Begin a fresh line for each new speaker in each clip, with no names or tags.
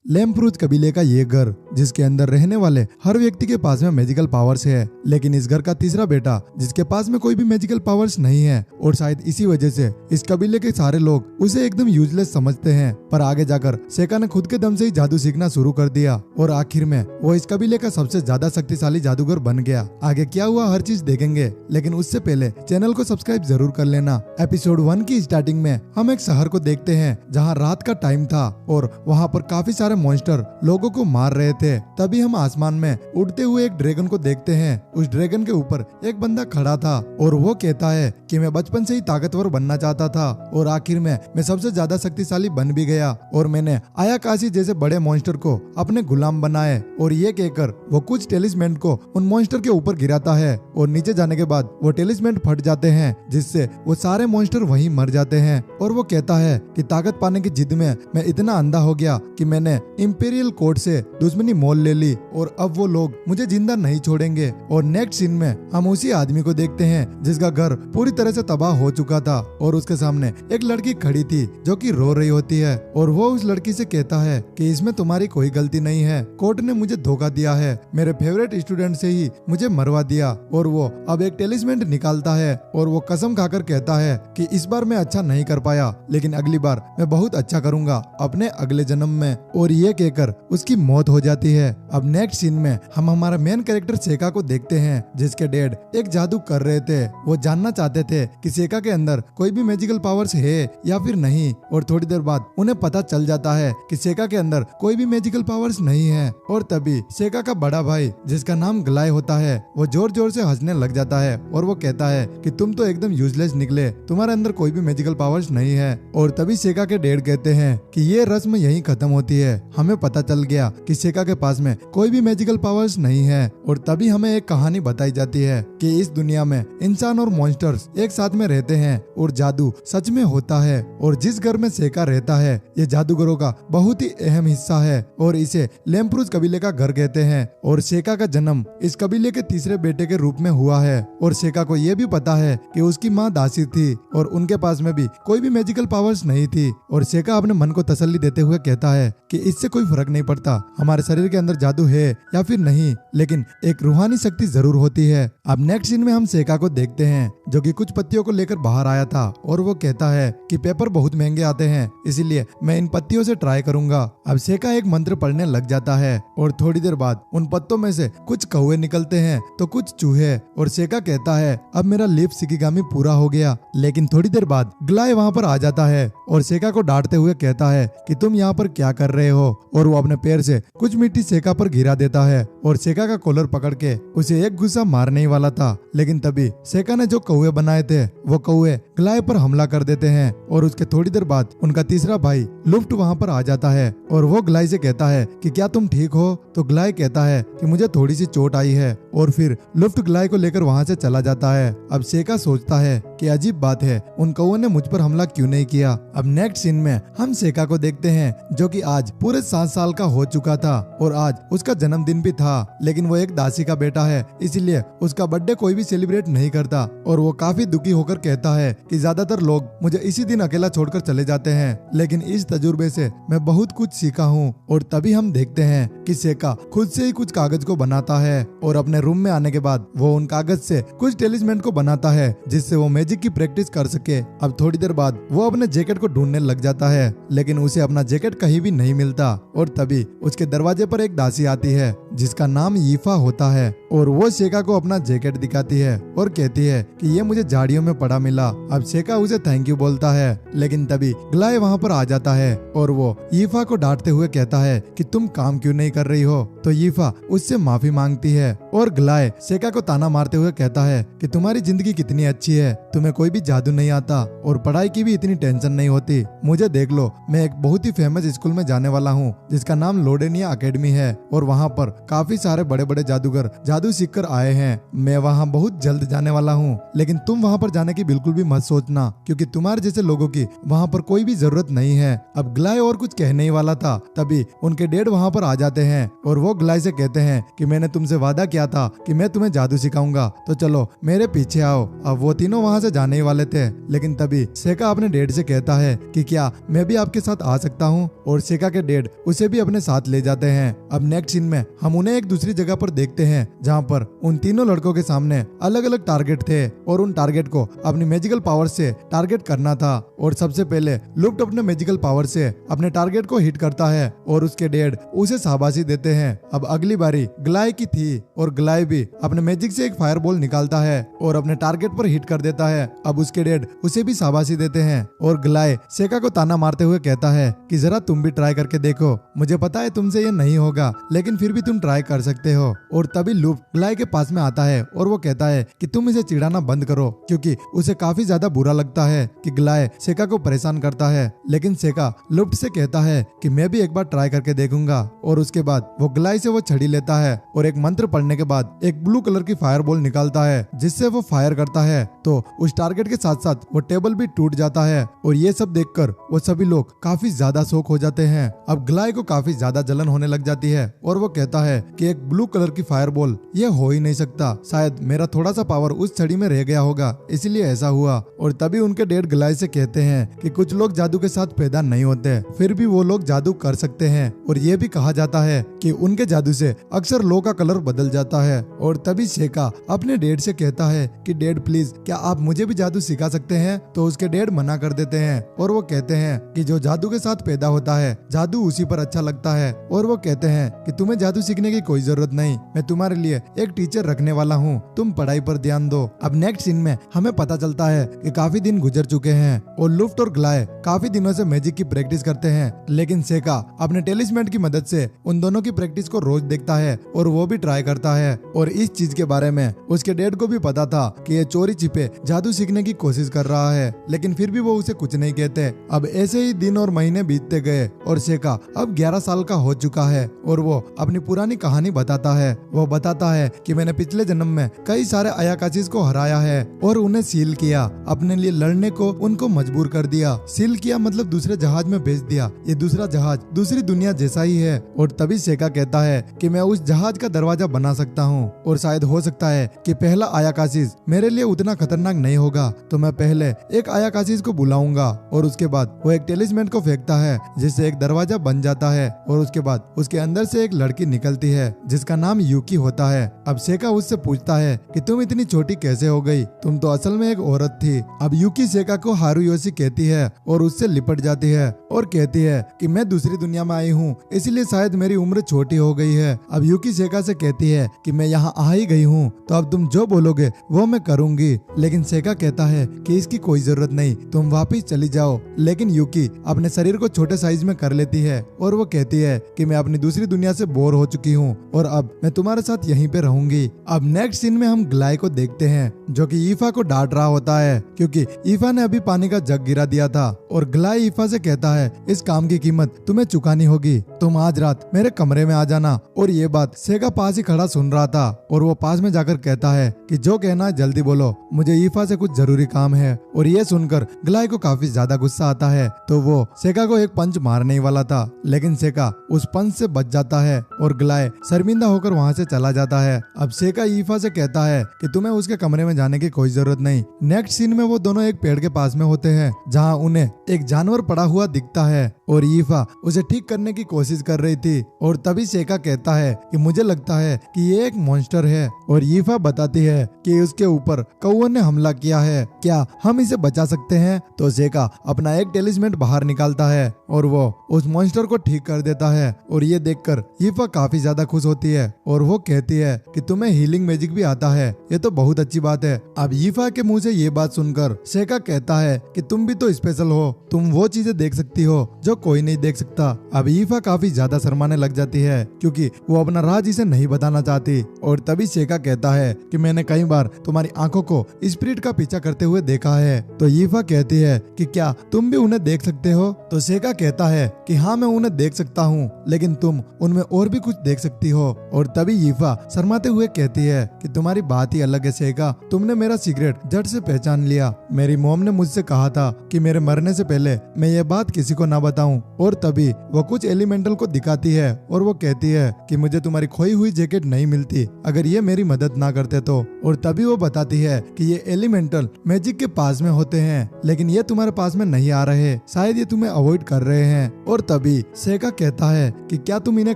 लैम्प्रूज कबीले का ये घर, जिसके अंदर रहने वाले हर व्यक्ति के पास में मैजिकल पावर्स है, लेकिन इस घर का तीसरा बेटा जिसके पास में कोई भी मैजिकल पावर्स नहीं है, और शायद इसी वजह से इस कबीले के सारे लोग उसे एकदम यूजलेस समझते हैं। पर आगे जाकर सेका ने खुद के दम से ही जादू सीखना शुरू कर दिया और आखिर में वो इस कबीले का सबसे ज्यादा शक्तिशाली जादूगर बन गया। आगे क्या हुआ हर चीज देखेंगे, लेकिन उससे पहले चैनल को सब्सक्राइब जरूर कर लेना। एपिसोड 1 की स्टार्टिंग में हम एक शहर को देखते हैं जहाँ रात का टाइम था और वहाँ पर काफी सारे मॉन्स्टर लोगों को मार रहे थे। तभी हम आसमान में उड़ते हुए एक ड्रैगन को देखते हैं। उस ड्रैगन के ऊपर एक बंदा खड़ा था और वो कहता है कि मैं बचपन से ही ताकतवर बनना चाहता था और आखिर में मैं सबसे ज्यादा शक्तिशाली बन भी गया और मैंने आयाकाशी जैसे बड़े मॉन्स्टर को अपने गुलाम बनाए। और ये कहकर वो कुछ टेलिस्मेंट को उन मॉन्स्टर के ऊपर गिराता है और नीचे जाने के बाद वो टेलिस्मेंट फट जाते हैं, जिससे वो सारे मॉन्स्टर वहीं मर जाते हैं। और वो कहता है कि ताकत पाने की जिद में मैं इतना अंधा हो गया कि मैंने इंपीरियल कोर्ट से दुश्मनी मोल ले ली और अब वो लोग मुझे जिंदा नहीं छोड़ेंगे। और नेक्स्ट सीन में हम उसी आदमी को देखते हैं जिसका घर पूरी तरह से तबाह हो चुका था और उसके सामने एक लड़की खड़ी थी जो कि रो रही होती है और वो उस लड़की से कहता है कि इसमें तुम्हारी कोई गलती नहीं है, कोर्ट ने मुझे धोखा दिया है, मेरे फेवरेट स्टूडेंट से ही मुझे मरवा दिया। और वो अब एक टेलिस्मेंट निकालता है और वो कसम खाकर कहता है कि इस बार मैं अच्छा नहीं कर पाया, लेकिन अगली बार मैं बहुत अच्छा करूंगा अपने अगले जन्म में। और ये कहकर उसकी मौत हो जाती है। अब नेक्स्ट सीन में हम हमारा मेन कैरेक्टर सेका को देखते हैं जिसके डैड एक जादू कर रहे थे। वो जानना चाहते थे कि सेका के अंदर कोई भी मैजिकल पावर्स है या फिर नहीं, और थोड़ी देर बाद उन्हें पता चल जाता है कि सेका के अंदर कोई भी मैजिकल पावर्स नहीं है। और तभी सेका का बड़ा भाई जिसका नाम ग्लाय होता है वो जोर जोर से हंसने लग जाता है और वो कहता है कि तुम तो एकदम यूजलेस निकले, तुम्हारे अंदर कोई भी मैजिकल पावर्स नहीं है। और तभी सेका के डैड कहते हैं कि ये रस्म यहीं खत्म होती है, हमें पता चल गया कि सेका के पास में कोई भी मैजिकल पावर्स नहीं है। और तभी हमें एक कहानी बताई जाती है कि इस दुनिया में इंसान और मॉन्स्टर्स एक साथ में रहते हैं और जादू सच में होता है। और जिस घर में सेका रहता है ये जादूगरों का बहुत ही अहम हिस्सा है और इसे लैम्प्रूज कबीले का घर कहते हैं। और सेका का जन्म इस कबीले के तीसरे बेटे के रूप में हुआ है और सेका को ये भी पता है कि उसकी माँ दासी थी और उनके पास में भी कोई भी मैजिकल पावर्स नहीं थी। और सेका अपने मन को तसल्ली देते हुए कहता है कि इससे कोई फर्क नहीं पड़ता हमारे शरीर के अंदर जादू है या फिर नहीं, लेकिन एक रूहानी शक्ति जरूर होती है। अब नेक्स्ट सीन में हम सेका को देखते हैं जो कि कुछ पत्तियों को लेकर बाहर आया था और वो कहता है कि पेपर बहुत महंगे आते हैं, इसीलिए मैं इन पत्तियों से ट्राई करूंगा। अब सेका एक मंत्र पढ़ने लग जाता है और थोड़ी देर बाद उन पत्तों में से कुछ कौवे निकलते हैं तो कुछ चूहे। और सेका कहता है अब मेरा लीफ शिकिगामी पूरा हो गया। लेकिन थोड़ी देर बाद ग्लाय वहाँ पर आ जाता है और सेका को डांटते हुए कहता है कि तुम यहाँ पर क्या कर रहे हो, और वो अपने पैर से कुछ मिट्टी सेका पर गिरा देता है और सेका का कॉलर पकड़ के उसे एक गुस्सा मारने ही वाला था। लेकिन तभी सेका ने जो कौवे बनाए थे वो कौवे ग्लाय पर हमला कर देते हैं और उसके थोड़ी देर बाद उनका तीसरा भाई लुफ्ट वहाँ पर आ जाता है और वो ग्लाय से कहता है कि क्या तुम ठीक हो। तो ग्लाय कहता है कि मुझे थोड़ी सी चोट आई है और फिर लुफ्ट ग्लाय को लेकर वहाँ से चला जाता है। अब सेका सोचता है कि अजीब बात है, उन कौवों ने मुझ पर हमला क्यों नहीं किया। अब नेक्स्ट सीन में हम सेका को देखते हैं जो कि आज पूरे 7 साल का हो चुका था और आज उसका जन्मदिन भी था, लेकिन वो एक दासी का बेटा है इसलिए उसका बर्थडे कोई भी सेलिब्रेट नहीं करता। और वो काफी दुखी होकर कहता है कि ज्यादातर लोग मुझे इसी दिन अकेला छोड़कर चले जाते हैं, लेकिन इस तजुर्बे से मैं बहुत कुछ सीखा हूँ। और तभी हम देखते हैं कि सेका खुद से ही कुछ कागज को बनाता है और अपने रूम में आने के बाद वो उन कागज से कुछ टेलिस्मेंट को बनाता है जिससे वो मैजिक की प्रैक्टिस कर सके। अब थोड़ी देर बाद वो अपने जैकेट को ढूंढने लग जाता है, लेकिन उसे अपना जैकेट कहीं भी नहीं मिलता। और तभी उसके दरवाजे पर एक दासी आती है जिसका नाम यीफा होता है और वो सेका को अपना जैकेट दिखाती है और कहती है कि ये मुझे झाड़ियों में पड़ा मिला। अब सेका उसे थैंक यू बोलता है, लेकिन तभी ग्लाय वहाँ पर आ जाता है और वो यीफा को डांटते हुए कहता है कि तुम काम क्यों नहीं कर रही हो। तो यीफा उससे माफी मांगती है और ग्लाय सेका को ताना मारते हुए कहता है कि तुम्हारी जिंदगी कितनी अच्छी है, तुम्हें कोई भी जादू नहीं आता और पढ़ाई की भी इतनी टेंशन नहीं होती। मुझे देख लो, मैं एक बहुत ही फेमस स्कूल में जाने वाला हूँ जिसका नाम लोडेनिया अकेडमी है और वहाँ पर काफी सारे बड़े बड़े जादूगर जादू जादू सीख कर आए हैं। मैं वहाँ बहुत जल्द जाने वाला हूँ, लेकिन तुम वहाँ पर जाने की बिल्कुल भी मत सोचना, क्योंकि तुम्हारे जैसे लोगों की वहाँ पर कोई भी जरूरत नहीं है। अब ग्लाय और कुछ कहने ही वाला था, तभी उनके डैड वहाँ पर आ जाते हैं और वो ग्लाय से कहते हैं कि मैंने तुमसे वादा किया था कि मैं तुम्हें जादू सिखाऊंगा, तो चलो मेरे पीछे आओ। अब वो तीनों वहाँ से जाने ही वाले थे, लेकिन तभी सेका अपने डैड से कहता है कि क्या मैं भी आपके साथ आ सकता हूँ, और सेका के डैड उसे भी अपने साथ ले जाते हैं। अब नेक्स्ट सीन में हम उन्हें एक दूसरी जगह पर देखते हैं, जहाँ पर उन तीनों लड़कों के सामने अलग अलग टारगेट थे और उन टारगेट को अपनी मैजिकल पावर से टारगेट करना था। और सबसे पहले लुफ्ट अपने मैजिकल पावर से अपने टारगेट को हिट करता है और उसके डैड उसे शाबाशी देते हैं। अब अगली बारी ग्लाय की थी और ग्लाय भी अपने मैजिक से एक फायर बॉल निकालता है और अपने टारगेट पर हिट कर देता है। अब उसके डैड उसे भी शाबाशी देते हैं और ग्लाय सेका को ताना मारते हुए कहता है कि जरा तुम भी ट्राई करके देखो, मुझे पता है तुमसे ये नहीं होगा, लेकिन फिर भी तुम ट्राई कर सकते हो। और तभी लुफ्ट ग्लाय के पास में आता है और वो कहता है कि तुम इसे चिढ़ाना बंद करो, क्योंकि उसे काफी ज्यादा बुरा लगता है कि ग्लाय सेका को परेशान करता है। लेकिन सेका लुफ्ट से कहता है कि मैं भी एक बार ट्राई करके देखूंगा, और उसके बाद वो ग्लाय से वो छड़ी लेता है और एक मंत्र पढ़ने के बाद एक ब्लू कलर की फायर बॉल निकालता है, जिससे वो फायर करता है तो उस टारगेट के साथ साथ वो टेबल भी टूट जाता है। और ये सब देखकर वो सभी लोग काफी ज्यादा शॉक हो जाते हैं। अब ग्लाय को काफी ज्यादा जलन होने लग जाती है और वो कहता है कि एक ब्लू कलर की फायर बॉल ये हो ही नहीं सकता, शायद मेरा थोड़ा सा पावर उस छड़ी में रह गया होगा, इसलिए ऐसा हुआ। और तभी उनके डैड ग्लाय से कहते हैं कि कुछ लोग जादू के साथ पैदा नहीं होते, फिर भी वो लोग जादू कर सकते हैं, और ये भी कहा जाता है कि उनके जादू से अक्सर लो का कलर बदल जाता है। और तभी सेका अपने डैड से कहता है कि डैड प्लीज क्या आप मुझे भी जादू सिखा सकते हैं, तो उसके डैड मना कर देते हैं और वो कहते हैं कि जो जादू के साथ पैदा होता है जादू उसी पर अच्छा लगता है, और वो कहते हैं कि तुम्हें जादू सीखने की कोई जरूरत नहीं, मैं तुम्हारे लिए एक टीचर रखने वाला हूँ, तुम पढ़ाई पर ध्यान दो। अब नेक्स्ट सीन में हमें पता चलता है कि काफी दिन गुजर चुके हैं और लुफ्ट और ग्लाय काफी दिनों से मैजिक की प्रैक्टिस करते हैं, लेकिन सेका अपने टेलिस्मेंट की मदद से उन दोनों की प्रैक्टिस को रोज देखता है और वो भी ट्राई करता है। और इस चीज के बारे में उसके डैड को भी पता था कि ये चोरी छिपे जादू सीखने की कोशिश कर रहा है, लेकिन फिर भी वो उसे कुछ नहीं कहते। अब ऐसे ही दिन और महीने बीतते गए और सेका अब 11 साल का हो चुका है और वो अपनी पुरानी कहानी बताता है। वो बताता है कि मैंने पिछले जन्म में कई सारे अयाकाशीस को हराया है और उन्हें सील किया, अपने लिए लड़ने को उनको मजबूर कर दिया। सील किया मतलब दूसरे जहाज में भेज दिया, ये दूसरा जहाज दूसरी दुनिया जैसा ही है। और तभी सेका कहता है कि मैं उस जहाज का दरवाजा बना सकता हूँ, और शायद हो सकता है कि पहला अयाकाशीस मेरे लिए उतना खतरनाक नहीं होगा, तो मैं पहले एक अयाकाशीस को बुलाऊंगा और उसके बाद वो एक टेलिस्मेंट को फेंकता है, जिससे एक दरवाजा बन जाता है और उसके बाद उसके अंदर से एक लड़की निकलती है जिसका नाम यूकी होता है। अब सेका उससे पूछता है कि तुम इतनी छोटी कैसे हो गई, तुम तो असल में एक औरत थी। अब यूकी सेका को हारुयोशी कहती है और उससे लिपट जाती है और कहती है कि मैं दूसरी दुनिया में आई हूँ, इसलिए शायद मेरी उम्र छोटी हो गई है। अब यूकी सेका से कहती है कि मैं यहाँ आ ही गई हूँ, तो अब तुम जो बोलोगे वो मैं करूंगी। लेकिन सेका कहता है कि इसकी कोई जरूरत नहीं, तुम वापिस चली जाओ। लेकिन यूकी अपने शरीर को छोटे साइज में कर लेती है और वो कहती है कि मैं अपनी दूसरी दुनिया से बोर हो चुकी हूँ और अब मैं तुम्हारे साथ यहीं पे रहूंगी। अब नेक्स्ट सीन में हम ग्लाय को देखते हैं जो कि ईफा को डांट रहा होता है, क्योंकि ईफा ने अभी पानी का जग गिरा दिया था। और ग्लाय ईफा से कहता है इस काम की कीमत तुम्हें चुकानी होगी, तुम आज रात मेरे कमरे में आ जाना। और ये बात सेका पास ही खड़ा सुन रहा था और वो पास में जाकर कहता है कि जो कहना है जल्दी बोलो, मुझे ईफा से कुछ जरूरी काम है। और ये सुनकर ग्लाय को काफी ज्यादा गुस्सा आता है, तो वो सेका को एक पंच मारने ही वाला था, लेकिन सेका उस पंच से बच जाता है और ग्लाय शर्मिंदा होकर वहाँ से चला जाता है। अब सेका ईफा से कहता है कि तुम्हें उसके कमरे में जाने की कोई जरूरत नहीं। नेक्स्ट सीन में वो दोनों एक पेड़ के पास में होते हैं जहाँ उन्हें एक जानवर पड़ा हुआ दिखता है और ईफा उसे ठीक करने की कोशिश कर रही थी। और तभी सेका कहता है कि मुझे लगता है कि ये एक मॉन्स्टर है, और ईफा बताती है कि उसके ऊपर कौओं ने हमला किया है, क्या हम इसे बचा सकते हैं। तो सेका अपना एक टेलिस्मेंट बाहर निकालता है और वो उस मॉन्स्टर को ठीक कर देता है। और ये देखकर ईफा काफी ज्यादा खुश होती है और वो कहती है कि तुम्हें हीलिंग मैजिक भी आता है, ये तो बहुत अच्छी बात है। अब ईफा के मुंह से ये बात सुनकर सेका कहता है कि तुम भी तो स्पेशल हो, तुम वो चीजें देख सकती हो जो कोई नहीं देख सकता। अब ईफा काफी ज्यादा शर्माने लग जाती है क्योंकि वो अपना राज इसे नहीं बताना चाहती। और तभी सेका कहता है कि मैंने कई बार तुम्हारी आंखों को स्पिरिट का पीछा करते हुए देखा है। तो ईफा कहती है कि क्या तुम भी उन्हें देख सकते हो? तो सेका कहता है कि हाँ, मैं उन्हें देख सकता हूँ, लेकिन तुम उनमें और भी कुछ देख सकती हो। और तभी ईफा शर्माते हुए कहती है कि तुम्हारी बात ही अलग है सेका, तुमने मेरा सीक्रेट झट से पहचान लिया। मेरी मॉम ने मुझसे कहा था कि मेरे मरने से पहले मैं ये बात किसी को ना बताऊं। और तभी वो कुछ एलिमेंटल को दिखाती है और वो कहती है कि मुझे तुम्हारी खोई हुई जैकेट नहीं मिलती अगर ये मेरी मदद ना करते तो। और तभी वो बताती है कि ये एलिमेंटल मैजिक के पास में होते हैं, लेकिन ये तुम्हारे पास में नहीं आ रहे, शायद ये तुम्हें अवॉइड कर रहे हैं। और तभी सेका कहता है कि क्या तुम इन्हें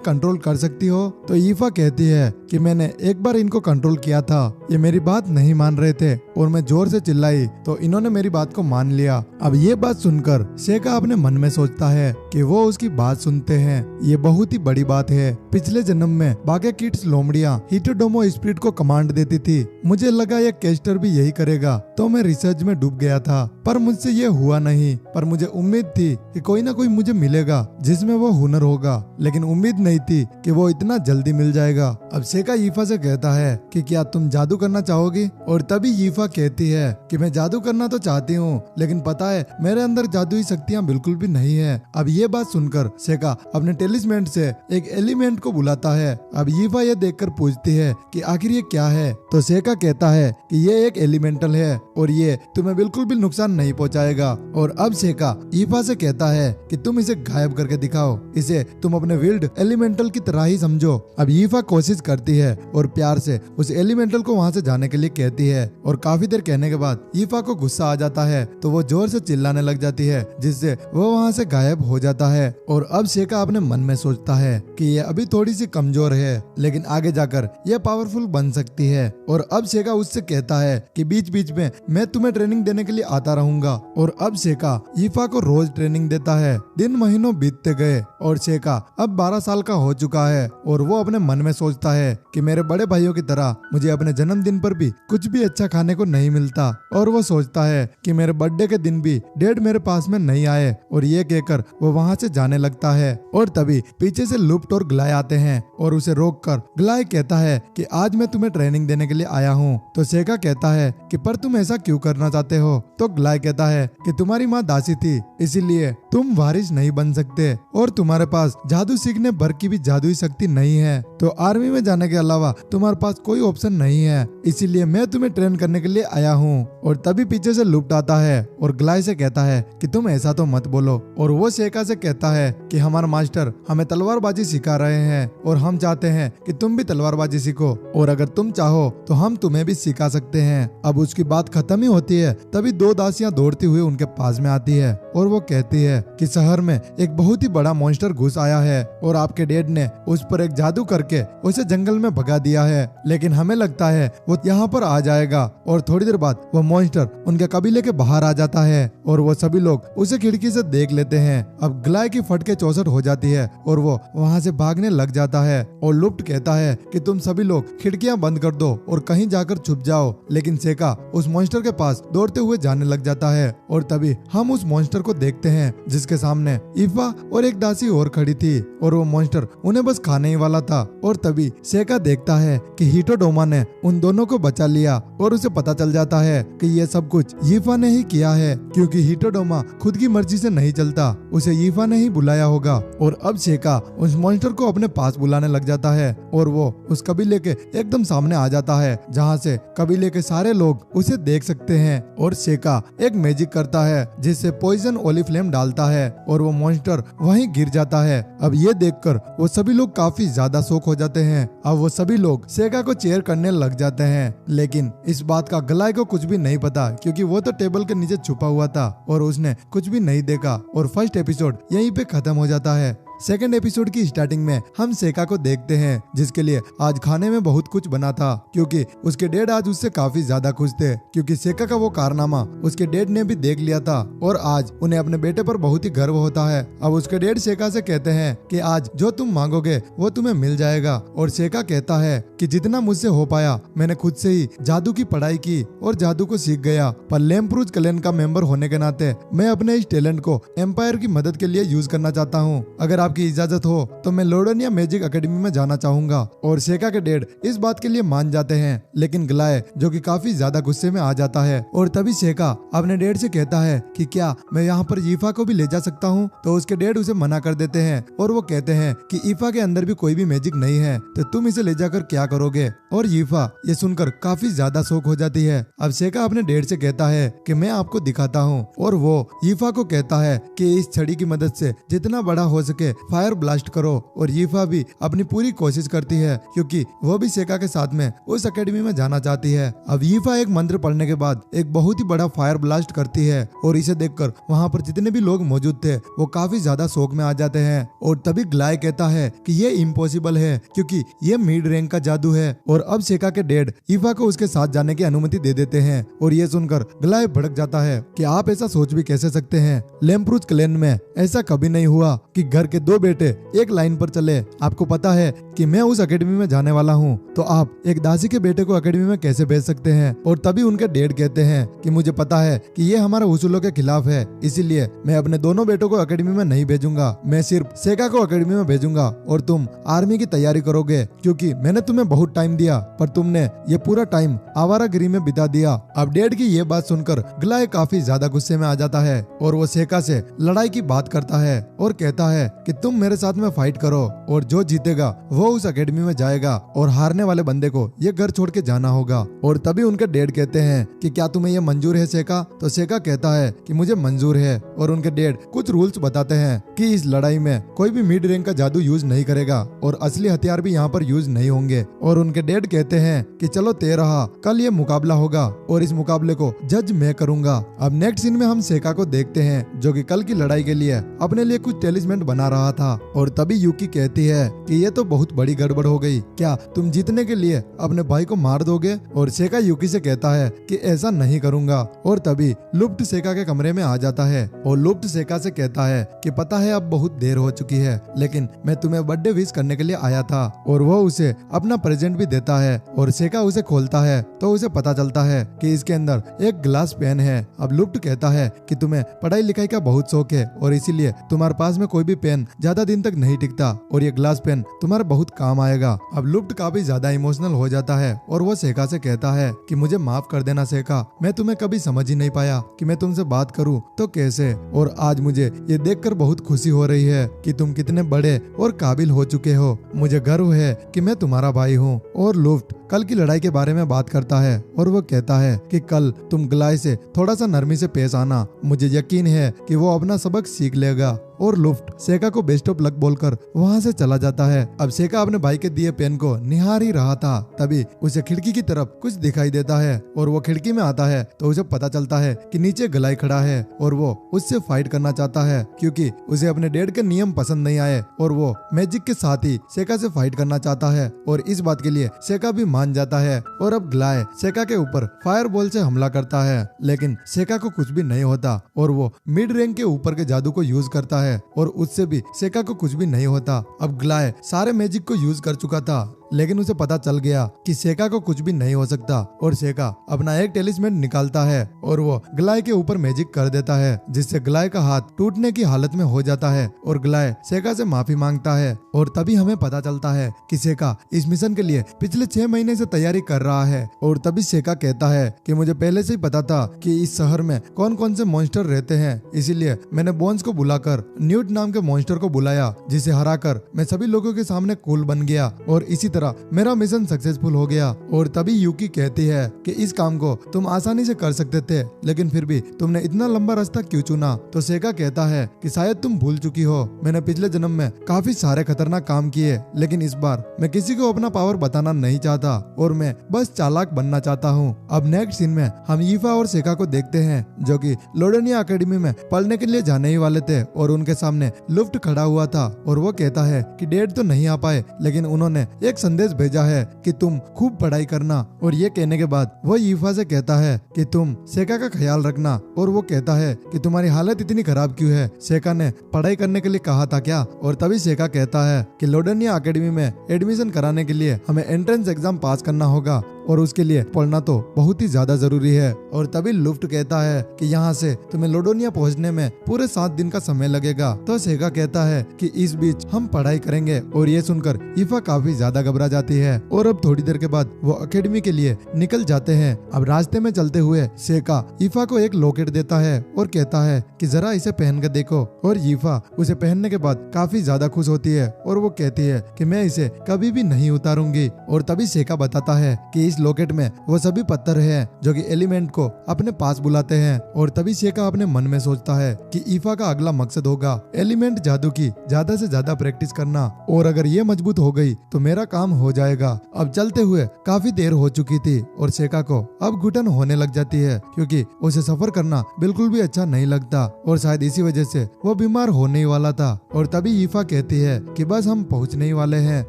कंट्रोल कर सकती हो? तो ईफा कहती है कि मैंने एक बार इनको कंट्रोल किया था, ये मेरी बात नहीं मान रहे थे और मैं जोर से चिल्लाई तो इन्होंने मेरी बात को मान लिया। अब ये बात सुनकर सेका अपने मन में सोचता है कि वो उसकी बात सुनते हैं, ये बहुत ही बड़ी बात है। पिछले जन्म में बागे किड्स लोमड़ियां हिटोडोमो स्पिरिट को कमांड देती थी, मुझे लगा ये कैस्टर भी यही करेगा, तो मैं रिसर्च में डूब गया था, पर मुझसे ये हुआ नहीं। पर मुझे उम्मीद थी कि कोई ना कोई मुझे मिलेगा जिसमें वो हुनर होगा, लेकिन उम्मीद नहीं थी कि वो इतना जल्दी मिल जाएगा। अब सेका ईफा से कहता है कि क्या तुम जादू करना चाहोगी? और तभी ईफा कहती है कि मैं जादू करना तो चाहती हूँ, लेकिन पता है मेरे अंदर जादुई शक्तियाँ बिल्कुल भी नहीं है। अब ये बात सुनकर सेका अपने टेलिस्मेंट से एक एलिमेंट को बुलाता है। अब ईफा ये देखकर पूछती है कि आखिर ये क्या है? तो सेका कहता है कि ये एक एलिमेंटल है और ये तुम्हें बिल्कुल भी नुकसान नहीं पहुंचाएगा। और अब सेका ईफा से कहता है कि तुम इसे गायब करके दिखाओ, इसे तुम अपने विल्ड एलिमेंटल की तरह ही समझो। अब ईफा कोशिश करती है और प्यार से उस एलिमेंटल को वहां से जाने के लिए कहती है। और काफी देर कहने के बाद ईफा को गुस्सा आ जाता है तो वो जोर से चिल्लाने लग जाती है, जिससे वो वहां से गायब हो जाता है। और अब सेका अपने मन में सोचता है कि ये अभी थोड़ी सी कमजोर है, लेकिन आगे जाकर ये पावरफुल बन सकती है। और अब सेका उससे कहता है कि बीच बीच में मैं तुम्हें ट्रेनिंग देने के लिए आता रहूंगा। और अब सेका ईफा को रोज ट्रेनिंग देता है। दिन महीनों बीतते गए और सेका अब 12 साल का हो चुका है और वो अपने मन में सोचता है कि मेरे बड़े भाइयों की तरह मुझे अपने जन्मदिन पर भी कुछ भी अच्छा खाने को नहीं मिलता। और वो सोचता है कि मेरे बर्थडे के दिन भी डैड मेरे पास में नहीं आए, और ये कहकर वो वहां से जाने लगता है। और तभी पीछे से लुप्ट और ग्लाय आते हैं और उसे रोककर ग्लाय कहता है कि आज मैं तुम्हें ट्रेनिंग देने के लिए आया हूँ। तो सेका कहता है कि पर तुम ऐसा क्यों करना चाहते हो? तो ग्लाय कहता है कि तुम्हारी माँ दासी थी, इसीलिए तुम वारिस नहीं बन सकते और तुम्हारे पास जादू सीखने भर की भी जादुई शक्ति नहीं है, तो आर्मी में जाने के अलावा तुम्हारे पास कोई ऑप्शन नहीं है, इसीलिए मैं तुम्हें ट्रेन करने के लिए आया हूँ। और तभी पीछे से लुप्ट आता है और ग्लाय से कहता है कि तुम ऐसा तो मत बोलो। और वो सेका से कहता है कि हमारा मास्टर हमें तलवारबाजी सिखा रहे हैं और हम चाहते हैं कि तुम भी तलवारबाजी सीखो, और अगर तुम चाहो तो हम तुम्हें भी सिखा सकते हैं। अब उसकी बात खत्म ही होती है तभी 2 दासियां दौड़ती हुई उनके पास में आती है और वो कहती है कि शहर में एक बहुत ही बड़ा मॉन्स्टर घुस आया है और आपके डैड ने उस पर एक जादू करके उसे जंगल में भगा दिया है, लेकिन हमें लगता है वो यहाँ पर आ जाएगा। और थोड़ी देर बाद वो मॉन्स्टर उनके कबीले के बाहर आ जाता है और वो सभी लोग उसे खिड़की से देख लेते हैं। अब ग्लाय की फटके चौसट हो जाती है और वो वहाँ से भागने लग जाता है। और लुप्ट कहता है कि तुम सभी लोग खिड़कियां बंद कर दो और कहीं जाकर छुप जाओ, लेकिन सेका उस मॉन्स्टर के पास दौड़ते हुए जाने लग जाता है। और तभी हम उस मॉन्स्टर को देखते हैं जिसके सामने ईफा और एक दासी और खड़ी थी और वो मॉन्स्टर उन्हें बस खाने ही वाला था। और तभी सेका देखता है कि हिटोडोमा ने उन दोनों को बचा लिया और उसे पता चल जाता है कि ये सब कुछ ईफा ने ही किया है, क्योंकि हिटोडोमा खुद की मर्जी से नहीं चलता, उसे ईफा ने ही बुलाया होगा। और अब सेका उस मॉन्स्टर को अपने पास बुलाने लग जाता है और वो उस कबीले के एकदम सामने आ जाता है जहाँ से कबीले के सारे लोग उसे देख सकते हैं। और सेका एक मैजिक करता है जिससे पॉइजन ओलिफ्लेम डालता है और वो मॉन्स्टर वहीं गिर जाता है। अब ये देखकर वो सभी लोग काफी ज्यादा शॉक हो जाते हैं। अब वो सभी लोग सेका को चेयर करने लग जाते हैं, लेकिन इस बात का ग्लाय को कुछ भी नहीं पता क्योंकि वो तो टेबल के नीचे छुपा हुआ था और उसने कुछ भी नहीं देखा। और फर्स्ट एपिसोड यहीं पे खत्म हो जाता है। सेकंड एपिसोड की स्टार्टिंग में हम सेका को देखते हैं, जिसके लिए आज खाने में बहुत कुछ बना था, क्योंकि उसके डैड आज उससे काफी ज्यादा खुश थे, क्योंकि सेका का वो कारनामा उसके डैड ने भी देख लिया था और आज उन्हें अपने बेटे पर बहुत ही गर्व होता है। अब उसके डैड सेका से कहते हैं कि आज जो तुम मांगोगे वो तुम्हें मिल जाएगा, और सेका कहता है कि जितना मुझसे हो पाया मैंने खुद से ही जादू की पढ़ाई की और जादू को सीख गया, पर लेम्प्रूज क्लैन का मेंबर होने के नाते मैं अपने इस टैलेंट को एम्पायर की मदद के लिए यूज करना चाहता हूँ। अगर आपकी इजाजत हो तो मैं लोडोनिया मैजिक एकेडमी में जाना चाहूंगा। और सेका के डैड इस बात के लिए मान जाते हैं, लेकिन ग्लाय जो कि काफी ज्यादा गुस्से में आ जाता है। और तभी सेका अपने डैड से कहता है कि क्या मैं यहाँ पर ईफा को भी ले जा सकता हूँ, तो उसके डैड उसे मना कर देते हैं और वो कहते हैं कि ईफा के अंदर भी कोई भी मैजिक नहीं है, तो तुम इसे ले जाकर क्या करोगे। और ईफा ये सुनकर काफी ज्यादा शौक हो जाती है। अब सेका अपने डैड से कहता है कि मैं आपको दिखाता हूँ, और वो ईफा को कहता है कि इस छड़ी की मदद से जितना बड़ा हो सके फायर ब्लास्ट करो। और ईफा भी अपनी पूरी कोशिश करती है, क्योंकि वो भी सेका के साथ में उस एकेडमी में जाना चाहती है। अब ईफा एक मंत्र पढ़ने के बाद एक बहुत ही बड़ा फायर ब्लास्ट करती है, और इसे देखकर वहाँ पर जितने भी लोग मौजूद थे वो काफी ज्यादा शौक में आ जाते हैं। और तभी ग्लाय कहता है कि ये इम्पॉसिबल है, क्योंकि ये मिड रैंक का जादू है। और अब सेका के डैड ईफा को उसके साथ जाने की अनुमति दे देते हैं, और ये सुनकर ग्लाय भड़क जाता है कि आप ऐसा सोच भी कैसे सकते हैं। लेम्प्रूज क्लैन में ऐसा कभी नहीं हुआ कि घर के दो बेटे एक लाइन पर चले। आपको पता है कि मैं उस एकेडमी में जाने वाला हूँ, तो आप एक दासी के बेटे को एकेडमी में कैसे भेज सकते हैं। और तभी उनके डैड कहते हैं कि मुझे पता है कि ये हमारे उसूलों के खिलाफ है, इसीलिए मैं अपने दोनों बेटों को एकेडमी में नहीं भेजूंगा। मैं सिर्फ सेका को एकेडमी में भेजूंगा और तुम आर्मी की तैयारी करोगे, क्योंकि मैंने तुम्हें बहुत टाइम दिया पर तुमने ये पूरा टाइम आवारागिरी में बिता दिया। अब डैड की ये बात सुनकर ग्लाय काफी ज्यादा गुस्से में आ जाता है, और वो सेका से लड़ाई की बात करता है और कहता है कि तुम मेरे साथ में फाइट करो, और जो जीतेगा वो उस एकेडमी में जाएगा, और हारने वाले बंदे को ये घर छोड़ के जाना होगा। और तभी उनके डैड कहते हैं कि क्या तुम्हें ये मंजूर है सेका। तो सेका कहता है कि मुझे मंजूर है। और उनके डैड कुछ रूल्स बताते हैं कि इस लड़ाई में कोई भी मिड रैंक का जादू यूज नहीं करेगा, और असली हथियार भी यहाँ पर यूज नहीं होंगे। और उनके डैड कहते हैं कि चलो तय रहा, कल ये मुकाबला होगा और इस मुकाबले को जज मैं करूंगा। अब नेक्स्ट सीन में हम सेका को देखते हैं, जो कि कल की लड़ाई के लिए अपने लिए कुछ टेलिस्मेंट बना रहा था। और तभी यूकी कहती है कि ये तो बहुत बड़ी गड़बड़ हो गई, क्या तुम जीतने के लिए अपने भाई को मार दोगे। और सेका यूकी से कहता है कि ऐसा नहीं करूंगा। और तभी लुप्ट सेका के कमरे में आ जाता है, और लुप्ट सेका से कहता है कि पता है अब बहुत देर हो चुकी है, लेकिन मैं तुम्हें बर्थडे विश करने के लिए आया था। और वो उसे अपना प्रेजेंट भी देता है, और सेका उसे खोलता है तो उसे पता चलता है कि इसके अंदर एक ग्लास पेन है। अब लुप्ट कहता है कि तुम्हें पढ़ाई लिखाई का बहुत शौक है, और इसीलिए तुम्हारे पास में कोई भी पेन ज्यादा दिन तक नहीं टिकता, और ये ग्लास पेन तुम्हारे बहुत काम आएगा। अब लुप्ट काफी ज्यादा इमोशनल हो जाता है, और वो सेका से कहता है कि मुझे माफ कर देना सेका, मैं तुम्हें कभी समझ ही नहीं पाया कि मैं तुमसे बात करूं तो कैसे। और आज मुझे ये देखकर बहुत खुशी हो रही है कि तुम कितने बड़े और काबिल हो चुके हो। मुझे गर्व है कि मैं तुम्हारा भाई हूँ। और लुप्ट कल की लड़ाई के बारे में बात करता है, और वो कहता है कि कल तुम ग्लाय से थोड़ा सा नरमी से पेश आना, मुझे यकीन है कि वो अपना सबक सीख लेगा। और लुफ्ट सेका को बेस्ट ऑफ लक बोलकर वहाँ से चला जाता है। अब सेका अपने भाई के दिए पेन को निहार ही रहा था, तभी उसे खिड़की की तरफ कुछ दिखाई देता है, और वो खिड़की में आता है तो उसे पता चलता है कि नीचे ग्लाय खड़ा है, और वो उससे फाइट करना चाहता है, क्योंकि उसे अपने डैड के नियम पसंद नहीं आए, और वो मैजिक के साथ ही सेका से फाइट करना चाहता है। और इस बात के लिए सेका भी मान जाता है, और अब ग्लाय सेका के ऊपर फायर बॉल से हमला करता है, लेकिन सेका को कुछ भी नहीं होता, और वो मिड रैंक के ऊपर के जादू को यूज करता है, और उससे भी सेका को कुछ भी नहीं होता। अब ग्लाय सारे मैजिक को यूज कर चुका था, लेकिन उसे पता चल गया कि सेका को कुछ भी नहीं हो सकता, और सेका अपना एक टेलिस्मेंट निकालता है और वो ग्लाय के ऊपर मैजिक कर देता है, जिससे ग्लाय का हाथ टूटने की हालत में हो जाता है, और ग्लाय सेका से माफी मांगता है। और तभी हमें पता चलता है कि सेका इस मिशन के लिए पिछले 6 महीने से तैयारी कर रहा है। और तभी सेका कहता है कि मुझे पहले से ही पता था कि इस शहर में कौन कौन से मॉन्स्टर रहते हैं, इसीलिए मैंने बोन्स को बुलाकर न्यूट नाम के मॉन्स्टर को बुलाया, जिसे हराकर मैं सभी लोगों के सामने कूल बन गया, और इसी तरह मेरा मिशन सक्सेसफुल हो गया। और तभी यूकी कहती है कि इस काम को तुम आसानी से कर सकते थे, लेकिन फिर भी तुमने इतना लंबा रास्ता क्यों चुना। तो सेका कहता है कि शायद तुम भूल चुकी हो, मैंने पिछले जन्म में काफी सारे खतरनाक काम किए, लेकिन इस बार मैं किसी को अपना पावर बताना नहीं चाहता और मैं बस चालाक बनना चाहता हूँ। अब नेक्स्ट सीन में हम यीफा और सेका को देखते हैं जो कि लोडोनिया एकेडमी में पढ़ने के लिए जाने ही वाले थे और उनके सामने लुफ्ट खड़ा हुआ था और वो कहता है कि डैड तो नहीं आ पाए, लेकिन उन्होंने एक संदेश भेजा है कि तुम खूब पढ़ाई करना। और ये कहने के बाद वो यीफा से कहता है कि तुम सेका का ख्याल रखना और वो कहता है कि तुम्हारी हालत इतनी खराब क्यों है, सेका ने पढ़ाई करने के लिए कहा था क्या। और तभी सेका कहता है कि लोडोनिया एकेडमी में एडमिशन कराने के लिए हमें एंट्रेंस एग्जाम पास करना होगा और उसके लिए पढ़ना तो बहुत ही ज्यादा जरूरी है। और तभी लुफ्ट कहता है कि यहाँ से तुम्हें लोडोनिया पहुँचने में पूरे 7 दिन का समय लगेगा। तो सेगा कहता है कि इस बीच हम पढ़ाई करेंगे। और ये सुनकर यीफा काफी ज्यादा घबरा जाती है और अब थोड़ी देर के बाद वो एकेडमी के लिए निकल जाते हैं। अब रास्ते में चलते हुए सेका यीफा को एक लॉकेट देता है और कहता है कि जरा इसे पहन कर देखो। और यीफा उसे पहनने के बाद काफी ज्यादा खुश होती है और वो कहती है कि मैं इसे कभी भी नहीं उतारूंगी। और तभी सेका बताता है कि इस लॉकेट में वो सभी पत्थर हैं जो कि एलिमेंट को अपने पास बुलाते हैं। और तभी सेका अपने मन में सोचता है कि ईफा का अगला मकसद होगा एलिमेंट जादू की ज्यादा से ज्यादा प्रैक्टिस करना, और अगर ये मजबूत हो गई तो मेरा काम हो जाएगा। अब चलते हुए काफी देर हो चुकी थी और सेका को अब घुटन होने लग जाती है क्योंकि उसे सफर करना बिल्कुल भी अच्छा नहीं लगता और शायद इसी वजह से वो बीमार होने ही वाला था। और तभी ईफा कहती है कि बस हम पहुंचने ही वाले हैं।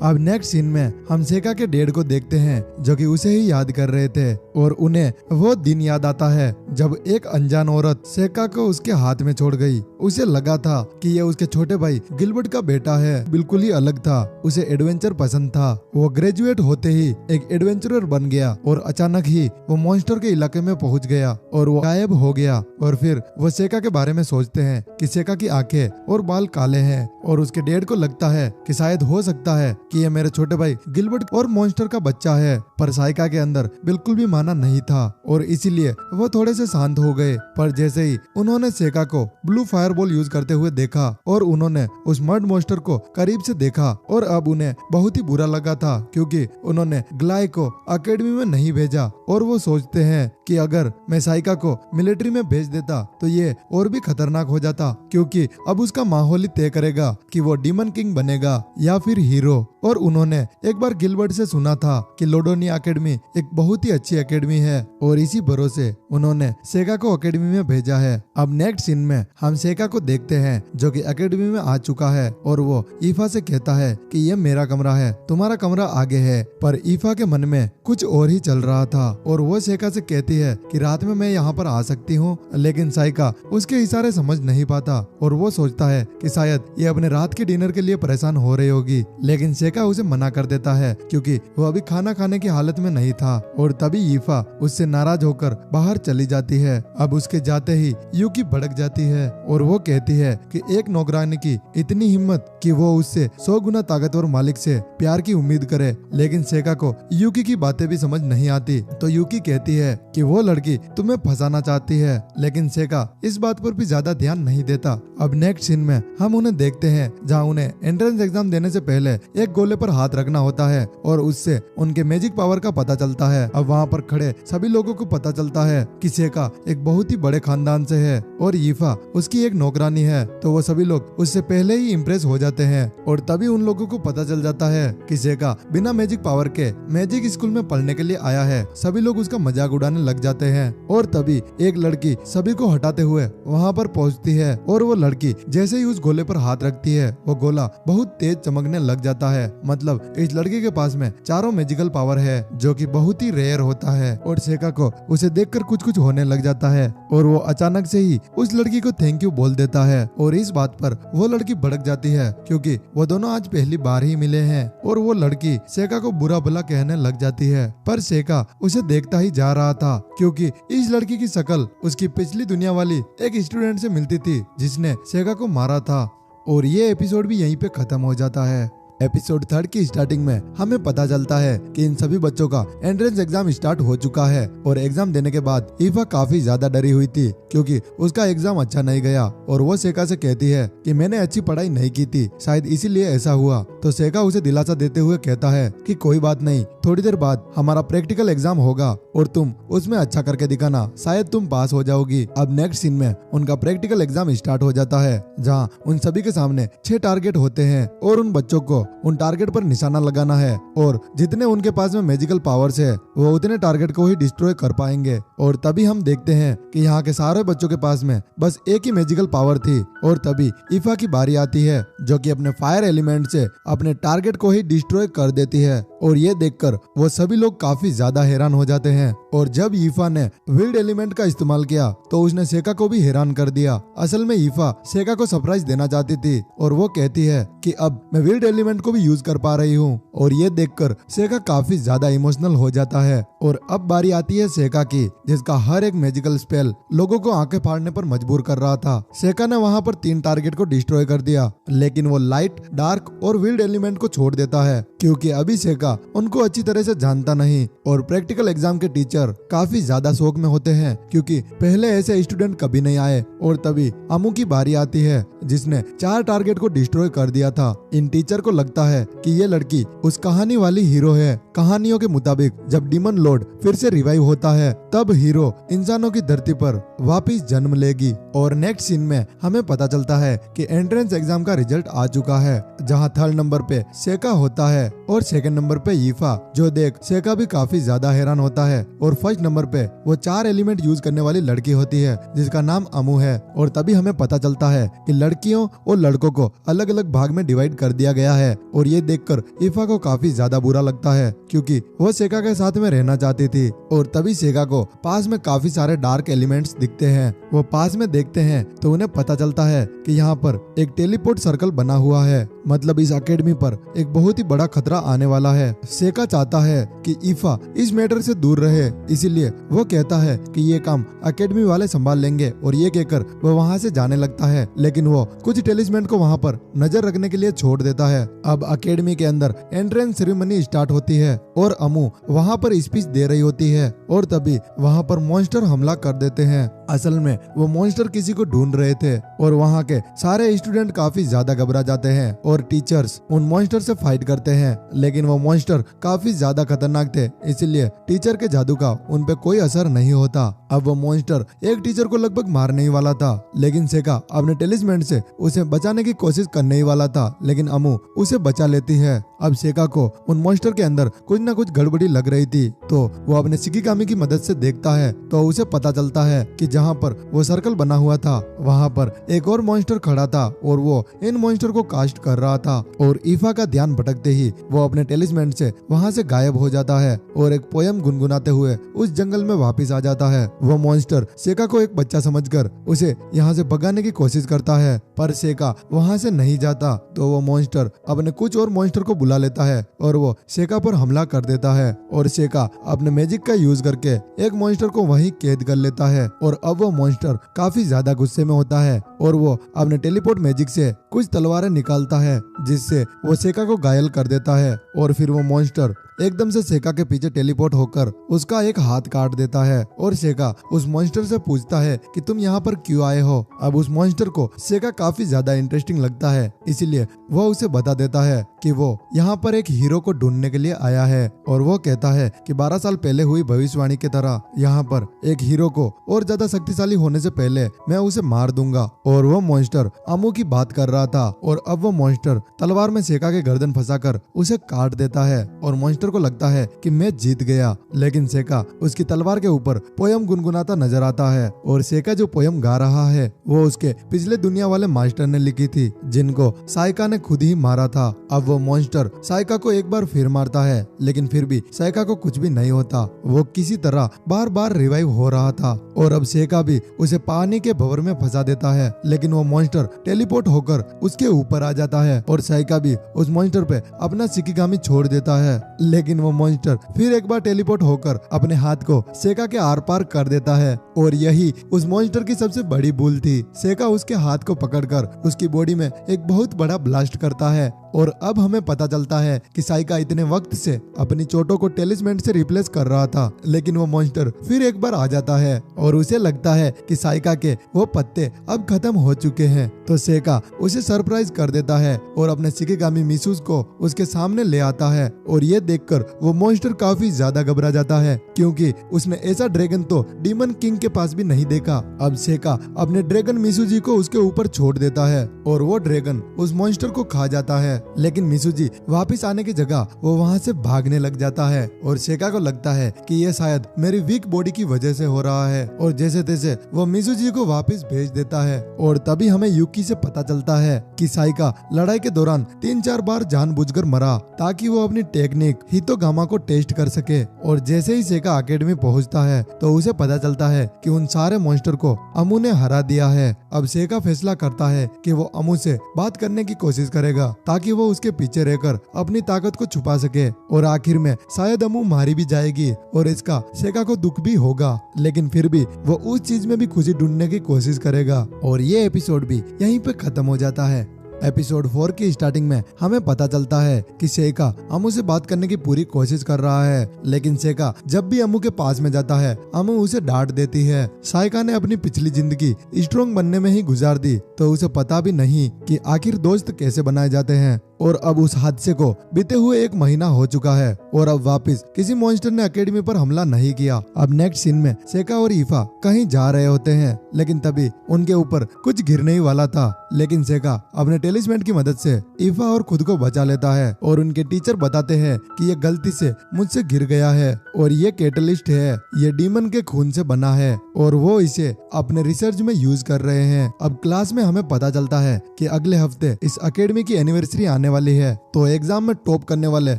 अब नेक्स्ट सीन में हम सेका के डैड को देखते हैं जो कि उसे ही याद कर रहे थे और उन्हें वो दिन याद आता है जब एक अनजान औरत सेका को उसके हाथ में छोड़ गई। उसे लगा था कि ये उसके छोटे भाई गिलबर्ट का बेटा है, बिल्कुल ही अलग था। उसे एडवेंचर पसंद था। वो ग्रेजुएट होते ही एक एडवेंचरर बन गया और अचानक ही वो मॉन्स्टर के इलाके में पहुंच गया और वो गायब हो गया। और फिर वो सेका के बारे में सोचते हैं कि सेका की आंखें और बाल काले हैं और उसके डैड को लगता है कि शायद हो सकता है कि ये मेरे छोटे भाई गिलबर्ट और मॉन्स्टर का बच्चा है। पर साइका के अंदर बिल्कुल भी माना नहीं था और इसीलिए वो थोड़े से शांत हो गए। पर जैसे ही उन्होंने सेका को ब्लू फायरबॉल यूज करते हुए देखा और उन्होंने उस मर्ड मॉन्स्टर को करीब से देखा और अब उन्हें बहुत ही बुरा लगा था क्योंकि उन्होंने ग्लाय को एकेडमी में नहीं भेजा। और वो सोचते हैं कि अगर मैं साइका को मिलिट्री में भेज देता तो ये और भी खतरनाक हो जाता क्योंकि अब उसका माहौल ही तय करेगा कि वो डीमन किंग बनेगा या फिर हीरो। और उन्होंने एक बार गिलबर्ट से सुना था कि लोडोनिया एकेडमी एक बहुत ही अच्छी एकेडमी है और इसी भरोसे उन्होंने सेका को एकेडमी में भेजा है। अब नेक्स्ट सीन में हम सेका को देखते हैं जो कि एकेडमी में आ चुका है और वो ईफा से कहता है कि ये मेरा कमरा है, तुम्हारा कमरा आगे है। पर ईफा के मन में कुछ और ही चल रहा था और वो सेका से कहती है कि रात में मैं यहाँ पर आ सकती हूँ, लेकिन साइका उसके इशारे समझ नहीं पाता और वो सोचता है कि शायद ये अपने रात के डिनर के लिए परेशान हो रही होगी, लेकिन सेका उसे मना कर देता है क्योंकि वो अभी खाना खाने की हालत में नहीं था। और तभी ईफा उससे नाराज होकर बाहर चली जाती है। अब उसके जाते ही यूकी भड़क जाती है और वो कहती है कि एक नौकरानी की इतनी हिम्मत कि वो उससे 100 गुना ताकतवर मालिक से प्यार की उम्मीद करे। लेकिन सेका को यूकी की बातें भी समझ नहीं आती तो यूकी कहती है कि वो लड़की तुम्हें फंसाना चाहती है, लेकिन सेका इस बात पर भी ज्यादा ध्यान नहीं देता। अब नेक्स्ट सीन में हम उन्हें देखते हैं जहाँ उन्हें एंट्रेंस एग्जाम देने से पहले एक गोले पर हाथ रखना होता है और उससे उनके मैजिक पावर का पता चलता है। अब वहाँ पर खड़े सभी लोगों को पता चलता है कि सेका एक बहुत ही बड़े खानदान से है और यीफा उसकी एक नौकरानी है, तो वो सभी लोग उससे पहले ही इम्प्रेस हो जाते हैं। और तभी उन लोगों को पता चल जाता है कि सेका बिना मैजिक पावर के मैजिक स्कूल में पढ़ने के लिए आया है। सभी लोग उसका मजाक उड़ाने लग जाते हैं और तभी एक लड़की सभी को हटाते हुए वहाँ पर पहुँचती है और वो लड़की जैसे ही उस गोले पर हाथ रखती है वो गोला बहुत तेज चमकने लग जाता है। मतलब इस लड़के के पास में चारों मैजिकल पावर है जो कि बहुत ही रेयर होता है और सेका को उसे देखकर कुछ कुछ होने लग जाता है और वो अचानक से ही उस लड़की को थैंक यू बोल देता है। और इस बात पर वो लड़की भड़क जाती है क्योंकि वो दोनों आज पहली बार ही मिले हैं और वो लड़की सेका को बुरा भला कहने लग जाती है। पर सेका उसे देखता ही जा रहा था क्योंकि इस लड़की की शक्ल उसकी पिछली दुनिया वाली एक स्टूडेंट से मिलती थी जिसने सेका को मारा था। और ये एपिसोड भी यहीं पे खत्म हो जाता है। एपिसोड 3 की स्टार्टिंग में हमें पता चलता है कि इन सभी बच्चों का एंट्रेंस एग्जाम स्टार्ट हो चुका है और एग्जाम देने के बाद ईफा काफी ज्यादा डरी हुई थी क्योंकि उसका एग्जाम अच्छा नहीं गया और वो सेका से कहती है कि मैंने अच्छी पढ़ाई नहीं की थी, शायद इसीलिए ऐसा हुआ। तो सेका उसे दिलासा देते हुए कहता है कि कोई बात नहीं, थोड़ी देर बाद हमारा प्रैक्टिकल एग्जाम होगा और तुम उसमें अच्छा करके दिखाना, शायद तुम पास हो जाओगी। अब नेक्स्ट सीन में उनका प्रैक्टिकल एग्जाम स्टार्ट हो जाता है, जहाँ उन सभी के सामने 6 टारगेट होते हैं और उन बच्चों को उन टारगेट पर निशाना लगाना है और जितने उनके पास में मैजिकल पावर्स है वो उतने टारगेट को ही डिस्ट्रॉय कर पाएंगे। और तभी हम देखते हैं कि यहाँ के सारे बच्चों के पास में बस एक ही मैजिकल पावर थी और तभी ईफा की बारी आती है, जो कि अपने फायर एलिमेंट से अपने टारगेट को ही डिस्ट्रॉय कर देती है। और ये देखकर वो सभी लोग काफी ज्यादा हैरान हो जाते हैं। और जब ईफा ने विल्ड एलिमेंट का इस्तेमाल किया तो उसने सेका को भी हैरान कर दिया। असल में ईफा सेका को सरप्राइज देना चाहती थी और वो कहती है कि अब मैं विल्ड एलिमेंट को भी यूज कर पा रही हूँ। और ये देखकर सेका काफी ज्यादा इमोशनल हो जाता है। और अब बारी आती है सेका की, जिसका हर एक मैजिकल स्पेल लोगों को आंखें फाड़ने पर मजबूर कर रहा था। सेका ने वहाँ पर 3 टारगेट को डिस्ट्रॉय कर दिया, लेकिन वो लाइट, डार्क और विल्ड एलिमेंट को छोड़ देता है, क्योंकि अभी सेका उनको अच्छी तरह से जानता नहीं। और प्रैक्टिकल एग्जाम के टीचर काफी ज्यादा शौक में होते हैं, क्योंकि पहले ऐसे स्टूडेंट कभी नहीं आए। और तभी अमू की बारी आती है, जिसने 4 टारगेट को डिस्ट्रॉय कर दिया था। इन टीचर को लगता है कि ये लड़की उस कहानी वाली हीरो है। कहानियों के मुताबिक जब डीमन लॉर्ड फिर से रिवाइव होता है, तब हीरो इंसानों की धरती पर वापिस जन्म लेगी। और नेक्स्ट सीन में हमें पता चलता है कि एंट्रेंस एग्जाम का रिजल्ट आ चुका है, जहां 3rd नंबर पे सेका होता है और 2nd नंबर पे ईफा, जो देख सेका भी काफी ज्यादा हैरान होता है। और 1st नंबर पे वो 4 एलिमेंट यूज करने वाली लड़की होती है, जिसका नाम अमू है। और तभी हमें पता चलता है कि लड़कियों और लड़कों को अलग अलग भाग में डिवाइड कर दिया गया है। और ये देखकर ईफा को काफी ज्यादा बुरा लगता है, क्योंकि वो सेका के साथ में रहना चाहती थी। और तभी सेका को पास में काफी सारे डार्क एलिमेंट्स दिखते हैं। वो पास में देखते हैं तो उन्हें पता चलता है कि यहाँ पर एक टेलीपोर्ट सर्कल बना हुआ है, मतलब इस अकेडमी पर एक बहुत ही बड़ा खतरा आने वाला है। सेका चाहता है कि ईफा इस मैटर से दूर रहे, इसीलिए वो कहता है कि ये काम अकेडमी वाले संभाल लेंगे। और ये कहकर वो वहाँ से जाने लगता है, लेकिन वो कुछ टेलिस्मेंट को वहाँ पर नजर रखने के लिए छोड़ देता है। अब अकेडमी के अंदर एंट्रेंस सेरेमनी स्टार्ट होती है और अमू वहाँ पर स्पीच दे रही होती है। और तभी वहाँ पर मॉन्स्टर हमला कर देते हैं। असल में वो मॉन्स्टर किसी को ढूंढ रहे थे और वहाँ के सारे स्टूडेंट काफी ज्यादा घबरा जाते हैं और टीचर्स उन मॉन्स्टर से फाइट करते हैं, लेकिन वो मॉन्स्टर काफी ज्यादा खतरनाक थे, इसलिए टीचर के जादू का उन पे कोई असर नहीं होता। अब वो मॉन्स्टर एक टीचर को लगभग मारने ही वाला था, लेकिन सेका अपने टेलिस्मेंट से उसे बचाने की कोशिश करने ही वाला था, लेकिन अमू उसे बचा लेती है। अब सेका को उन मॉन्स्टर के अंदर कुछ न कुछ गड़बड़ी लग रही थी, तो वो अपने शिकिगामी की मदद से देखता है तो उसे पता चलता है कि जहाँ पर वो सर्कल बना हुआ था वहाँ पर एक और मॉन्स्टर खड़ा था और वो इन मॉन्स्टर को कास्ट कर रहा था। और ईफा का ध्यान भटकते ही वो अपने टेलिस्मेंट से वहाँ से गायब हो जाता है और एक पोयम गुनगुनाते हुए उस जंगल में वापिस आ जाता है। वो मॉन्स्टर सेका को एक बच्चा समझकर उसे यहाँ से भगाने की कोशिश करता है, पर सेका वहाँ से नहीं जाता। तो वो मॉन्स्टर अपने कुछ और मॉन्स्टर को बुला लेता है और वो सेका पर हमला कर देता है। और सेका अपने मैजिक का यूज करके एक मॉन्स्टर को वहीं कैद कर लेता है। और अब वो मॉन्स्टर काफी ज्यादा गुस्से में होता है और वो अपने टेलीपोर्ट मैजिक से कुछ तलवारें निकालता है, जिससे वो सेका को घायल कर देता है। और फिर वो मॉन्स्टर एकदम से सेका के पीछे टेलीपोर्ट होकर उसका एक हाथ काट देता है। और सेका उस मॉन्स्टर से पूछता है कि तुम यहाँ पर क्यों आए हो। अब उस मॉन्स्टर को सेका काफी ज्यादा इंटरेस्टिंग लगता है, इसीलिए वो उसे बता देता है कि वो यहाँ पर एक हीरो को ढूंढने के लिए आया है। और वो कहता है कि 12 साल पहले हुई भविष्यवाणी की तरह यहाँ पर एक हीरो को और ज्यादा शक्तिशाली होने से पहले मैं उसे मार दूंगा। और वो मॉन्स्टर अमू की बात कर रहा था और अब वो मॉन्स्टर तलवार में सेका के गर्दन फंसाकर उसे काट देता है और मॉन्स्टर को लगता है कि मैं जीत गया। लेकिन सेका उसकी तलवार के ऊपर पोयम गुनगुनाता नजर आता है और सेका जो पोयम गा रहा है वो उसके पिछले दुनिया वाले मास्टर ने लिखी थी, जिनको साइका ने खुद ही मारा था। अब वो मॉन्स्टर साइका को एक बार फिर मारता है, लेकिन फिर भी साइका को कुछ भी नहीं होता। वो किसी तरह बार बार रिवाइव हो रहा था और अब सेका भी उसे पानी के भंवर में फंसा देता है, लेकिन वो मॉन्स्टर टेलीपोर्ट होकर उसके ऊपर आ जाता है और साइका भी उस मॉन्स्टर पे अपना शिकिगामी छोड़ देता है। लेकिन वो मॉन्स्टर फिर एक बार टेलीपोर्ट होकर अपने हाथ को सेका के आर पार कर देता है और यही उस मॉन्स्टर की सबसे बड़ी भूल थी। सेका उसके हाथ को पकड़कर उसकी बॉडी में एक बहुत बड़ा ब्लास्ट करता है और अब हमें पता चलता है कि साइका इतने वक्त से अपनी चोटों को टेलिस्मेन से रिप्लेस कर रहा था, लेकिन वो मॉन्स्टर फिर एक बार आ जाता है और उसे लगता है कि साइका के वो पत्ते अब खत्म हो चुके हैं। तो सेका उसे सरप्राइज कर देता है और अपने शिकिगामी मिसूज को उसके सामने ले आता है और ये देखकर वो मॉन्स्टर काफी ज्यादा घबरा जाता है, क्योंकि उसने ऐसा ड्रैगन तो डीमन किंग के पास भी नहीं देखा। अब सेका अपने ड्रैगन मिसूजी को उसके ऊपर छोड़ देता है और वो ड्रैगन उस मॉन्स्टर को खा जाता है, लेकिन मिसूजी वापस आने की जगह वो वहाँ से भागने लग जाता है और सेका को लगता है कि ये शायद मेरी वीक बॉडी की वजह से हो रहा है और जैसे तैसे वो मिसूजी को वापस भेज देता है। और तभी हमें युकी से पता चलता है कि साइका लड़ाई के दौरान 3-4 बार जानबूझकर मरा ताकि वो अपनी टेक्निक हितोगामा को टेस्ट कर सके। और जैसे ही सेका अकेडमी पहुंचता है तो उसे पता चलता है कि उन सारे मॉन्स्टर को अमू ने हरा दिया है। अब सेका फैसला करता है कि वो अमू से बात करने की कोशिश करेगा ताकि वो उसके पीछे रहकर अपनी ताकत को छुपा सके और आखिर में शायद अमू मारी भी जाएगी और इसका सेका को दुख भी होगा, लेकिन फिर भी वो उस चीज में भी खुशी ढूंढने की कोशिश करेगा। और ये एपिसोड भी यहीं पे खत्म हो जाता है। एपिसोड 4 की स्टार्टिंग में हमें पता चलता है कि सेका अमू से बात करने की पूरी कोशिश कर रहा है, लेकिन सेका जब भी अमू के पास में जाता है अमू उसे डांट देती है। साइका ने अपनी पिछली जिंदगी स्ट्रॉन्ग बनने में ही गुजार दी, तो उसे पता भी नहीं कि आखिर दोस्त कैसे बनाए जाते हैं। और अब उस हादसे को बीते हुए 1 महीना हो चुका है और अब वापस किसी मॉन्स्टर ने अकेडमी पर हमला नहीं किया। अब नेक्स्ट सीन में सेका और ईफा कहीं जा रहे होते हैं, लेकिन तभी उनके ऊपर कुछ गिरने ही वाला था, लेकिन सेका अपने टेलिस्मेन की मदद से ईफा और खुद को बचा लेता है और उनके टीचर बताते हैं कि ये गलती से मुझसे गिर गया है और ये कैटलिस्ट है, ये डीमन के खून से बना है और वो इसे अपने रिसर्च में यूज कर रहे हैं। अब क्लास में हमें पता चलता है कि अगले हफ्ते इस अकेडमी की एनिवर्सरी आने वाली है, तो एग्जाम में टॉप करने वाले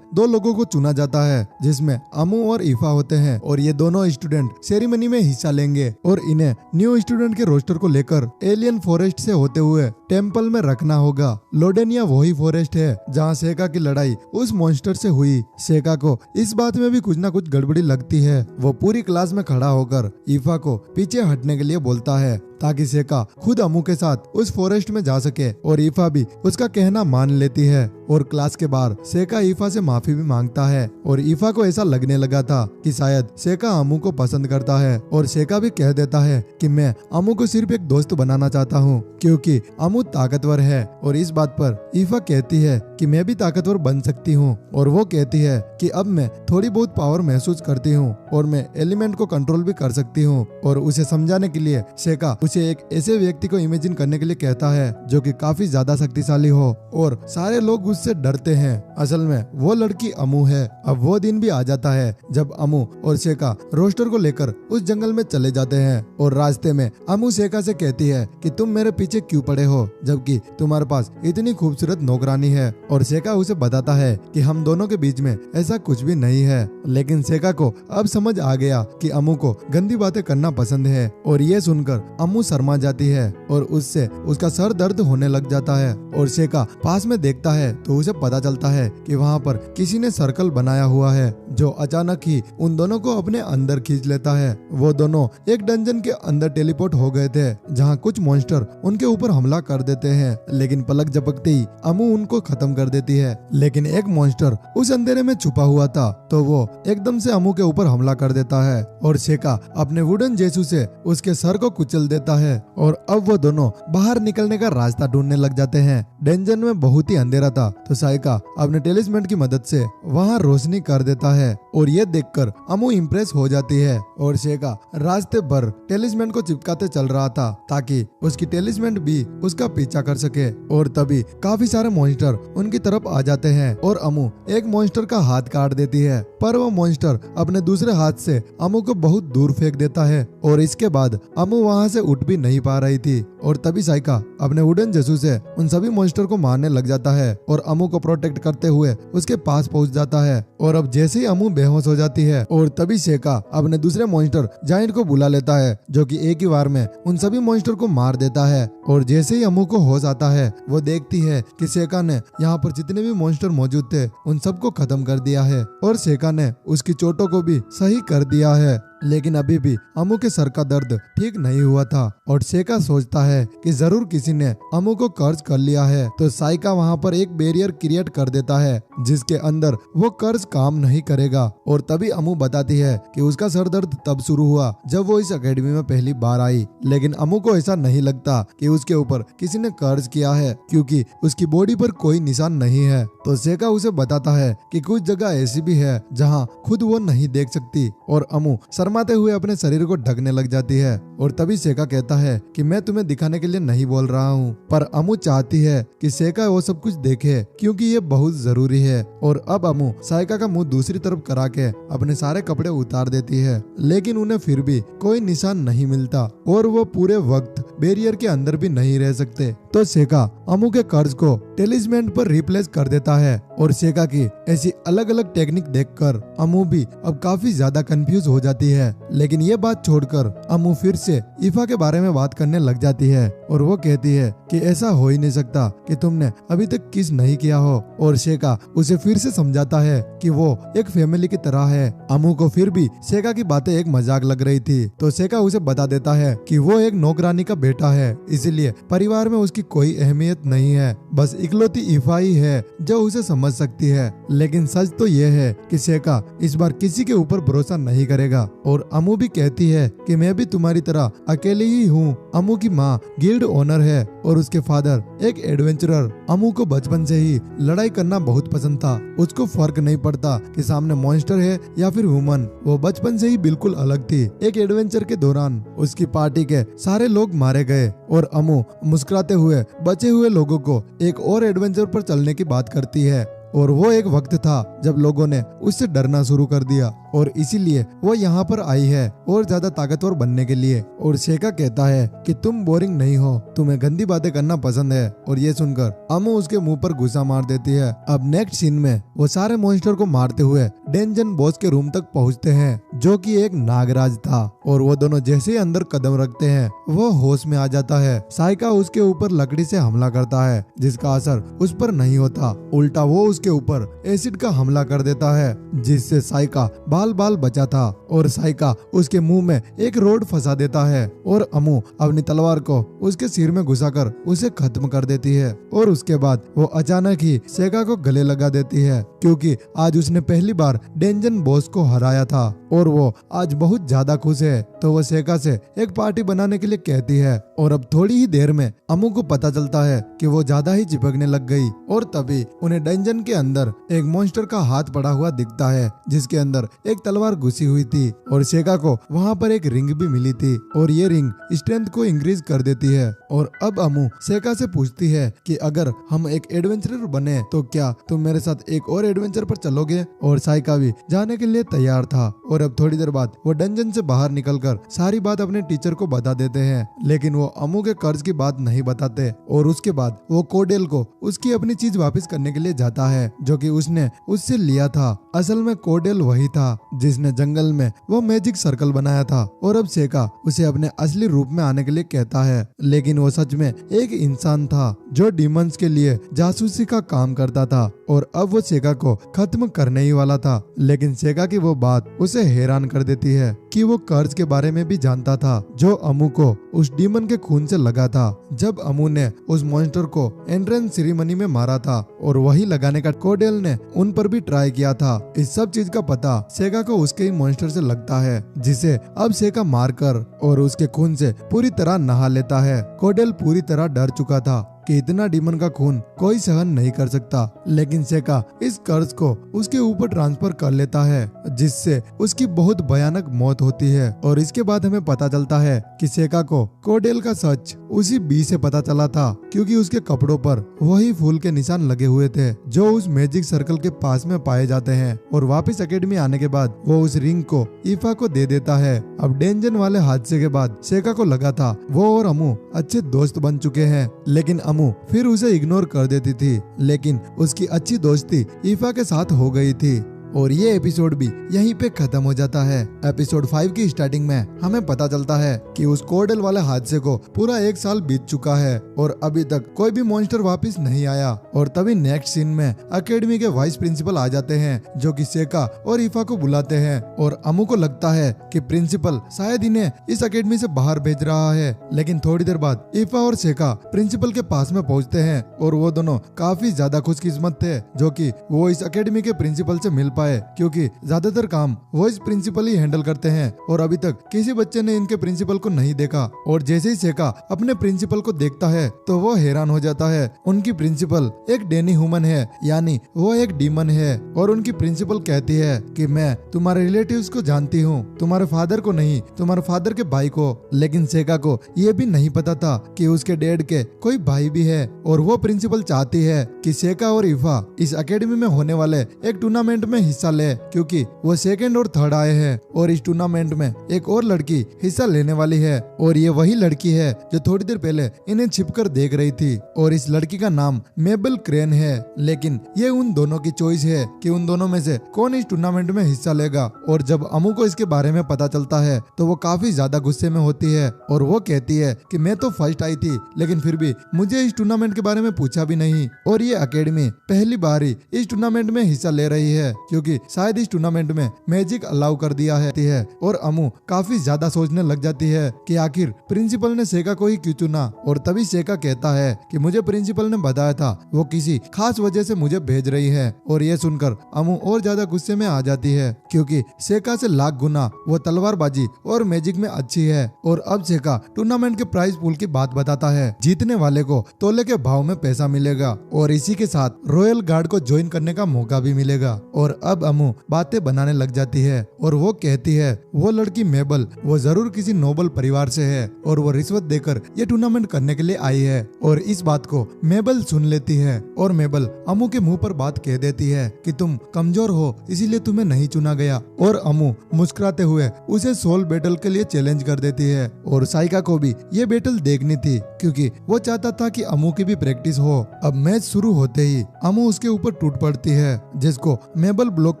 2 लोगों को चुना जाता है, जिसमें अमू और ईफा होते हैं और ये दोनों स्टूडेंट सेरेमनी में हिस्सा लेंगे और इन्हें न्यू स्टूडेंट के रोस्टर को लेकर एलियन फॉरेस्ट से होते हुए टेम्पल में रखना होगा। लोडेनिया वही फॉरेस्ट है जहाँ सेका की लड़ाई उस मॉन्स्टर से हुई। सेका को इस बात में भी कुछ ना कुछ गड़बड़ी लगती है। वो पूरी क्लास में खड़ा होकर ईफा को पीछे हटने के लिए बोलता है ताकि सेका खुद अमू के साथ उस फॉरेस्ट में जा सके और ईफा भी उसका कहना मान लेती है। और क्लास के बाहर सेका ईफा से माफी भी मांगता है और ईफा को ऐसा लगने लगा था कि शायद सेका अमू को पसंद करता है और सेका भी कह देता है कि मैं अमू को सिर्फ एक दोस्त बनाना चाहता हूँ क्योंकि अमू ताकतवर है। और इस बात पर ईफा कहती है कि मैं भी ताकतवर बन सकती हूँ और वो कहती है कि अब मैं थोड़ी बहुत पावर महसूस करती हूँ और मैं एलिमेंट को कंट्रोल भी कर सकती हूँ। और उसे समझाने के लिए सेका उसे एक ऐसे व्यक्ति को इमेजिन करने के लिए कहता है जो कि काफी ज्यादा शक्तिशाली हो और सारे लोग उससे डरते हैं। असल में वो लड़की अमू है। अब वो दिन भी आ जाता है जब अमू और सेका रोस्टर को लेकर उस जंगल में चले जाते हैं और रास्ते में अमू सेका से कहती है कि तुम मेरे पीछे क्यों पड़े हो जबकि तुम्हारे पास इतनी खूबसूरत नौकरानी है। और सेका उसे बताता है कि हम दोनों के बीच में ऐसा कुछ भी नहीं है, लेकिन सेका को अब समझ आ गया कि अमू को गंदी बातें करना पसंद है और ये सुनकर अमू शर्मा जाती है और उससे उसका सर दर्द होने लग जाता है। और सेका पास में देखता है तो उसे पता चलता है कि वहाँ पर किसी ने सर्कल बनाया हुआ है जो अचानक ही उन दोनों को अपने अंदर खींच लेता है। वो दोनों एक डंजन के अंदर टेलीपोर्ट हो गए थे जहाँ कुछ मॉन्स्टर उनके ऊपर हमला कर देते हैं, लेकिन पलक झपकते ही अमू उनको खत्म कर देती है। लेकिन एक मॉन्स्टर उस अंधेरे में छुपा हुआ था तो वो एकदम से अमू के ऊपर हमला कर देता है और सेका अपने वुडन जेसू से उसके सर को कुचल देता है और अब वो दोनों बाहर निकलने का रास्ता ढूंढने लग जाते हैं। डेंजन में बहुत ही अंधेरा था तो साइका अपने टेलिस्मेन की मदद से वहाँ रोशनी कर देता है और ये देखकर अमू इम्प्रेस हो जाती है और सेका रास्ते भर टेलिस्मेन को चिपकाते चल रहा था ताकि उसकी टेलिस्मेन भी उसका पीछा कर सके। और तभी काफी सारे मॉन्स्टर उनकी तरफ आ जाते हैं और अमू एक मॉन्स्टर का हाथ काट देती है, पर वो मॉन्स्टर अपने दूसरे हाथ से अमू को बहुत दूर फेंक देता है और इसके बाद अमू वहाँ से उठ भी नहीं पा रही थी। और तभी साइका अपने वुडन जेसू से उन सभी मॉन्स्टर को मारने लग जाता है और अमू को प्रोटेक्ट करते हुए उसके पास पहुंच जाता है। और अब जैसे ही अमू बेहोश हो जाती है और तभी सेका अपने दूसरे मॉन्स्टर जायंट को बुला लेता है जो कि एक ही बार में उन सभी मॉन्स्टर को मार देता है। और जैसे ही अमू को होश आता है वो देखती है कि सेका ने यहाँ पर जितने भी मॉन्स्टर मौजूद थे उन सबको खत्म कर दिया है और सेका ने उसकी चोटों को भी सही कर दिया है। लेकिन अभी भी अमू के सर का दर्द ठीक नहीं हुआ था और सेका सोचता है कि जरूर किसी ने अमू को कर्ज कर लिया है। तो साइका वहाँ पर एक बैरियर क्रिएट कर देता है जिसके अंदर वो कर्ज काम नहीं करेगा। और तभी अमू बताती है कि उसका सर दर्द तब शुरू हुआ जब वो इस एकेडमी में पहली बार आई, लेकिन अमू को ऐसा नहीं लगता कि उसके ऊपर किसी ने कर्ज किया है क्योंकि उसकी बॉडी पर कोई निशान नहीं है। तो सेका उसे बताता है कि कुछ जगह ऐसी भी है जहाँ खुद वो नहीं देख सकती और अमू शर्माते हुए अपने शरीर को ढकने लग जाती है। और तभी सेका कहता है कि मैं तुम्हें दिखाने के लिए नहीं बोल रहा हूँ, पर अमू चाहती है कि सेका वो सब कुछ देखे क्योंकि ये बहुत जरूरी है। और अब अमू साइका का मुंह दूसरी तरफ करा के अपने सारे कपड़े उतार देती है, लेकिन उन्हें फिर भी कोई निशान नहीं मिलता और वो पूरे वक्त बैरियर के अंदर भी नहीं रह सकते। तो सेका अमू के कर्ज को टेलिस्मेंट पर रिप्लेस कर देता है और सेका की ऐसी अलग अलग टेक्निक देखकर अमू भी अब काफी ज्यादा कंफ्यूज हो जाती है। लेकिन ये बात छोड़कर अमू फिर से ईफा के बारे में बात करने लग जाती है और वो कहती है कि ऐसा हो ही नहीं सकता कि तुमने अभी तक किस नहीं किया हो। और सेका उसे फिर से समझाता है कि वो एक फैमिली की तरह है। अमू को फिर भी सेका की बातें एक मजाक लग रही थी, तो सेका उसे बता देता है कि वो एक नौकरानी का बेटा है, इसीलिए परिवार में उसकी कोई अहमियत नहीं है, बस इकलौती ईफा ही है जो उसे समझ सकती है। लेकिन सच तो ये है कि सेका इस बार किसी के ऊपर भरोसा नहीं करेगा। और अमू भी कहती है कि मैं भी तुम्हारी तरह अकेली ही हूँ। अमू की माँ गिल्ड ओनर है और उसके फादर एक एडवेंचरर। अमू को बचपन से ही लड़ाई करना बहुत पसंद था, उसको फर्क नहीं पड़ता कि सामने मॉन्स्टर है या फिर ह्यूमन। वो बचपन से ही बिल्कुल अलग थी। एक एडवेंचर के दौरान उसकी पार्टी के सारे लोग मारे गए और अमू मुस्कुराते हुए बचे हुए लोगों को एक और एडवेंचर पर चलने की बात करती है। और वो एक वक्त था जब लोगों ने उससे डरना शुरू कर दिया और इसीलिए वो यहाँ पर आई है और ज्यादा ताकतवर बनने के लिए। और सेका कहता है कि तुम बोरिंग नहीं हो, तुम्हें गंदी बातें करना पसंद है। और ये सुनकर अमू उसके मुंह पर गुस्सा मार देती है। अब नेक्स्ट सीन में वो सारे मॉन्स्टर को मारते हुए डेंजन बॉस के रूम तक पहुँचते हैं जो कि एक नागराज था। और वो दोनों जैसे ही अंदर कदम रखते हैं वो होश में आ जाता है। साइका उसके ऊपर लकड़ी से हमला करता है जिसका असर उस पर नहीं होता, उल्टा वो उसके ऊपर एसिड का हमला कर देता है जिससे साइका बाल बाल बचा था। और साइका उसके मुंह में एक रोड फंसा देता है और अमू अपनी तलवार को उसके सिर में घुसाकर उसे खत्म कर देती है। और उसके बाद वो अचानक ही सेका को गले लगा देती है क्योंकि आज उसने पहली बार डेंजन बॉस को हराया था और वो आज बहुत ज्यादा खुश है। तो वो सेका से एक पार्टी बनाने के लिए कहती है। और अब थोड़ी ही देर में अमू को पता चलता है कि वो ज्यादा ही चिपकने लग गई और तभी उन्हें डेंजन के अंदर एक मॉन्स्टर का हाथ पड़ा हुआ दिखता है जिसके अंदर एक तलवार घुसी हुई थी। और सेका को वहाँ पर एक रिंग भी मिली थी और ये रिंग स्ट्रेंथ को इंक्रीज कर देती है। और अब अमू सेका से पूछती है कि अगर हम एक एडवेंचरर बने तो क्या तुम मेरे साथ एक और एडवेंचर पर चलोगे। और साइका भी जाने के लिए तैयार था। और अब थोड़ी देर बाद वो डंजन से बाहर निकलकर सारी बात अपने टीचर को बता देते हैं, लेकिन वो अमू के कर्ज की बात नहीं बताते। और उसके बाद वो कोडेल को उसकी अपनी चीज वापस करने के लिए जाता है जो कि उसने उससे लिया था। असल में कोडेल वही था जिसने जंगल में वो मैजिक सर्कल बनाया था। और अब सेका उसे अपने असली रूप में आने के लिए कहता है, लेकिन वो सच में एक इंसान था जो डीमंस के लिए जासूसी का काम करता था। और अब वो सेका को खत्म करने ही वाला था, लेकिन सेका की वो बात उसे हैरान कर देती है कि वो कर्ज के बारे में भी जानता था जो अमू को उस डीमन के खून से लगा था जब अमू ने उस मॉन्स्टर को एंट्रेंस सेरेमनी में मारा था। और वही लगाने का कोडेल ने उन पर भी ट्राई किया था। इस सब चीज का पता सेका को उसके ही मॉन्स्टर से लगता है जिसे अब सेका मारकर और उसके खून से पूरी तरह नहा लेता है। कोडेल पूरी तरह डर चुका था कि इतना डीमन का खून कोई सहन नहीं कर सकता, लेकिन सेका इस कर्ज को उसके ऊपर ट्रांसफर कर लेता है जिससे उसकी बहुत भयानक मौत होती है। और इसके बाद हमें पता चलता है कि सेका को कोडेल का सच उसी बी से पता चला था क्योंकि उसके कपड़ों पर वही फूल के निशान लगे हुए थे जो उस मैजिक सर्कल के पास में पाए जाते हैं। और वापस एकेडमी आने के बाद वो उस रिंग को ईफा को दे देता है। अब डेंजन वाले हादसे के बाद सेका को लगा था वो और अमू अच्छे दोस्त बन चुके हैं, लेकिन अमू फिर उसे इग्नोर कर देती थी। लेकिन उसकी अच्छी दोस्ती ईफा के साथ हो गई थी। और ये एपिसोड भी यहीं पे खत्म हो जाता है। एपिसोड 5 की स्टार्टिंग में हमें पता चलता है कि उस कोर्डेल वाले हादसे को पूरा 1 साल बीत चुका है और अभी तक कोई भी मॉन्स्टर वापस नहीं आया। और तभी नेक्स्ट सीन में अकेडमी के वाइस प्रिंसिपल आ जाते हैं, जो कि सेका और ईफा को बुलाते हैं। और अमू को लगता है कि प्रिंसिपल शायद इन्हें इस अकेडमी से बाहर भेज रहा है। लेकिन थोड़ी देर बाद ईफा और सेका प्रिंसिपल के पास में पहुंचते हैं और वो दोनों काफी ज्यादा खुशकिस्मत थे जो कि वो इस अकेडमी के प्रिंसिपल से मिल पाए, क्योंकि ज्यादातर काम वो इस प्रिंसिपल ही हैंडल करते हैं और अभी तक किसी बच्चे ने इनके प्रिंसिपल को नहीं देखा। और जैसे ही सेका अपने प्रिंसिपल को देखता है तो वो हैरान हो जाता है। उनकी प्रिंसिपल एक डेनी ह्यूमन है, यानी वो एक डीमन है। और उनकी प्रिंसिपल कहती है कि मैं तुम्हारे रिलेटिव्स को जानती हूँ, तुम्हारे फादर को नहीं, तुम्हारे फादर के भाई को। लेकिन सेका को ये भी नहीं पता था कि उसके डैड के कोई भाई भी है। और वो प्रिंसिपल चाहती है कि सेका और ईफा इस अकेडमी में होने वाले एक टूर्नामेंट में हिस्सा ले, क्योंकि वो सेकंड और थर्ड आए हैं। और इस टूर्नामेंट में एक और लड़की हिस्सा लेने वाली है और ये वही लड़की है जो थोड़ी देर पहले इन्हें छिपकर देख रही थी। और इस लड़की का नाम मेबल क्रेन है। लेकिन ये उन दोनों की चॉइस है कि उन दोनों में से कौन इस टूर्नामेंट में हिस्सा लेगा। और जब अमू को इसके बारे में पता चलता है तो वो काफी ज्यादा गुस्से में होती है और वो कहती है कि मैं तो फर्स्ट आई थी, लेकिन फिर भी मुझे इस टूर्नामेंट के बारे में पूछा भी नहीं। और ये अकेडमी पहली बार ही इस टूर्नामेंट में हिस्सा ले रही है, क्योंकि शायद इस टूर्नामेंट में मैजिक अलाउ कर दिया है। और अमू काफी ज्यादा सोचने लग जाती है कि आखिर प्रिंसिपल ने सेका को ही क्यों चुना। और तभी सेका कहता है कि मुझे प्रिंसिपल ने बताया था वो किसी खास वजह से मुझे भेज रही है। और ये सुनकर अमू और ज्यादा गुस्से में आ जाती है, क्योंकि सेका से लाख गुना वो तलवारबाजी और मैजिक में अच्छी है। और अब सेका टूर्नामेंट के प्राइज पूल की बात बताता है। जीतने वाले को तोले के भाव में पैसा मिलेगा और इसी के साथ रॉयल गार्ड को ज्वाइन करने का मौका भी मिलेगा। और अब अमू बातें बनाने लग जाती है और वो कहती है वो लड़की मेबल वो जरूर किसी नोबल परिवार से है और वो रिश्वत देकर ये टूर्नामेंट करने के लिए आई है। और इस बात को मेबल सुन लेती है और मेबल अमू के मुंह पर बात कह देती है कि तुम कमजोर हो इसीलिए तुम्हें नहीं चुना गया। और अमू मुस्कुराते हुए उसे सोल बैटल के लिए चैलेंज कर देती है। और साइका को भी ये बैटल देखनी थी, क्योंकि वो चाहता था कि अमू की भी प्रैक्टिस हो। अब मैच शुरू होते ही अमू उसके ऊपर टूट पड़ती है, जिसको मेबल ब्लॉक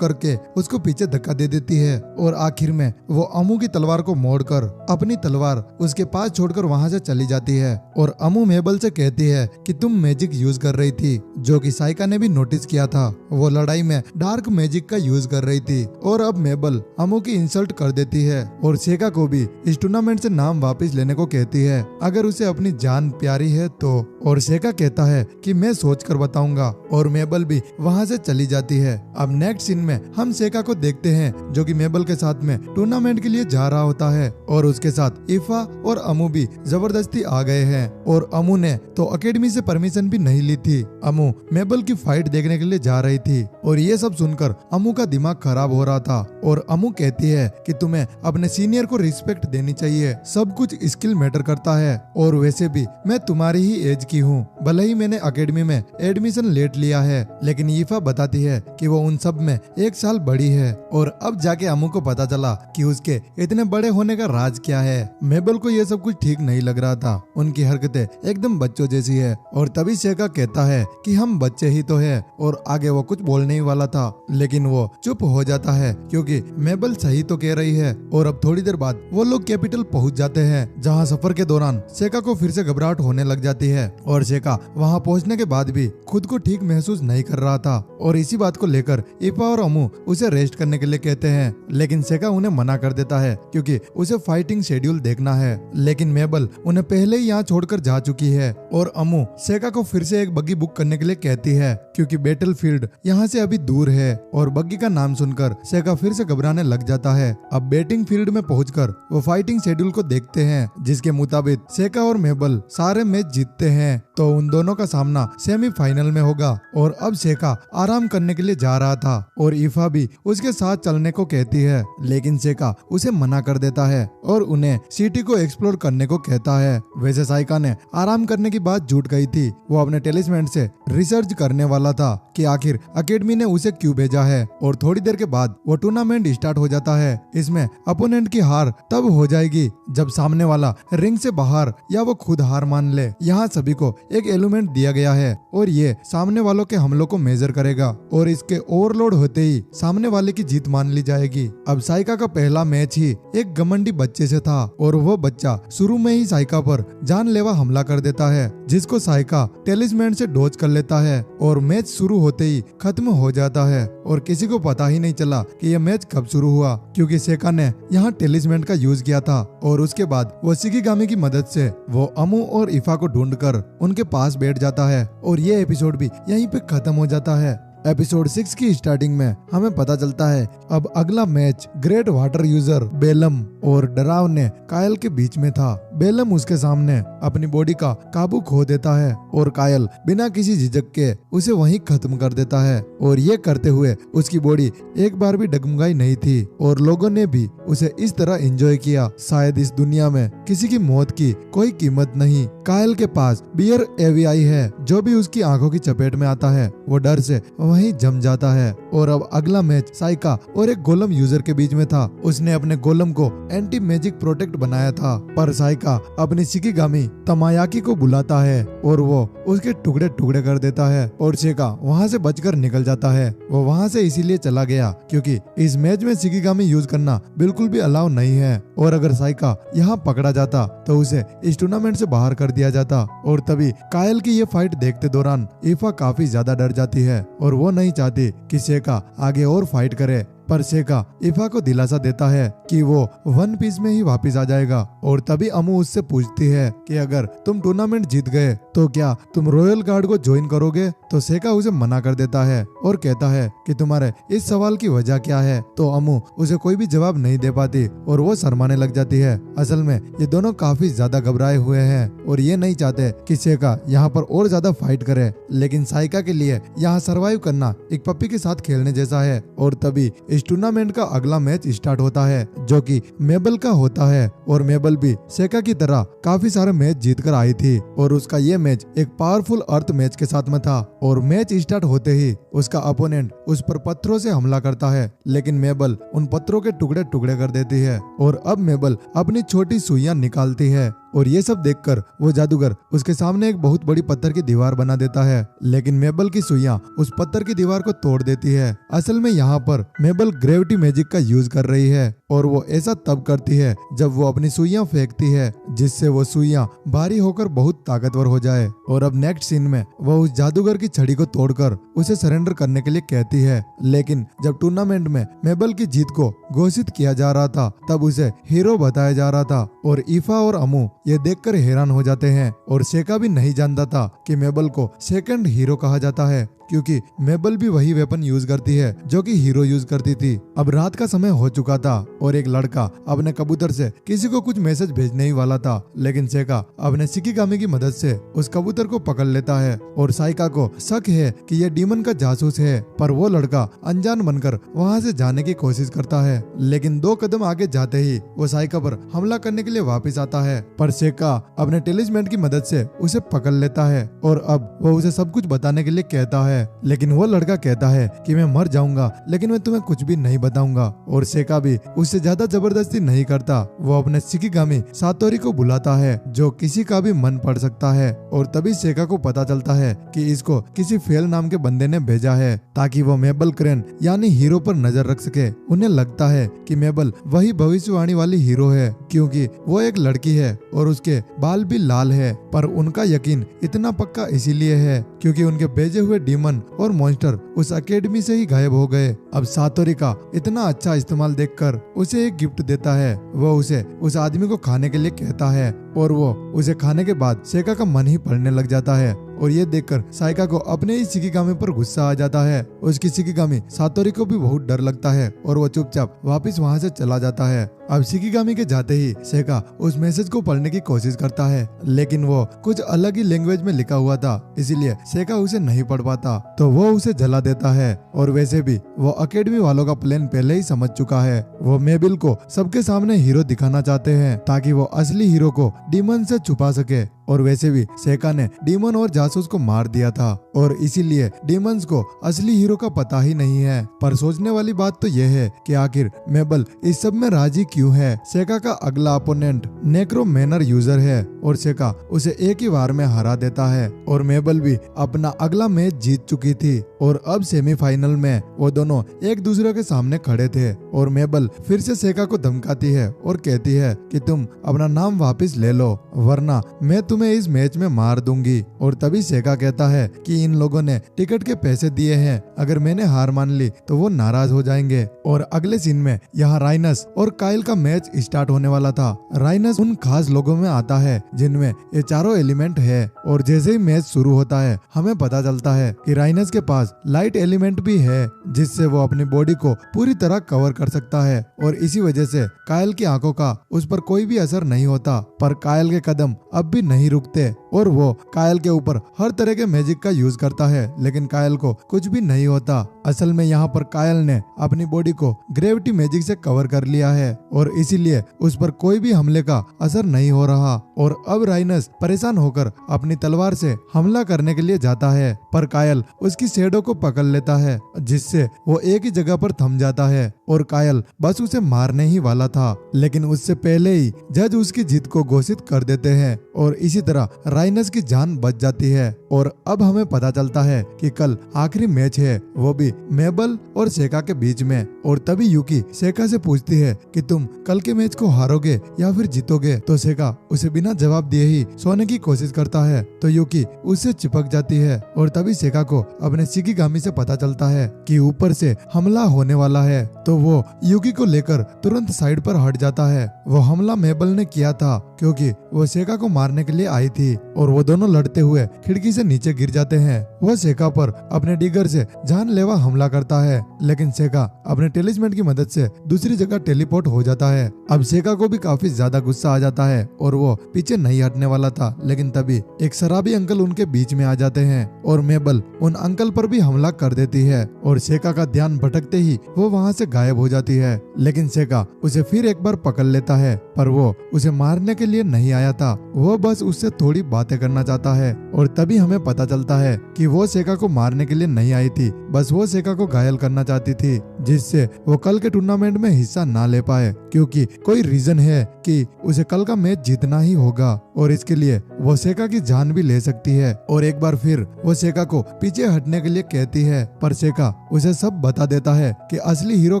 करके उसको पीछे धक्का दे देती है। और आखिर में वो अमू की तलवार को मोड़कर अपनी तलवार उसके पास छोड़कर वहां से चली जाती है। और अमू मेबल से कहती है कि तुम मैजिक यूज कर रही थी, जो कि साइका ने भी नोटिस किया था। वो लड़ाई में डार्क मैजिक का यूज कर रही थी। और अब मेबल अमू की इंसल्ट कर देती है और सेका को भी इस टूर्नामेंट से नाम वापस लेने को कहती है, अगर उसे अपनी जान प्यारी है तो। और सेका कहता है कि मैं सोच कर बताऊंगा। और मेबल भी वहां से चली जाती है। अब नेक्स्ट सीन में हम सेका को देखते हैं, जो कि मेबल के साथ में टूर्नामेंट के लिए जा रहा होता है। और उसके साथ ईफा और अमू भी जबरदस्ती आ गए हैं। और अमू ने तो अकेडमी से परमिशन भी नहीं ली थी। अमू मेबल की फाइट देखने के लिए जा रही थी। और ये सब सुनकर अमू का दिमाग खराब हो रहा था। और अमू कहती है कि तुम्हें अपने सीनियर को रिस्पेक्ट देनी चाहिए, सब कुछ स्किल मैटर करता है। और वैसे भी मैं तुम्हारी ही एज की हूँ, भले ही मैंने अकेडमी में एडमिशन लेट लिया है, लेकिन ईफा बताती है कि वो उन सब में 1 साल बड़ी है। और अब जाके अमू को पता चला कि उसके इतने बड़े होने का राज क्या है। मेबल को ये सब कुछ ठीक नहीं लग रहा था, उनकी हरकतें एकदम बच्चों जैसी है। और तभी सेका कहता है कि हम बच्चे ही तो है। और आगे वो कुछ बोलने ही वाला था, लेकिन वो चुप हो जाता है, क्योंकि मेबल सही तो कह रही है। और अब थोड़ी देर बाद वो लोग कैपिटल पहुंच जाते हैं, जहाँ सफर के दौरान सेका को फिर से घबराहट होने लग जाती है। और सेका वहाँ पहुँचने के बाद भी खुद को ठीक महसूस नहीं कर रहा था। और इसी बात को लेकर ईफा और अमू उसे रेस्ट करने के लिए कहते हैं, लेकिन सेका उन्हें मना कर देता है, क्योंकि उसे फाइटिंग शेड्यूल देखना है। लेकिन मेबल उन्हें पहले ही यहाँ छोड़कर जा चुकी है। और अमू सेका को फिर से एक बग्गी बुक करने के लिए कहती है, क्योंकि बैटल फील्ड यहाँ से अभी दूर है। और बग्गी का नाम सुनकर सेका फिर से घबराने लग जाता है। अब बैटिंग फील्ड में पहुंचकर वो फाइटिंग शेड्यूल को देखते हैं, जिसके मुताबिक सेका और मेबल सारे मैच जीतते हैं तो उन दोनों का सामना सेमीफाइनल में होगा। और अब सेका आराम करने के लिए जा रहा था और ईफा भी उसके साथ चलने को कहती है, लेकिन सेका उसे मना कर देता है और उन्हें सिटी को एक्सप्लोर करने को कहता है। वैसे साइका ने आराम करने की बात झूठ गई थी, वो अपने टेलिस्मेंट से रिसर्च करने वाला था कि आखिर अकेडमी ने उसे क्यों भेजा है। और थोड़ी देर के बाद वो टूर्नामेंट स्टार्ट हो जाता है। इसमें अपोनेंट की हार तब हो जाएगी जब सामने वाला रिंग से बाहर या वो खुद हार मान ले। यहाँ सभी को एक एलिमेंट दिया गया है और ये सामने वालों के हमलों को मेजर करेगा और इसके ओवरलोड होते ही सामने वाले की जीत मान ली जाएगी। अब साइका का पहला मैच ही एक घमंडी बच्चे से था और वो बच्चा शुरू में ही साइका पर जानलेवा हमला कर देता है, जिसको साइका टेलिस्मैन से डॉज कर लेता है और मैच शुरू होते ही खत्म हो जाता है और किसी को पता ही नहीं चला कि यह मैच कब शुरू हुआ, क्योंकि सेका ने यहाँ टेलिस्मैन का यूज किया था। और उसके बाद वो शिकिगामी की मदद से वो अमू और इफा को ढूंढकर उनके पास बैठ जाता है और ये एपिसोड भी यहीं पे खत्म हो जाता है। एपिसोड 6 की स्टार्टिंग में हमें पता चलता है अब अगला match great water user Belum और डरावने कायल के बीच में था। बेलम उसके सामने अपनी बॉडी का काबू खो देता है और कायल बिना किसी झिझक के उसे वहीं खत्म कर देता है और ये करते हुए उसकी बॉडी एक बार भी डगमगाई नहीं थी और लोगों ने भी उसे इस तरह एंजॉय किया। शायद इस दुनिया में किसी की मौत की कोई कीमत नहीं। कायल के पास बियर एवीआई है, जो भी उसकी आंखों की चपेट में आता है वो डर से वहीं जम जाता है। और अब अगला मैच साइका और एक गोलम यूजर के बीच में था। उसने अपने गोलम को एंटी मैजिक प्रोटेक्ट बनाया था, पर साइका अपनी शिकिगामी तमायाकी को बुलाता है और वो उसके टुकड़े टुकड़े कर देता है और सेका वहाँ से बचकर निकल जाता है। वो वहाँ से इसीलिए चला गया क्योंकि इस मैच में शिकिगामी यूज करना बिल्कुल भी अलाउ नहीं है और अगर साइका यहाँ पकड़ा जाता तो उसे इस टूर्नामेंट से बाहर कर दिया जाता। और तभी कायल की ये फाइट देखते दौरान इफा काफी ज्यादा डर जाती है और वो नहीं चाहती कि सेका आगे और फाइट करे, पर सेका इफा को दिलासा देता है कि वो वन पीस में ही वापस आ जाएगा। और तभी अमू उससे पूछती है कि अगर तुम टूर्नामेंट जीत गए तो क्या तुम रॉयल गार्ड को ज्वाइन करोगे, तो सेका उसे मना कर देता है और कहता है कि तुम्हारे इस सवाल की वजह क्या है। तो अमू उसे कोई भी जवाब नहीं दे पाती और वो शर्माने लग जाती है। असल में ये दोनों काफी ज्यादा घबराए हुए हैं और ये नहीं चाहते कि सेका यहाँ पर और ज्यादा फाइट करे, लेकिन साइका के लिए यहाँ सरवाइव करना एक पप्पी के साथ खेलने जैसा है। और तभी इस टूर्नामेंट का अगला मैच स्टार्ट होता है जो कि मेबल का होता है और मेबल भी सेका की तरह काफी सारे मैच जीत कर आई थी और उसका ये मैच एक पावरफुल अर्थ मैच के साथ में था। और मैच स्टार्ट होते ही उसका अपोनेंट उस पर पत्थरों से हमला करता है, लेकिन मेबल उन पत्थरों के टुकड़े टुकड़े कर देती है और अब मेबल अपनी छोटी सुइयां निकालती है और ये सब देखकर वो जादूगर उसके सामने एक बहुत बड़ी पत्थर की दीवार बना देता है, लेकिन मेबल की सुइयां उस पत्थर की दीवार को तोड़ देती है। असल में यहाँ पर मेबल ग्रेविटी मैजिक का यूज कर रही है और वो ऐसा तब करती है जब वो अपनी सुइयां फेंकती है, जिससे वो सुइयां भारी होकर बहुत ताकतवर हो जाए। और अब नेक्स्ट सीन में वो उस जादूगर की छड़ी को तोड़कर उसे सरेंडर करने के लिए कहती है, लेकिन जब टूर्नामेंट में मेबल की जीत को घोषित किया जा रहा था तब उसे हीरो बताया जा रहा था और ईफा और अमू ये देखकर हैरान हो जाते हैं और सेका भी नहीं जानता था कि मेबल को सेकंड हीरो कहा जाता है, क्योंकि मेबल भी वही वेपन यूज करती है जो कि हीरो यूज करती थी। अब रात का समय हो चुका था और एक लड़का अपने कबूतर से किसी को कुछ मैसेज भेजने ही वाला था, लेकिन सेका अपने शिकिगामी की मदद से उस कबूतर को पकड़ लेता है और साइका को शक है कि यह डीमन का जासूस है, पर वो लड़का अनजान बनकर वहाँ से जाने की कोशिश करता है, लेकिन 2 कदम आगे जाते ही वो साइका पर हमला करने के लिए वापस आता है, पर सेका अपने टेलिस्मैन की मदद से उसे पकड़ लेता है और अब वो उसे सब कुछ बताने के लिए कहता है, लेकिन वो लड़का कहता है कि मैं मर जाऊंगा लेकिन मैं तुम्हें कुछ भी नहीं बताऊंगा। और सेका भी उससे ज्यादा जबरदस्ती नहीं करता, वो अपने शिकिगामी सातोरी को बुलाता है जो किसी का भी मन पढ़ सकता है। और तभी सेका को पता चलता है कि इसको किसी फेल नाम के बंदे ने भेजा है ताकि वो मेबल क्रेन यानी हीरो पर नजर रख सके। उन्हें लगता है कि मेबल वही भविष्यवाणी वाली हीरो है क्योंकि वो एक लड़की है और उसके बाल भी लाल है, पर उनका यकीन इतना पक्का इसीलिए है क्योंकि उनके भेजे हुए डीमन और मॉन्स्टर उस अकेडमी से ही गायब हो गए। अब सातोरी का इतना अच्छा इस्तेमाल देखकर उसे एक गिफ्ट देता है, वो उसे उस आदमी को खाने के लिए कहता है और वो उसे खाने के बाद सेका का मन ही पड़ने लग जाता है। और ये देखकर साइका को अपने ही शिकिगामी पर गुस्सा आ जाता है। उसकी शिकिगामी सातोरी को भी बहुत डर लगता है और वो चुपचाप वापस वहाँ से चला जाता है। अब शिकिगामी के जाते ही सेका उस मैसेज को पढ़ने की कोशिश करता है, लेकिन वो कुछ अलग ही लैंग्वेज में लिखा हुआ था, इसीलिए सेका उसे नहीं पढ़ पाता, तो वो उसे जला देता है। और वैसे भी वो अकेडमी वालों का प्लान पहले ही समझ चुका है। वो मेबिल को सबके सामने हीरो दिखाना चाहते हैं ताकि वो असली हीरो को डीमन से छुपा सके। और वैसे भी सेका ने डीमन और जासूस को मार दिया था और इसीलिए डीमंस को असली हीरो का पता ही नहीं है। पर सोचने वाली बात तो यह है कि आखिर मेबल इस सब में राजी क्यों है। सेका का अगला अपोनेंट नेक्रो मैनर यूजर है और सेका उसे एक ही बार में हरा देता है और मेबल भी अपना अगला मैच जीत चुकी थी और अब सेमीफाइनल में वो दोनों एक दूसरे के सामने खड़े थे और मेबल फिर से सेका को धमकाती है और कहती है कि तुम अपना नाम वापस ले लो वरना मैं तुम्हें इस मैच में मार दूंगी। और तभी सेका कहता है कि इन लोगों ने टिकट के पैसे दिए हैं, अगर मैंने हार मान ली तो वो नाराज हो जाएंगे। और अगले सीन में यहाँ राइनस और काइल का मैच स्टार्ट होने वाला था। राइनस उन खास लोगों में आता है जिनमें ये चारों एलिमेंट है और जैसे ही मैच शुरू होता है हमें पता चलता है कि राइनस के पास लाइट एलिमेंट भी है जिससे वो अपनी बॉडी को पूरी तरह कवर कर सकता है और इसी वजह से काइल की आंखों का उस पर कोई भी असर नहीं होता। पर काइल के कदम अब भी नहीं रुकते और वो काइल के ऊपर हर तरह के मैजिक का यूज करता है लेकिन काइल को कुछ भी नहीं होता। असल में यहाँ पर काइल ने अपनी बॉडी को ग्रेविटी मैजिक से कवर कर लिया है और इसीलिए उस पर कोई भी हमले का असर नहीं हो रहा। और अब राइनस परेशान होकर अपनी तलवार से हमला करने के लिए जाता है पर काइल उसकी शैडो को पकड़ लेता है जिससे वो एक ही जगह पर थम जाता है और काइल बस उसे मारने ही वाला था लेकिन उससे पहले ही जज उसकी जीत को घोषित कर देते हैं और इसी तरह राइनस की जान बच जाती है। और अब हमें पता चलता है कि कल आखिरी मैच है, वो भी मेबल और सेका के बीच में। और तभी यूकी सेका से पूछती है कि तुम कल के मैच को हारोगे या फिर जीतोगे, तो सेका उसे बिना जवाब दिए ही सोने की कोशिश करता है तो यूकी उससे चिपक जाती है और तभी सेका को अपने शिकिगामी से पता चलता है कि ऊपर से हमला होने वाला है तो वो यूकी को लेकर तुरंत साइड पर हट जाता है। वो हमला मेबल ने किया था क्योंकि वो सेका को मारने के लिए आई थी और वो दोनों लड़ते हुए खिड़की से नीचे गिर जाते हैं। वो सेका पर अपने डिगर से जानलेवा हमला करता है लेकिन सेका अपने टेलिस्मेन की मदद से दूसरी जगह टेलीपोर्ट हो जाता है। अब सेका को भी काफी ज्यादा गुस्सा आ जाता है और वो पीछे नहीं हटने वाला था लेकिन तभी एक शराबी अंकल उनके बीच में आ जाते हैं और मेबल उन अंकल पर भी हमला कर देती है और सेका का ध्यान भटकते ही वो वहाँ से गायब हो जाती है। लेकिन सेका उसे फिर एक बार पकड़ लेता है पर वो उसे मारने के लिए नहीं आया था, वो बस उससे थोड़ी बातें करना चाहता है। और तभी हमें पता चलता है कि वो सेका को मारने के लिए नहीं आई थी, बस वो सेका को घायल करना चाहती थी जिससे वो कल के टूर्नामेंट में हिस्सा ना ले पाए क्योंकि कोई रीजन है कि उसे कल का मैच जीतना ही होगा और इसके लिए वो सेका की जान भी ले सकती है। और एक बार फिर वो सेका को पीछे हटने के लिए कहती है पर सेका उसे सब बता देता है कि असली हीरो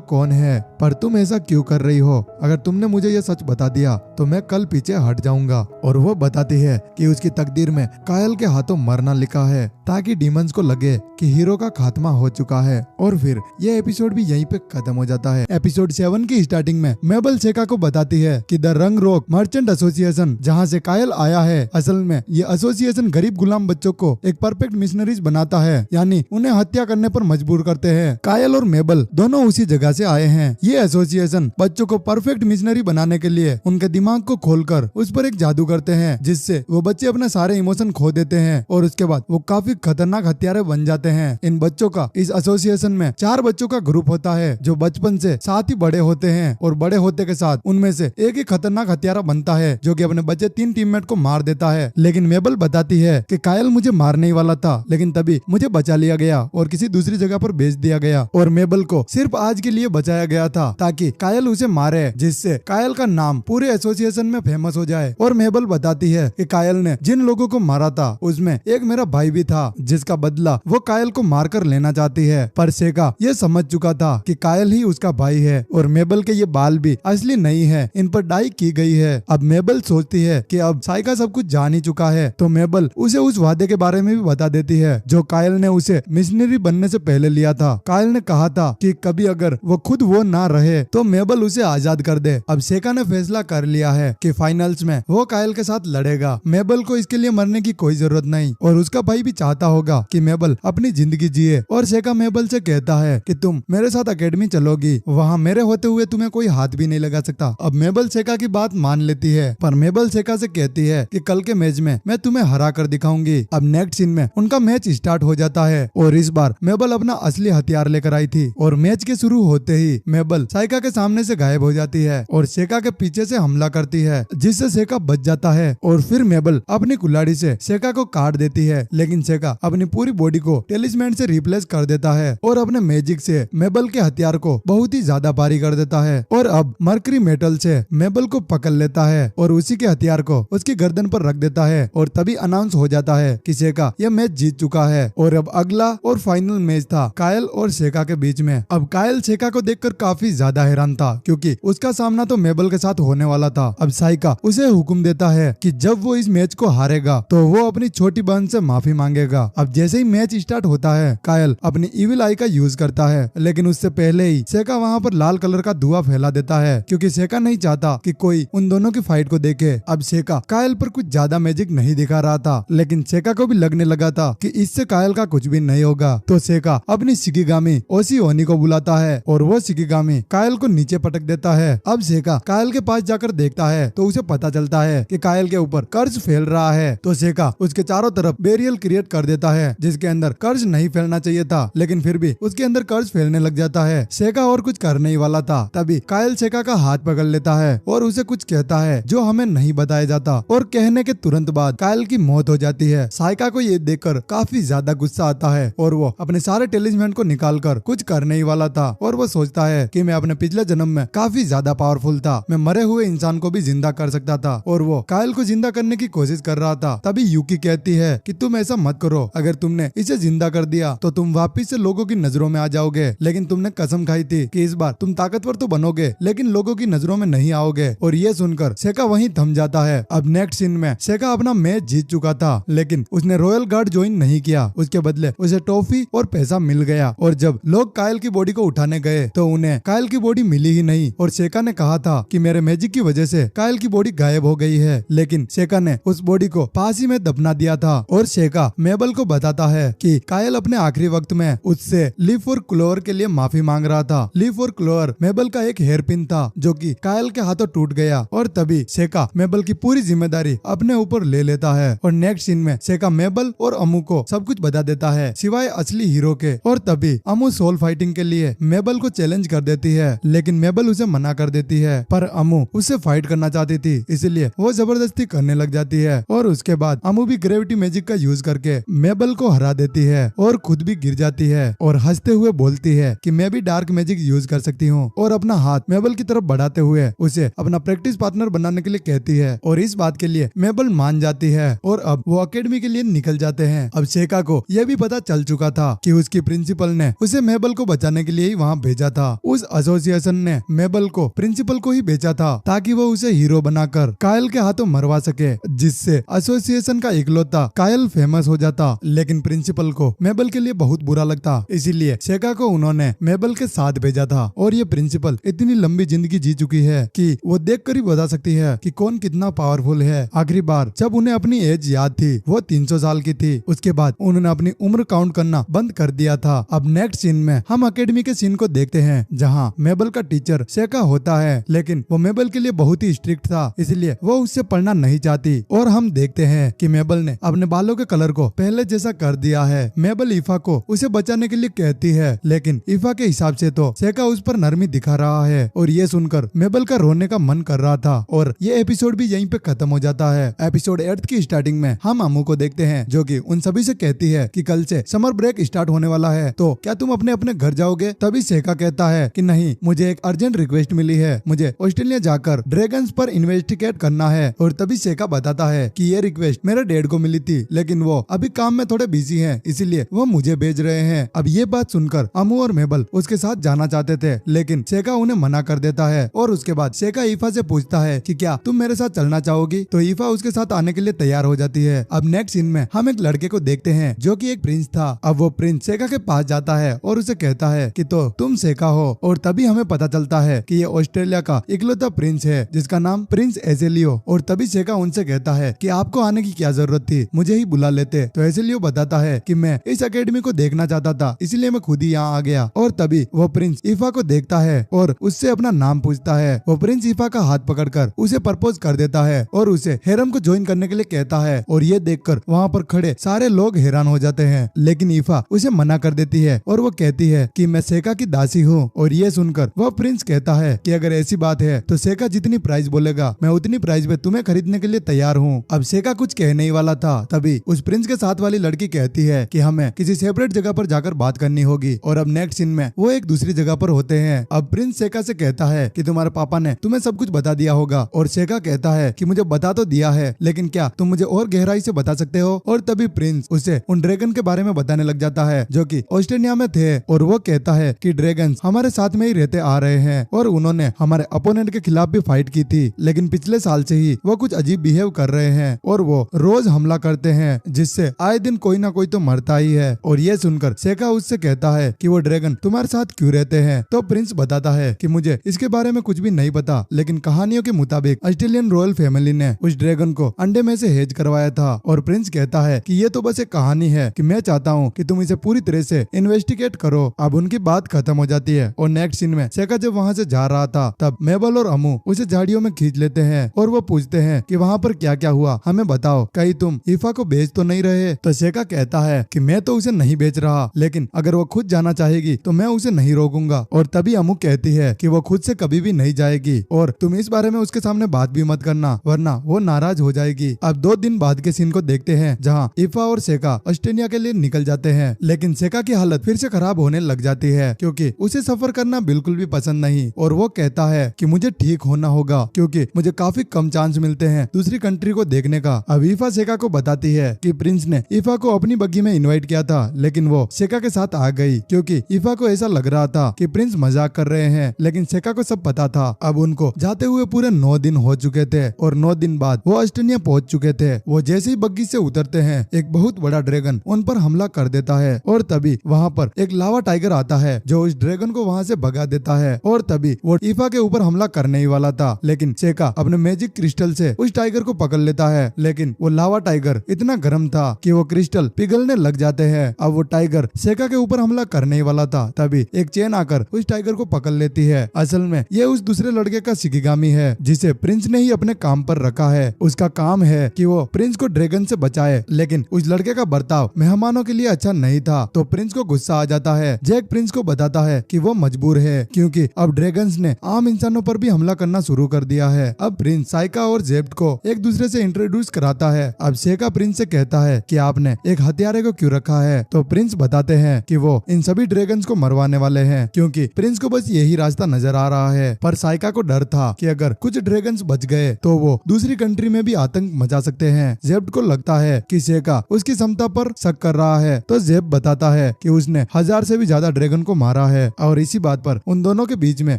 कौन है। पर तुम ऐसा क्यों कर रही हो, अगर तुमने मुझे ये सच बता दिया तो मैं कल पीछे हट जाऊंगा। और वो बताती है कि उसकी तकदीर में कायल के हाथों मरना लिखा है ताकि डीमंस को लगे कि हीरो का खात्मा हो चुका है। और फिर ये एपिसोड भी यहीं पे खत्म हो जाता है। एपिसोड 7 की स्टार्टिंग में मेबल सेका को बताती है कि द रंग रॉक मर्चेंट एसोसिएशन जहाँ से कायल आया है, असल में ये एसोसिएशन गरीब गुलाम बच्चों को एक परफेक्ट मिशनरीज बनाता है, यानी उन्हें हत्या करने पर मजबूर करते हैं। कायल और मेबल दोनों उसी जगह से आए हैं। ये एसोसिएशन बच्चों को परफेक्ट मिशनरी बनाने के लिए उनके दिमाग को खोलकर उस पर एक जादू करते हैं जिससे वो बच्चे अपने सारे इमोशन खो देते हैं और उसके बाद वो काफी खतरनाक हत्यारे बन जाते हैं। इन बच्चों का इस एसोसिएशन में 4 बच्चों का ग्रुप होता है जो बचपन से साथ ही बड़े होते हैं और बड़े होते के साथ उनमें से एक ही खतरनाक हत्यारा बनता है जो कि अपने बच्चे 3 टीममेट को मार देता है। लेकिन मेबल बताती है कि कायल मुझे मारने ही वाला था लेकिन तभी मुझे बचा लिया गया और किसी दूसरी जगह पर भेज दिया गया और मेबल को सिर्फ आज के लिए बचाया गया था ताकि कायल उसे मारे जिससे कायल का नाम पूरे एसोसिएशन में फेमस हो जाए। और मेबल बताती है कि कायल ने जिन लोगों को मारा था उसमें एक मेरा भाई भी था जिसका बदला वो कायल को मारकर लेना चाहती है। पर सेका ये समझ चुका था कि कायल ही उसका भाई है और मेबल के ये बाल भी असली नहीं है, इन पर डाई की गई है। अब मेबल सोचती है कि अब साइका सब कुछ जान ही चुका है तो मेबल उसे उस वादे के बारे में भी बता देती है जो कायल ने उसे मिशनरी बनने से पहले लिया था। कायल ने कहा था कि कभी अगर वो खुद वो ना रहे तो मेबल उसे आजाद कर दे। अब सेका ने फैसला कर लिया है कि फाइनल्स में वो कायल के साथ लड़ेगा। मेबल को इसके लिए मरने की कोई जरूरत नहीं और उसका भाई भी चाहता होगा कि मेबल अपनी जिंदगी जिए। और सेका मेबल से कहता है कि तुम मेरे साथ एकेडमी चलोगी, वहाँ मेरे होते हुए तुम्हें कोई हाथ भी नहीं लगा सकता। अब मेबल सेका की बात मान लेती है पर मेबल सेका से कहती है कि कल के मैच में मैं तुम्हें हरा कर दिखाऊंगी। अब नेक्स्ट सीन में उनका मैच स्टार्ट हो जाता है और इस बार मेबल अपना असली हथियार लेकर आई थी और मैच के शुरू होते ही मेबल मेबल साइका के सामने से गायब हो जाती है और सेका के पीछे से हमला करती है, जिससे सेका बच जाता है। और फिर मेबल अपनी कुल्हाड़ी से सेका को काट देती है, लेकिन सेका अपनी पूरी बॉडी को टेलिस्मैन से रिप्लेस कर देता है और अपने मैजिक से मेबल के हथियार को बहुत ही ज्यादा भारी कर देता है। और अब मर्करी मेटल से मेबल को पकड़ लेता है और उसी के हथियार को उसकी गर्दन पर रख देता है। और तभी अनाउंस हो जाता है कि सेका यह मैच जीत चुका है। और अब अगला और फाइनल मैच था कायल और सेका के बीच में। अब कायल सेका को देखकर काफी ज्यादा हैरान था, क्योंकि उसका सामना तो मेबल के साथ होने वाला था। अब साइका उसे हुक्म देता है कि जब वो इस मैच को हारेगा तो वो अपनी छोटी बहन से माफी मांगेगा। अब जैसे ही मैच स्टार्ट होता है, कायल अपनी इविल आई का यूज करता है, लेकिन उससे पहले ही सेका वहाँ पर लाल कलर का धुआं फैला देता है, क्योंकि सेका नहीं चाहता कि कोई उन दोनों की फाइट को देखे। अब सेका कायल पर कुछ ज्यादा मैजिक नहीं दिखा रहा था, लेकिन सेका को भी लगने लगा था कि इससे कायल का कुछ भी नहीं होगा। तो सेका अपनी शिकिगामी ओशी ओनी को बुलाता है और वो शिकिगामी कायल को नीचे पटक देता है। अब सेका कायल के पास जाकर देखता है तो उसे पता चलता है कि कायल के ऊपर कर्ज फैल रहा है। तो सेका उसके चारों तरफ बैरियर क्रिएट कर देता है, जिसके अंदर कर्ज नहीं फैलना चाहिए था, लेकिन फिर भी उसके अंदर कर्ज फैलने लग जाता है। सेका और कुछ करने ही वाला था, तभी कायल सेका का हाथ पकड़ लेता है और उसे कुछ कहता है जो हमें नहीं बताया जाता। और कहने के तुरंत बाद कायल की मौत हो जाती है। साइका को ये देखकर काफी ज्यादा गुस्सा आता है और वो अपने सारे टेलिस्मैन को निकाल कर कुछ करने ही वाला था। और वो सोचता है कि मैं अपने पिछले जन्म में काफी ज्यादा पावरफुल था, मैं मरे हुए इंसान को भी जिंदा कर सकता था। और वो कायल को जिंदा करने की कोशिश कर रहा था। तभी यूकी कहती है कि तुम ऐसा मत करो, अगर तुमने इसे जिंदा कर दिया तो तुम वापिस से लोगों की नजरों में आ जाओगे, लेकिन तुमने कसम खाई थी कि इस बार तुम ताकतवर तो बनोगे लेकिन लोगों की नजरों में नहीं आओगे। और ये सुनकर सेका वहीं थम जाता है। अब नेक्स्ट सीन में सेका अपना मैच जीत चुका था, लेकिन उसने रॉयल गार्ड ज्वाइन नहीं किया। उसके बदले उसे टॉफी और पैसा मिल गया। और जब लोग कायल की बॉडी को उठाने गए तो उन्हें कायल की बॉडी मिली ही नहीं। और सेका ने कहा था कि मेरे मैजिक की वजह से कायल की बॉडी गायब हो गई है, लेकिन सेका ने उस बॉडी को पास ही में दफना दिया था। और सेका मेबल को बताता है कि कायल अपने आखिरी वक्त में उससे लीफ और क्लोवर के लिए माफी मांग रहा था। लीफ और क्लोवर मेबल का एक हेयर पिन था जो कि कायल के हाथों टूट गया। और तभी सेका मेबल की पूरी जिम्मेदारी अपने ऊपर ले लेता है। और नेक्स्ट सीन में सेका मेबल और अमू को सब कुछ बता देता है सिवाय असली हीरो के। और तभी अमू सोल फाइटिंग के लिए मेबल को चैलेंज कर देती है, लेकिन मेबल उसे मना कर देती है। पर अमू उससे फाइट करना चाहती थी, इसलिए वो जबरदस्ती करने लग जाती है। और उसके बाद अमू भी ग्रेविटी मैजिक का यूज करके मेबल को हरा देती है और खुद भी गिर जाती है और हंसते हुए बोलती है कि मैं भी डार्क मैजिक यूज कर सकती हूँ। और अपना हाथ मेबल की तरफ बढ़ाते हुए उसे अपना प्रैक्टिस पार्टनर बनाने के लिए कहती है। और इस बात के लिए मेबल मान जाती है और अब वो अकेडमी के लिए निकल जाते हैं। अब सेका को यह भी पता चल चुका था कि उसकी प्रिंसिपल ने उसे मेबल को बचाने के लिए ही वहाँ भेजा था। उस एसोसिएशन ने मेबल को प्रिंसिपल को ही भेजा था ताकि वो उसे हीरो बनाकर कायल के हाथों मरवा सके, जिससे एसोसिएशन का इकलौता कायल फेमस हो जाता। लेकिन प्रिंसिपल को मेबल के लिए बहुत बुरा लगता, इसीलिए सेका को उन्होंने मेबल के साथ भेजा था। और ये प्रिंसिपल इतनी लंबी जिंदगी जी चुकी है कि वो देखकर ही बता सकती है कि कौन कितना पावरफुल है। आखिरी बार जब उन्हें अपनी एज याद थी वो 300 साल की थी। उसके बाद उन्होंने अपनी उम्र काउंट करना बंद कर दिया था। अब नेक्स्ट सीन में हम अकेडमी के सीन को देखते हैं, जहाँ मेबल का टीचर सेका होता है, लेकिन वो मेबल के लिए बहुत ही स्ट्रिक्ट था, इसलिए वो उससे पढ़ना नहीं चाहती। और हम देखते हैं कि मेबल ने अपने बालों के कलर को पहले जैसा कर दिया है। मेबल ईफा को उसे बचाने के लिए कहती है, लेकिन ईफा के हिसाब से तो सेका उस पर नरमी दिखा रहा है। और ये सुनकर मेबल का रोने का मन कर रहा था। और ये एपिसोड भी यहीं पे खत्म हो जाता है। एपिसोड 8 की स्टार्टिंग में हम अमू को देखते हैं, जो कि उन सभी से कहती है कि कल से समर ब्रेक स्टार्ट होने वाला है, तो क्या तुम अपने अपने घर जाओगे। तभी सेका कहता है कि नहीं, मुझे एक अर्जेंट रिक्वेस्ट मिली है, मुझे ऑस्ट्रेलिया जाकर ड्रैगन्स पर इन्वेस्टिगेट करना है। और तभी सेका बताता है कि ये रिक्वेस्ट मेरे डैड को मिली थी, लेकिन वो अभी काम में थोड़े बिजी हैं, इसीलिए वो मुझे भेज रहे हैं। अब ये बात सुनकर अमू और मेबल उसके साथ जाना चाहते थे, लेकिन सेका उन्हें मना कर देता है। और उसके बाद सेका ईफा से पूछता है कि क्या तुम मेरे साथ चलना चाहोगी, तो ईफा उसके साथ आने के लिए तैयार हो जाती है। अब नेक्स्ट सीन में हम एक लड़के को देखते हैं जो कि एक प्रिंस था। अब वो प्रिंस सेका के पास जाता है और उसे कहता है कि तो तुम सेका हो। और तभी हमें पता चलता है कि ये ऑस्ट्रेलिया का इकलौता प्रिंस है जिसका नाम प्रिंस एजेलियो। और तभी सेका उनसे कहता है कि आपको आने की क्या जरूरत थी, मुझे ही बुला लेते। तो एजेलियो बताता है कि मैं इस अकेडमी को देखना चाहता था, इसलिए मैं खुद ही यहाँ आ गया। और तभी वो प्रिंस ईफा को देखता है और उससे अपना नाम पूछता है। वो प्रिंस ईफा का हाथ पकड़कर उसे प्रपोज कर देता है और उसे हेरम को ज्वाइन करने के लिए कहता है। और ये देखकर वहाँ पर खड़े सारे लोग हैरान हो जाते हैं, लेकिन ईफा उसे मना कर देती है और वो कहती है कि मैं सेका की दासी हूँ। और ये ये सुनकर वह प्रिंस कहता है कि अगर ऐसी बात है तो सेका जितनी प्राइस बोलेगा मैं उतनी प्राइस पे तुम्हें खरीदने के लिए तैयार हूँ। अब सेका कुछ कहने ही वाला था, तभी उस प्रिंस के साथ वाली लड़की कहती है कि हमें किसी सेपरेट जगह पर जाकर बात करनी होगी। और अब नेक्स्ट सीन में वो एक दूसरी जगह पर होते हैं। अब प्रिंस सेका से कहता है कि तुम्हारे पापा ने तुम्हें सब कुछ बता दिया होगा। और सेका कहता है कि मुझे बता तो दिया है, लेकिन क्या तुम मुझे और गहराई से बता सकते हो। और तभी प्रिंस उसे उन ड्रैगन के बारे में बताने लग जाता है जो कि ऑस्ट्रेलिया में थे। और वो कहता है कि ड्रैगन्स हमारे साथ में ही रहते आ रहे हैं और उन्होंने हमारे अपोनेंट के खिलाफ भी फाइट की थी, लेकिन पिछले साल से ही वो कुछ अजीब बिहेव कर रहे हैं और वो रोज हमला करते हैं, जिससे आए दिन कोई ना कोई तो मरता ही है। और ये सुनकर सेका उससे कहता है कि वो ड्रैगन तुम्हारे साथ क्यों रहते हैं। तो प्रिंस बताता है कि मुझे इसके बारे में कुछ भी नहीं पता, लेकिन कहानियों के मुताबिक ऑस्ट्रेलियन रॉयल फैमिली ने उस ड्रैगन को अंडे में से हेज करवाया था। और प्रिंस कहता है कि ये तो बस एक कहानी है, कि मैं चाहता हूँ कि तुम इसे पूरी तरह से इन्वेस्टिगेट करो। अब उनकी बात खत्म हो जाती है और नेक्स्ट सीन में सेका जब वहाँ से जा रहा था तब मेबल और अमू उसे झाड़ियों में खींच लेते हैं और वो पूछते हैं कि वहाँ पर क्या क्या हुआ, हमें बताओ, कहीं तुम ईफा को बेच तो नहीं रहे। तो सेका कहता है कि मैं तो उसे नहीं बेच रहा, लेकिन अगर वो खुद जाना चाहेगी तो मैं उसे नहीं रोकूंगा। और तभी अमू कहती है कि वो खुद से कभी भी नहीं जाएगी और तुम इस बारे में उसके सामने बात भी मत करना, वरना वो नाराज हो जाएगी। अब 2 दिन बाद के सीन को देखते हैं जहाँ ईफा और सेका ऑस्ट्रेलिया के लिए निकल जाते हैं, लेकिन सेका की हालत फिर से खराब होने लग जाती है क्योंकि उसे सफर करना बिल्कुल भी पसंद नहीं। और वो कहता है कि मुझे ठीक होना होगा क्योंकि मुझे काफी कम चांस मिलते हैं दूसरी कंट्री को देखने का। अब ईफा सेका को बताती है कि प्रिंस ने ईफा को अपनी बग्गी में इनवाइट किया था, लेकिन वो सेका के साथ आ गई क्योंकि ईफा को ऐसा लग रहा था कि प्रिंस मजाक कर रहे हैं, लेकिन सेका को सब पता था। अब उनको जाते हुए पूरे 9 दिन हो चुके थे और 9 दिन बाद वो ऑस्ट्रेलिया पहुंच चुके थे। वो जैसे ही बग्गी से उतरते हैं एक बहुत बड़ा ड्रैगन उन पर हमला कर देता है और तभी वहाँ पर एक लावा टाइगर आता है जो उस ड्रैगन को वहाँ से भगा देता है। और तभी वो ईफा के ऊपर हमला करने ही वाला था, लेकिन सेका अपने मैजिक क्रिस्टल से उस टाइगर को पकड़ लेता है, लेकिन वो लावा टाइगर इतना गर्म था कि वो क्रिस्टल पिघलने लग जाते हैं। अब वो टाइगर सेका के ऊपर हमला करने ही वाला था, तभी एक चेन आकर उस टाइगर को पकड़ लेती है। असल में ये उस दूसरे लड़के का शिकिगामी है जिसे प्रिंस ने ही अपने काम पर रखा है। उसका काम है कि वो प्रिंस को ड्रैगन से बचाए, लेकिन उस लड़के का बर्ताव मेहमानों के लिए अच्छा नहीं था, तो प्रिंस को गुस्सा आ जाता है। जैक प्रिंस को बताता है कि वो मजबूर है क्योंकि अब ड्रैगन्स ने आम इंसानों पर भी हमला करना शुरू कर दिया है। अब प्रिंस साइका और जेब्ट को एक दूसरे से इंट्रोड्यूस कराता है। अब सेका प्रिंस से कहता है कि आपने एक हथियारे को क्यों रखा है। तो प्रिंस बताते हैं कि वो इन सभी ड्रैगन्स को मरवाने वाले हैं क्योंकि प्रिंस को बस यही रास्ता नजर आ रहा है। पर साइका को डर था कि अगर कुछ ड्रैगन्स बच गए तो वो दूसरी कंट्री में भी आतंक मचा सकते हैं। जेब्ट को लगता है कि सेका उसकी क्षमता पर शक कर रहा है, तो जेब बताता है कि उसने 1000 से भी ज्यादा ड्रैगन को मारा है। और इसी बात पर उन दोनों के बीच में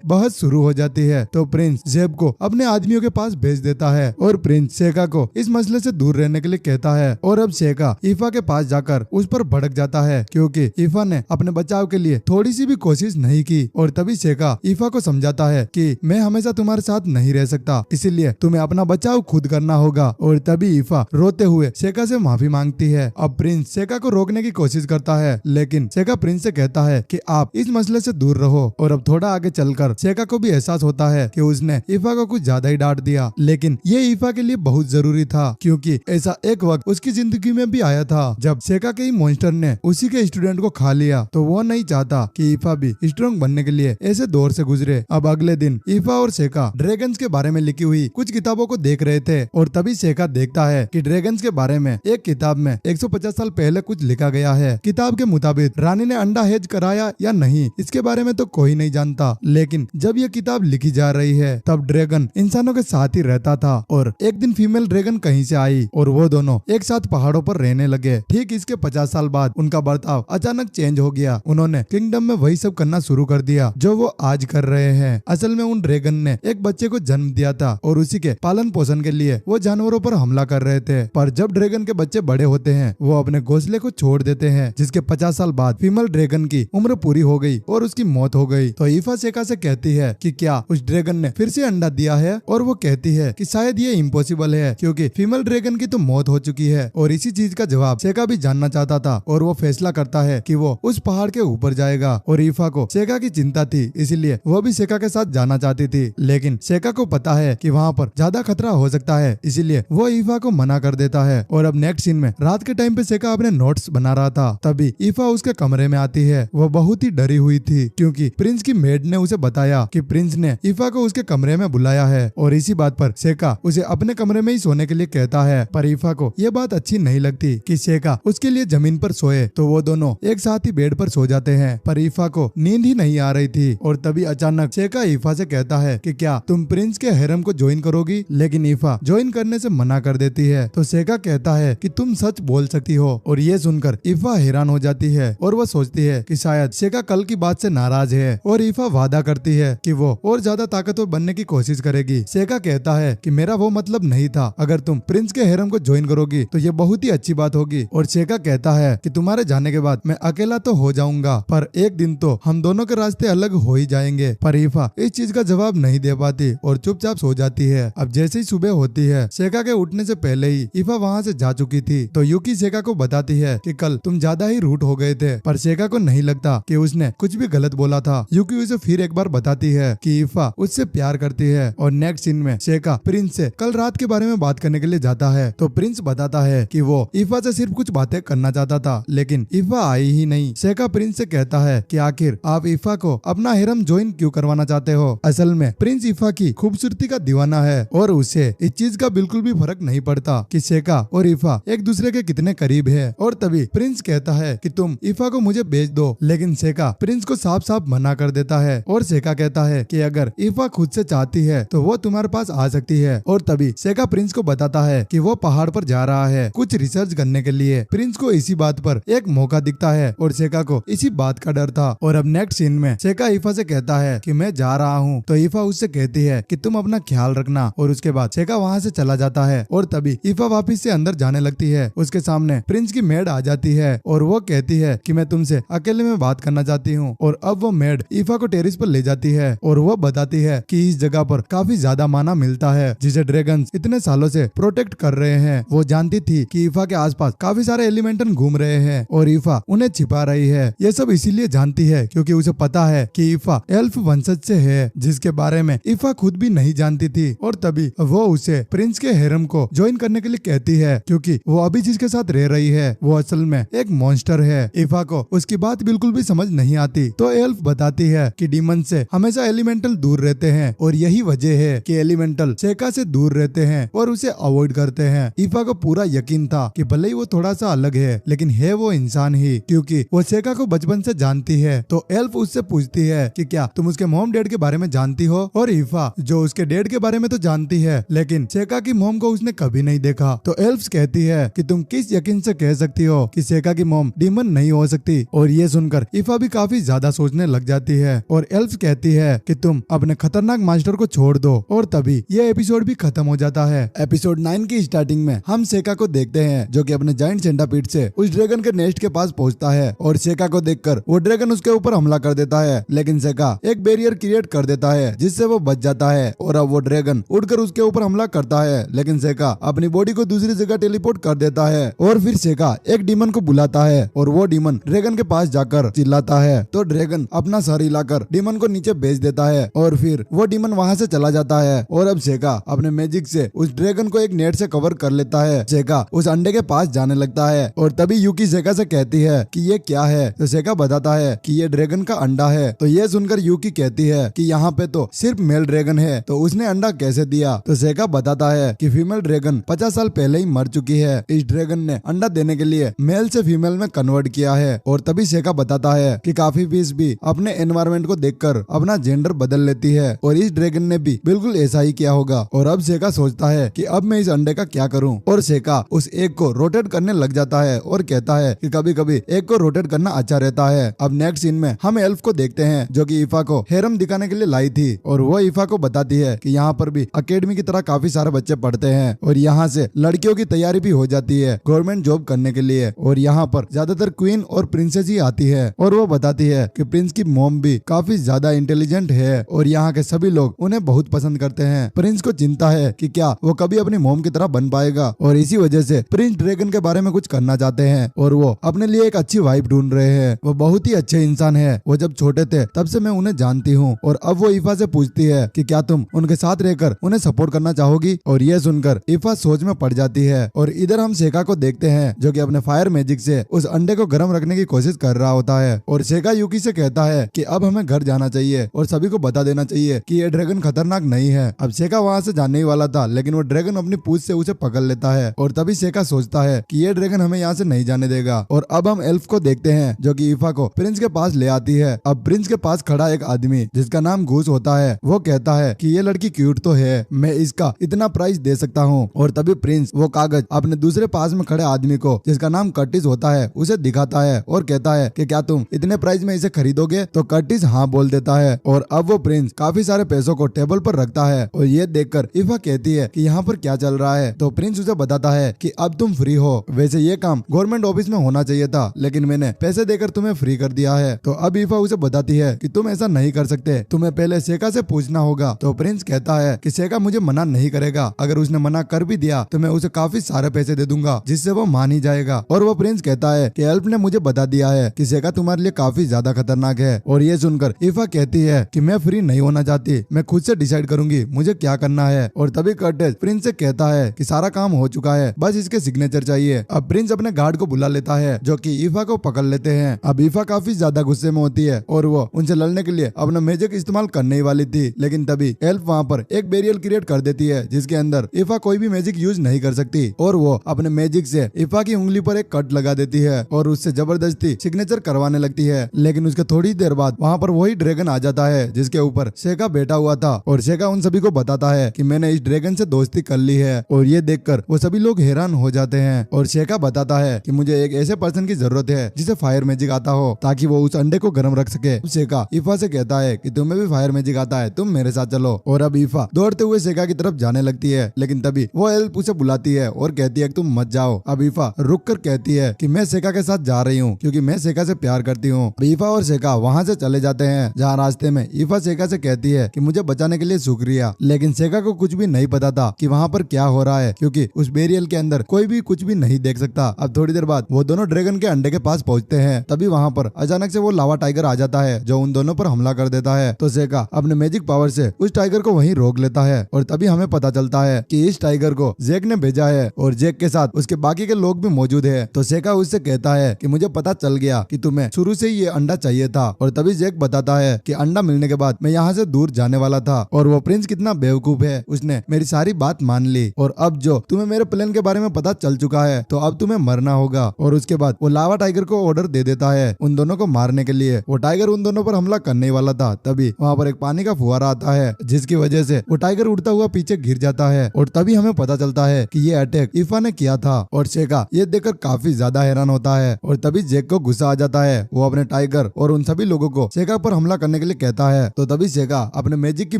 बहस शुरू हो जाती है। तो प्रिंस जेब को अपने आदमियों के पास भेज देता है और प्रिंस सेका को इस मसले से दूर रहने के लिए कहता है। और अब सेका ईफा के पास जाकर उस पर भड़क जाता है क्योंकि ईफा ने अपने बचाव के लिए थोड़ी सी भी कोशिश नहीं की। और तभी सेका ईफा को समझाता है कि मैं हमेशा तुम्हारे साथ नहीं रह सकता, इसीलिए तुम्हें अपना बचाव खुद करना होगा। और तभी ईफा रोते हुए सेका से माफी मांगती है। अब प्रिंस सेका को रोकने की कोशिश करता है, लेकिन सेका प्रिंस से कहता है कि आप इस मसले से दूर रहो। और अब थोड़ा आगे चलकर सेका को भी एहसास होता है कि उसने ईफा को कुछ ज्यादा ही डांट दिया, लेकिन ये ईफा के लिए बहुत जरूरी था क्योंकि ऐसा एक वक्त उसकी जिंदगी में भी आया था जब सेका के ही मॉन्स्टर ने उसी के स्टूडेंट को खा लिया। तो वो नहीं चाहता कि ईफा भी स्ट्रॉन्ग बनने के लिए ऐसे दौर से गुजरे। अब अगले दिन ईफा और सेका ड्रैगन्स के बारे में लिखी हुई कुछ किताबों को देख रहे थे और तभी सेका देखता है कि ड्रैगन्स के बारे में एक किताब में 150 साल पहले कुछ लिखा गया है। किताब के मुताबिक रानी ने अंडा हेज कराया या नहीं इसके बारे में तो कोई नहीं जानता, लेकिन जब ये किताब लिखी जा रही है तब ड्रैगन इंसानों के साथ ही रहता था। और एक दिन फीमेल ड्रैगन कहीं से आई और वो दोनों एक साथ पहाड़ों पर रहने लगे। ठीक इसके 50 साल बाद उनका बर्ताव अचानक चेंज हो गया। उन्होंने किंगडम में वही सब करना शुरू कर दिया जो वो आज कर रहे हैं। असल में उन ड्रैगन ने एक बच्चे को जन्म दिया था और उसी के पालन पोषण के लिए वो जानवरों पर हमला कर रहे थे। पर जब ड्रैगन के बच्चे बड़े होते हैं वो अपने घोंसले को छोड़ देते हैं, जिसके 50 साल बाद फीमेल ड्रैगन की उम्र पूरी हो गई और उसकी मौत हो गई। तो ईफा सेका से कहती है कि क्या उस ड्रैगन ने फिर से अंडा दिया है, और वो कहती है कि शायद ये इम्पॉसिबल है क्योंकि फीमेल ड्रैगन की तो मौत हो चुकी है। और इसी चीज का जवाब सेका भी जानना चाहता था और वो फैसला करता है कि वो उस पहाड़ के ऊपर जाएगा। और ईफा को सेका की चिंता थी, इसीलिए वो भी सेका के साथ जाना चाहती थी, लेकिन सेका को पता है कि वहाँ पर ज्यादा खतरा हो सकता है, इसीलिए वो ईफा को मना कर देता है। और अब नेक्स्ट सीन में रात के टाइम पे सेका अपने नोट्स बना रहा था, तभी ईफा उसके कमरे में आती है। वो बहुत ही डरी हुई थी क्योंकि प्रिंस की मेड ने उसे बताया कि प्रिंस ने ईफा को उसके कमरे में बुलाया है और इसी बात पर शेका उसे अपने कमरे में ही सोने के लिए कहता है। पर ईफा को यह बात अच्छी नहीं लगती कि शेका उसके लिए जमीन पर सोए, तो वो दोनों एक साथ ही बेड पर सो जाते हैं। पर ईफा को नींद ही नहीं आ रही थी और तभी अचानक शेका ईफा से कहता है कि क्या तुम प्रिंस के हैरम को ज्वाइन करोगी। लेकिन ईफा ज्वाइन करने से मना कर देती है। तो शेका कहता है कि तुम सच बोल सकती हो। और ये सुनकर ईफा हैरान हो जाती है और वो सोचती है कि शायद शेका कल की बात से नाराज है। और ईफा वादा करती है कि वो और ज्यादा ताकतवर बनने की कोशिश करेगी। शेका कहता है कि मेरा वो मतलब नहीं था, अगर तुम प्रिंस के हैरम को ज्वाइन करोगी तो ये बहुत ही अच्छी बात होगी। और शेका कहता है कि तुम्हारे जाने के बाद मैं अकेला तो हो जाऊंगा, पर एक दिन तो हम दोनों के रास्ते अलग हो ही जाएंगे। पर ईफा इस चीज का जवाब नहीं दे पाती और चुपचाप सो जाती है। अब जैसे ही सुबह होती है, शेका के उठने से पहले ही ईफा वहाँ से जा चुकी थी। तो यूकी शेका को बताती है कि कल तुम ज्यादा ही रूट हो गए थे। पर शेका को नहीं लगता कि उसने कुछ भी गलत बोला था। यूकी उसे फिर एक बार बताती है कि ईफा उससे प्यार करती है। और नेक्स्ट सीन में शेका प्रिंस से कल रात के बारे में बात करने के लिए जाता है। तो प्रिंस बताता है कि वो ईफा से सिर्फ कुछ बातें करना चाहता था, लेकिन ईफा आई ही नहीं। शेका प्रिंस से कहता है कि आखिर आप ईफा को अपना हैरम ज्वाइन क्यों करवाना चाहते हो। असल में प्रिंस ईफा की खूबसूरती का दीवाना है और उसे इस चीज का बिल्कुल भी फर्क नहीं पड़ता कि शेका और ईफा एक दूसरे के कितने करीब है। और तभी प्रिंस कहता है कि तुम ईफा को मुझे बेच दो, लेकिन शेका प्रिंस को साफ साफ मना कर देता है। और शेका कहता है कि अगर ईफा खुद से चाहती है तो वो तुम्हारे पास आ सकती है। और तभी शेका प्रिंस को बताता है कि वो पहाड़ पर जा रहा है कुछ रिसर्च करने के लिए। प्रिंस को इसी बात पर एक मौका दिखता है और शेका को इसी बात का डर था। और अब नेक्स्ट सीन में शेका ईफा से कहता है कि मैं जा रहा हूँ। तो ईफा उससे कहती है कि तुम अपना ख्याल रखना। और उसके बाद शेका वहाँ से चला जाता है। और तभी ईफा वापिस से अंदर जाने लगती है। उसके सामने प्रिंस की मेड आ जाती है और वो कहती है कि मैं तुमसे अकेले में बात करना चाहती हूँ। और अब वो मेड ईफा को टेरिस पर ले जाती है और वो बताती है कि इस जगह पर काफी ज्यादा माना मिलता है जिसे ड्रैगन्स इतने सालों से प्रोटेक्ट कर रहे हैं। वो जानती थी कि ईफा के आसपास काफी सारे एलिमेंटन घूम रहे हैं और ईफा उन्हें छिपा रही है। ये सब इसीलिए जानती है क्योंकि उसे पता है कि ईफा एल्फ वंशज से है, जिसके बारे में ईफा खुद भी नहीं जानती थी। और तभी वो उसे प्रिंस के हैरम को ज्वाइन करने के लिए कहती है क्योंकि वो अभी जिसके साथ रह रही है वो असल में एक मॉन्स्टर है। ईफा को उसकी बात बिल्कुल भी समझ नहीं आती। तो एल्फ बताती है कि डीमन से हमेशा एलिमेंटल दूर रहते हैं और यही वजह है कि एलिमेंटल शेका से दूर रहते हैं और उसे अवॉइड करते हैं। ईफा को पूरा यकीन था कि भले ही वो थोड़ा सा अलग है, लेकिन है वो इंसान ही, क्योंकि वो शेका को बचपन से जानती है। तो एल्फ उससे पूछती है कि क्या तुम उसके मॉम डैड के बारे में जानती हो। और ईफा जो उसके डैड के बारे में तो जानती है, लेकिन शेका की मॉम को उसने कभी नहीं देखा। तो एल्फ कहती है कि तुम किस यकीन से कह सकती हो कि शेका की मॉम डीमन नहीं हो सकती। और ये सुनकर ईफा भी काफी ज्यादा सोचने लग जाती है और एल्फ कहती है कि तुम अपने खतरनाक मास्टर को छोड़ दो। और तभी ये एपिसोड भी खत्म हो जाता है। एपिसोड 9 की स्टार्टिंग में हम शेका को देखते हैं जो कि अपने जायंट सेंटापीड से उस ड्रैगन के नेस्ट के पास पहुंचता है और शेका को देखकर वो ड्रैगन उसके ऊपर हमला कर देता है। लेकिन शेका एक बैरियर क्रिएट कर देता है जिससे वो बच जाता है और अब वो ड्रैगन उड़कर उसके ऊपर हमला करता है। लेकिन शेका अपनी बॉडी को दूसरी जगह टेलीपोर्ट कर देता है और फिर शेका एक डीमन को बुलाता है और वो डीमन ड्रैगन के पास जाकर चिल्लाता है। तो ड्रैगन अपना सर हिलाकर डीमन को नीचे भेज देता है और फिर वो डीमन वहाँ से चला जाता है। और अब शेका अपने मैजिक से उस ड्रैगन को एक नेट से कवर कर लेता है। शेका उस अंडे के पास जाने लगता है और तभी यूकी शेका से कहती है कि ये क्या है। तो शेका बताता है कि ये ड्रैगन का अंडा है। तो ये सुनकर यूकी कहती है कि यहाँ पे तो सिर्फ मेल ड्रैगन है, तो उसने अंडा कैसे दिया। तो शेका बताता है कि फीमेल ड्रैगन 50 साल पहले ही मर चुकी है। इस ड्रैगन ने अंडा देने के लिए मेल से फीमेल में कन्वर्ट किया है। और तभी शेका बताता है कि काफी फिश भी अपने एनवायरमेंट को देखकर अपना जेंडर बदल लेती है और इस ड्रैगन ने भी बिल्कुल ऐसा ही किया होगा। और अब शेका सोचता है कि अब मैं इस अंडे का क्या करूं। और शेका उस एग को रोटेट करने लग जाता है और कहता है कि कभी कभी एग को रोटेट करना अच्छा रहता है। अब नेक्स्ट सीन में हम एल्फ को देखते हैं जो कि ईफा को हैरम दिखाने के लिए लाई थी और वो ईफा को बताती है कि यहाँ पर भी अकेडमी की तरह काफी सारे बच्चे पढ़ते हैं और यहाँ से लड़कियों की तैयारी भी हो जाती है गवर्नमेंट जॉब करने के लिए। और यहाँ पर ज्यादातर क्वीन और प्रिंसेस ही आती है और वो बताती है कि प्रिंस की मॉम भी काफी ज्यादा इंटेलिजेंट है और यहाँ के सभी लोग उन्हें बहुत पसंद करते हैं। प्रिंस को चिंता है कि क्या वो कभी अपनी मॉम की तरह बन पाएगा और इसी वजह से प्रिंस ड्रैगन के बारे में कुछ करना चाहते हैं और वो अपने लिए एक अच्छी वाइफ ढूंढ रहे हैं। वो बहुत ही अच्छे इंसान है। वो जब छोटे थे तब से मैं उन्हें जानती हूँ। और अब वो ईफा से पूछती है कि क्या तुम उनके साथ रहकर उन्हें सपोर्ट करना चाहोगी। और ये सुनकर ईफा सोच में पड़ जाती है। और इधर हम शेका को देखते हैं जो कि अपने फायर मैजिक से उस अंडे को गर्म रखने की कोशिश कर रहा होता है और शेका यूकी से कहता है है कि अब हमें घर जाना चाहिए और सभी को बता देना चाहिए कि ये ड्रैगन खतरनाक नहीं है। अब शेखा वहाँ से जाने ही वाला था, लेकिन वो ड्रैगन अपनी पूंछ से उसे पकड़ लेता है और तभी शेखा सोचता है कि ये ड्रैगन हमें यहाँ से नहीं जाने देगा। और अब हम एल्फ को देखते हैं जो कि ईफा को प्रिंस के पास ले आती है। अब प्रिंस के पास खड़ा एक आदमी जिसका नाम घूस होता है, वो कहता है कि ये लड़की क्यूट तो है, मैं इसका इतना प्राइस दे सकता हूँ। और तभी प्रिंस वो कागज अपने दूसरे पास में खड़े आदमी को जिसका नाम कर्टिस होता है उसे दिखाता है और कहता है कि क्या तुम इतने प्राइस में इसे खरीदोगे? तो कर्टिस हाँ बोल देता है और अब वो प्रिंस काफी सारे पैसों को टेबल पर रखता है और ये देखकर ईफा कहती है कि यहाँ पर क्या चल रहा है। तो प्रिंस उसे बताता है कि अब तुम फ्री हो, वैसे ये काम गवर्नमेंट ऑफिस में होना चाहिए था, लेकिन मैंने पैसे देकर तुम्हें फ्री कर दिया है। तो अब ईफा उसे बताती है कि तुम ऐसा नहीं कर सकते, तुम्हें पहले शेखा से पूछना होगा। तो प्रिंस कहता है कि शेखा मुझे मना नहीं करेगा, अगर उसने मना कर भी दिया तो मैं उसे काफी सारे पैसे दे दूंगा जिससे वो मान ही जाएगा। और वो प्रिंस कहता है कि एल्फ ने मुझे बता दिया है कि शेखा तुम्हारे लिए काफी ज्यादा खतरनाक है। और ये सुनकर ईफा कहती है कि मैं फ्री नहीं होना चाहती, मैं खुद से डिसाइड करूंगी मुझे क्या करना है। और तभी कर्टिस प्रिंस से कहता है कि सारा काम हो चुका है, बस इसके सिग्नेचर चाहिए। अब प्रिंस अपने गार्ड को बुला लेता है जो कि ईफा को पकड़ लेते हैं। अब ईफा काफी ज्यादा गुस्से में होती है और वो उनसे लड़ने के लिए अपना मैजिक इस्तेमाल करने ही वाली थी, लेकिन तभी एल्फ वहाँ पर एक बैरियर क्रिएट कर देती है जिसके अंदर ईफा कोई भी मैजिक यूज नहीं कर सकती। और वो अपने मैजिक से ईफा की उंगली पर एक कट लगा देती है और उससे जबरदस्ती सिग्नेचर करवाने लगती है। लेकिन उसके थोड़ी देर बाद वहाँ पर वही ड्रैगन आ जाता है जिसके ऊपर शेखा बैठा हुआ था और शेखा उन सभी को बताता है कि मैंने इस ड्रैगन से दोस्ती कर ली है। और ये देखकर वो सभी लोग हैरान हो जाते हैं और शेखा बताता है कि मुझे एक ऐसे पर्सन की जरूरत है जिसे फायर मैजिक आता हो ताकि वो उस अंडे को गर्म रख सके। शेखा ईफा से कहता है कि तुम्हें भी फायर मैजिक आता है, तुम मेरे साथ चलो। और अब ईफा दौड़ते हुए शेखा की तरफ जाने लगती है, लेकिन तभी वो एल्फ उसे बुलाती है और कहती है कि तुम मत जाओ। अब ईफा रुक कर कहती है कि मैं शेखा के साथ जा रही हूँ क्योंकि मैं शेखा से प्यार करती हूँ। ईफा और शेखा वहाँ से चले जाते हैं, जहाँ रास्ते में ईफा शेखा से कहती है कि मुझे बचाने के लिए शुक्रिया। लेकिन शेखा को कुछ भी नहीं पता था कि वहाँ पर क्या हो रहा है, क्योंकि उस बेरियल के अंदर कोई भी कुछ भी नहीं देख सकता। अब थोड़ी देर बाद वो दोनों ड्रैगन के अंडे के पास पहुँचते हैं, तभी वहाँ पर अचानक से वो लावा टाइगर आ जाता है जो उन दोनों पर हमला कर देता है। तो शेखा अपने मैजिक पावर से उस टाइगर को वहीं रोक लेता है और तभी हमें पता चलता है कि इस टाइगर को जैक ने भेजा है और जैक के साथ उसके बाकी के लोग भी मौजूद है। तो शेखा उससे कहता है कि मुझे पता चल गया कि तुम्हें शुरू से ही ये अंडा चाहिए था। और तभी जैक बताता है कि अंडा मिलने के बाद मैं यहाँ से दूर जाने वाला था और वो प्रिंस कितना बेवकूफ है, उसने मेरी सारी बात मान ली और अब जो तुम्हें मेरे प्लान के बारे में पता चल चुका है तो अब तुम्हें मरना होगा। और उसके बाद वो लावा टाइगर को ऑर्डर दे देता है उन दोनों को मारने के लिए। वो टाइगर उन दोनों पर हमला करने वाला था, तभी वहाँ पर एक पानी का फुहारा आता है जिसकी वजह से वो टाइगर उड़ता हुआ पीछे गिर जाता है। और तभी हमें पता चलता है कि ये अटैक ईफा ने किया था। और शेखा ये देखकर काफी ज्यादा हैरान होता है और तभी जैक को गुस्सा आ जाता है। वो अपने टाइगर और उन सभी लोगों को शेखा पर हमला करने के लिए कहता है। तो तभी शेखा अपने मैजिक की